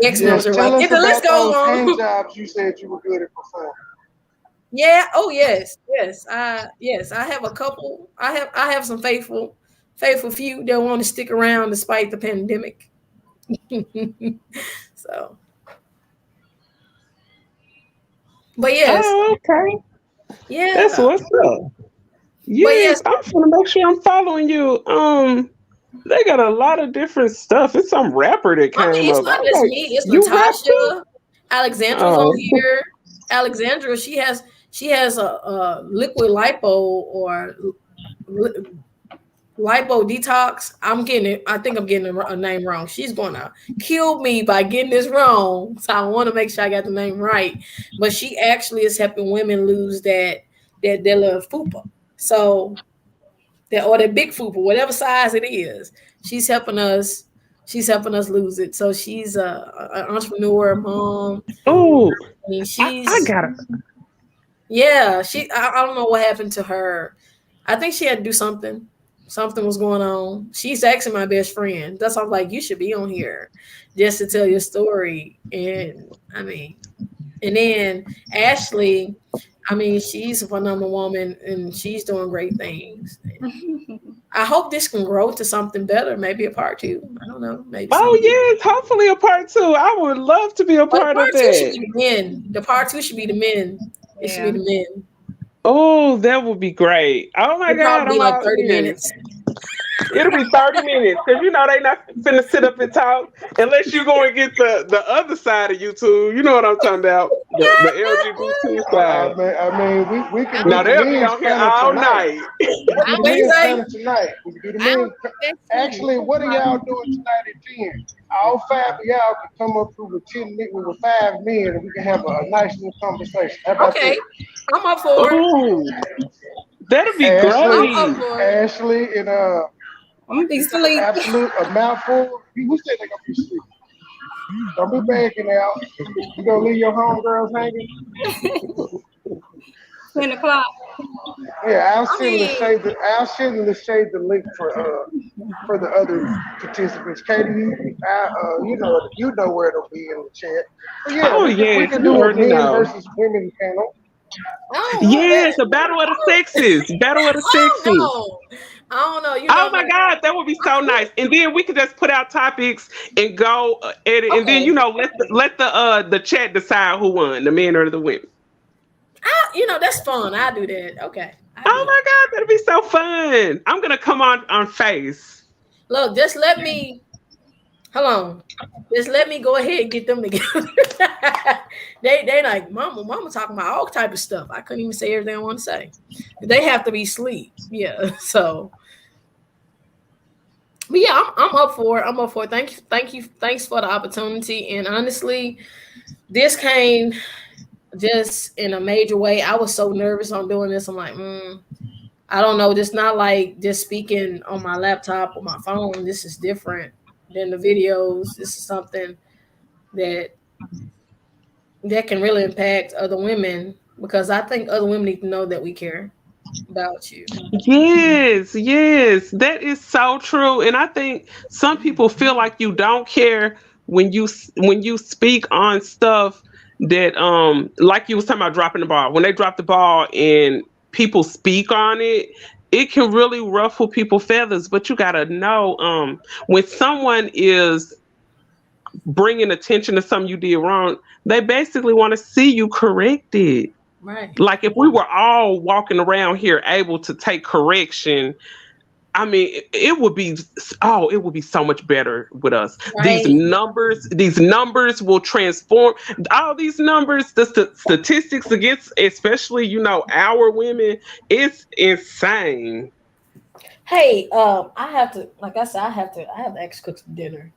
X-Mills are right. The list goes on. Jobs you said you were good at before. Yeah. Oh yes. I have a couple. I have some faithful few that want to stick around despite the pandemic. So. But yes. Oh, okay. Yeah. That's what's up. Yes, I'm gonna make sure I'm following you. They got a lot of different stuff. It's some rapper that came up. It's not just me. It's Natasha. Alexandra's on here. Alexandra, she has a liquid lipo or lipo detox. I'm getting it. I think I'm getting a name wrong. She's gonna kill me by getting this wrong. So I want to make sure I got the name right. But she actually is helping women lose that little fupa. So that big fupa, whatever size it is, she's helping us She's helping us lose it. So she's an entrepreneur, mom. Oh, I mean, I got it. Yeah, I don't know what happened to her. I think she had to do something. Something was going on. She's actually my best friend. That's why I'm like, you should be on here just to tell your story. And I mean, and then Ashley, I mean, she's a phenomenal woman and she's doing great things. I hope this can grow to something better, maybe a part 2. I don't know. Maybe. Oh yes, hopefully a part 2. I would love to be a part of Should that. be the men. The part 2 should be the men. It should be the men. Oh, that would be great. Oh my God. It'll be like 30 minutes. It'll be 30 minutes because you know they not finna sit up and talk unless you go and get the other side of YouTube. You know what I'm talking about? The LGBT side. I mean, we can. Now they'll be on here all night. We can do the men's tonight. We can do the men's. Actually, what are y'all doing tonight at 10? All 5 of y'all can come up through with 10 with 5 men, and we can have a nice little conversation. How about that? I'm up for it. That'll be great. Ashley and I'm gonna be asleep. Absolute a mouthful. We said they're gonna be asleep. Don't be backing out. You gonna leave your homegirls hanging? 10 o'clock. Yeah, I'll send Lashae the link for the other participants. Katie, you know where it'll be in the chat. But yeah, we can do a men versus women panel. Yes, a battle of the sexes. Battle of the sexes. I don't know. Oh my God, that would be so nice. And then we could just put out topics and go at it, and then let the chat decide who won, the men or the women. That's fun. I'll do that. Okay. Oh my God, that'll be so fun. I'm gonna come on Face. Look, just let me. Hold on. Just let me go ahead and get them together. they like, mama talking about all type of stuff. I couldn't even say everything I want to say. They have to be asleep. Yeah. So, but yeah, I'm up for it. I'm up for it. Thank you. Thanks for the opportunity. And honestly, this came just in a major way. I was so nervous on doing this. I'm like, I don't know. Just not like just speaking on my laptop or my phone. This is different than the videos. This is something that can really impact other women, because I think other women need to know that we care about you. Yes, that is so true. And I think some people feel like you don't care when you speak on stuff that like you was talking about dropping the ball. When they drop the ball and people speak on it, it can really ruffle people's feathers. But you gotta know when someone is bringing attention to something you did wrong, they basically want to see you corrected. Right. Like if we were all walking around here able to take correction, I mean, it would be so much better with us. Right. These numbers will transform. All these numbers, the statistics against, especially, our women, it's insane. Hey, I have to actually cook some dinner.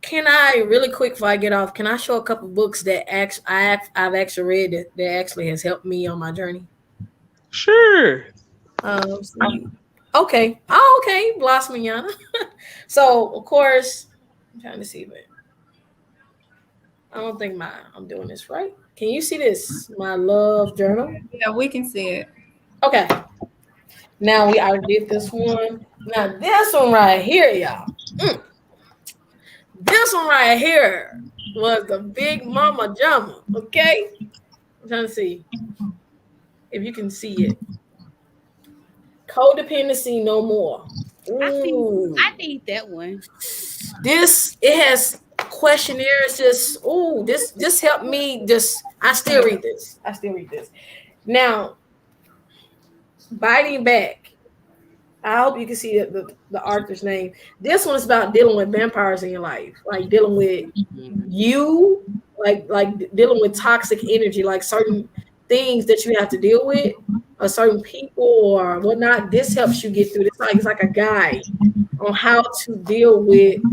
Can I, really quick before I get off, can I show a couple books that I've actually read that actually has helped me on my journey? Sure. Okay. Oh, okay. Blossomina. So, of course, I'm trying to see, but I don't think I'm doing this right. Can you see this? My love journal? Yeah, we can see it. Okay. Now I did this one. Now this one right here, y'all. This one right here was the Big Mama Jama. Okay. I'm trying to see if you can see it. Codependency No More. I need that one. It has questionnaires. This helped me. I still read this. Now, Biting Back. I hope you can see the author's name. This one is about dealing with vampires in your life, like dealing with you, like dealing with toxic energy, like certain things that you have to deal with, or certain people or whatnot. This helps you get through this. It's like a guide on how to deal with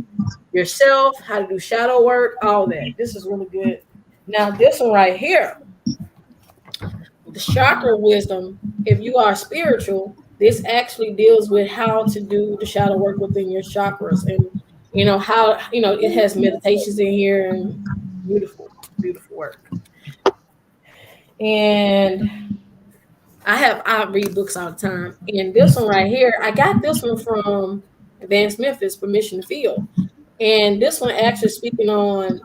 yourself, how to do shadow work, all that. This is really good. Now, this one right here, the chakra wisdom. If you are spiritual, this actually deals with how to do the shadow work within your chakras and You know how it has meditations in here and beautiful work. And I read books all the time. And this one right here, I got this one from Advanced Memphis, Permission to Feel. And this one actually speaking on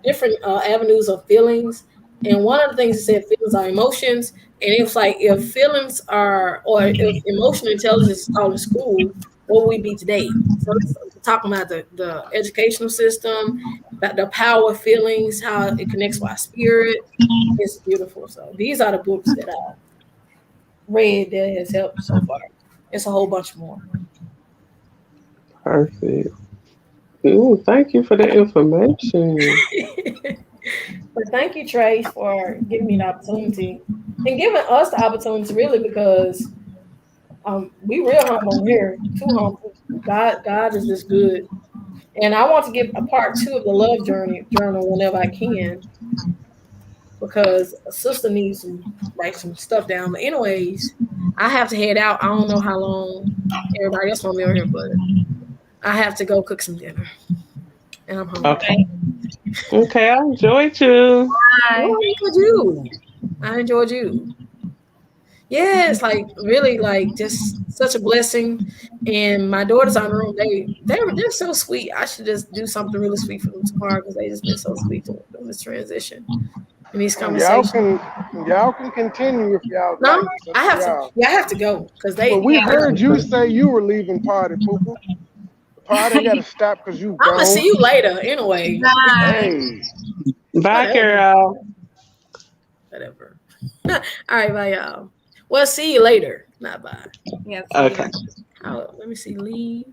different avenues of feelings. And one of the things it said, feelings are emotions. And it was like, if feelings are, or if emotional intelligence is taught in school, what would we be today? So it's talking about the educational system, about the power of feelings, how it connects with our spirit. It's beautiful. So these are the books that I read that has helped so far. It's a whole bunch more. Perfect. Ooh, thank you for the information. But thank you, Trey, for giving me the opportunity and giving us the opportunity, really, because we real humble here, too humble. God is just good. And I want to give a part 2 of the love journal whenever I can, because a sister needs to write some stuff down. But anyways, I have to head out. I don't know how long everybody else want me over here, but I have to go cook some dinner. And I'm hungry. Okay, I enjoyed you. I enjoyed you. Yeah, it's like really like just such a blessing. And my daughters are in the room. They're so sweet. I should just do something really sweet for them tomorrow because they just been so sweet to this transition and these conversations. Y'all can continue if y'all. No, like. I have to. Yeah, I have to go because they. But we heard you say you were leaving party, Poo-Poo. Party got to stop because you. I'm gonna see you later anyway. Hey. Bye, girl. Whatever. All right, bye, y'all. Well, see you later. Not bye. Yeah. Okay. Let me see. Leave.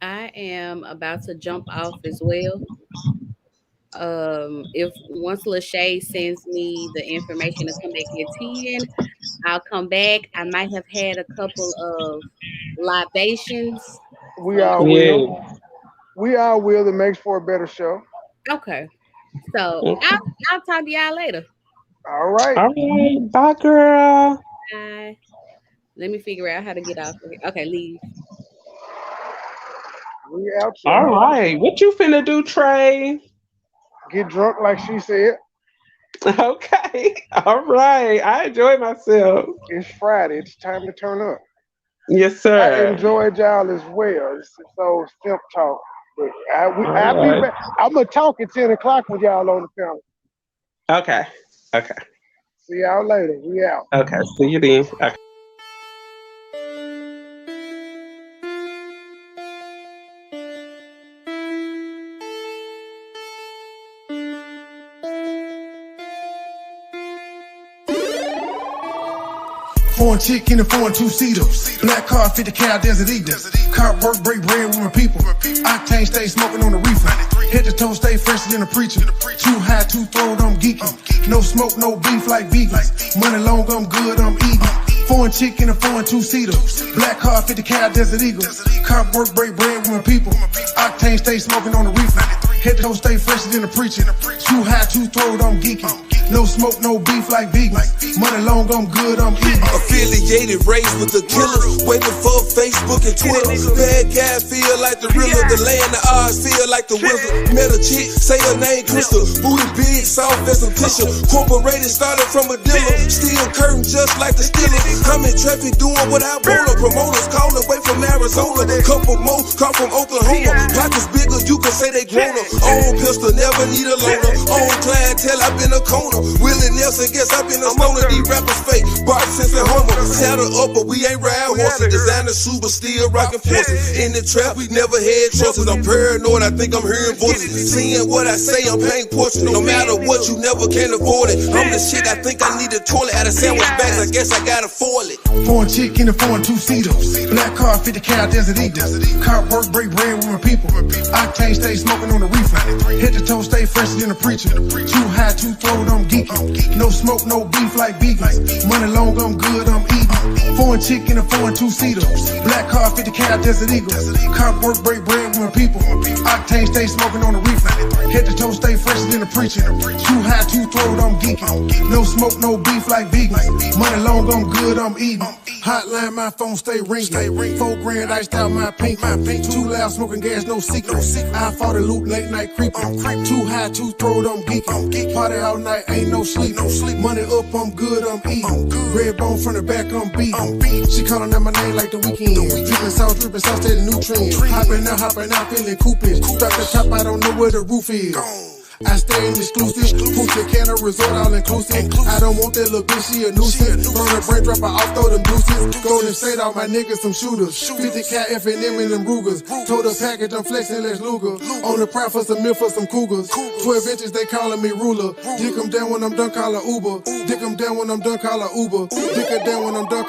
I am about to jump off as well. If once Lashae sends me the information to come back at 10, I'll come back. I might have had a couple of libations. We all will. We all will. It makes for a better show. Okay. So I'll talk to y'all later. All right. All right. Bye, girl. Bye. Let me figure out how to get off. Okay, leave. We out. All right. What you finna do, Trey? Get drunk like she said. Okay. All right. I enjoyed myself. It's Friday. It's time to turn up. Yes, sir. I enjoyed y'all as well. It's so simp talk. But I'll be back. I'm going to talk at 10 o'clock with y'all on the panel. Okay. Okay. See y'all later. We out. Okay. See you then. Okay. Foreign chick in a foreign two-seater. Black car, 50 cal, Desert Eagle. Cop work, break bread with my people. Octane stay smoking on the reefer. Head to toe stay fresher than a preacher. Too high, too throwed, I'm geeking. No smoke, no beef like vegans. Money long, I'm good, I'm eating. Foreign chick in a foreign two-seater. Black car, 50 cal, Desert Eagle. Cop work, break bread with my people. Octane stay smoking on the reefer. Head to toe stay fresher than a preacher. Too high, too throwed, I'm geeking. No smoke, no beef like vegans. Money long, I'm good, I'm eating. Affiliated, raised with the killer. Way before Facebook and Twitter. Bad guy feel like the realer. The land of odds feel like the wizard. Met a chick, say her name Crystal. Booty big, soft as some tissue. Corporated, started from a dealer. Steel curtain just like the Steelers. I'm in traffic doing what I want. Promoters call away from Arizona. Couple more, come from Oklahoma. Pockets bigger, you can say they grown up. Own pistol, never need a loaner. Own clientele, I've been a corner. Willie Nelson, guess I've been a stoner. These rappers fake, Bart Simpson, Homer. Saddle up, but we ain't ride horses. Designer shoes, but still rockin' forces. In the trap, we never had trusses. I'm paranoid, I think I'm hearing voices. Seeing what I say, I'm paying portions. No matter what, you never can afford it. I'm the shit, I think I need a toilet. Out of sandwich bags, I guess I gotta foil it. Foreign chick in a foreign two-seater. Black car, 50 cal, Desert Eagle. Cop work, break bread with my people. Octane stay smoking on the reefer. Head to toe stay fresher than a preacher. Too high, too throwed, I'm geeking. No smoke, no beef like vegans. Money long, I'm good, I'm eating. Foreign chicken and foreign two-seater. Black car, 50 cal, Desert Eagle. Cop work, break bread with my people. Octane stay smoking on the reefer. Head to toe stay fresher than the preacher. Too high, too throwed, I'm geeking. No smoke, no beef like vegans. Money long, I'm good, I'm eating. Hotline, my phone stay ringing. 4 grand iced out my pink. Too loud, smoking gas, no secret. I fought a loot, late night creeping. Too high, too throwed, I'm geeking. Party all night, ain't no sleep. Money up, I'm good, I'm eating. Red bone from the back, I'm beating. She calling out my name like the weekend. Dripping sauce, steady nutrients. Hopping out, feeling coopage. Drop the top, I don't know where the roof is. I stay in exclusive, Punta Cana resort all inclusive. I don't want that little bitch, she a nuisance. Throw the brain, drop her off, throw them deuces. Golden State, all my niggas some shooters. 50 cat F&M and them Rugers. Told the package, I'm flexing, let's Luger. On the prowl for some milk for some cougars. 12 inches, they calling me ruler. Dick 'em down when I'm done, call her Uber. Dick 'em down when I'm done, call her Uber. Dick her down when I'm done, call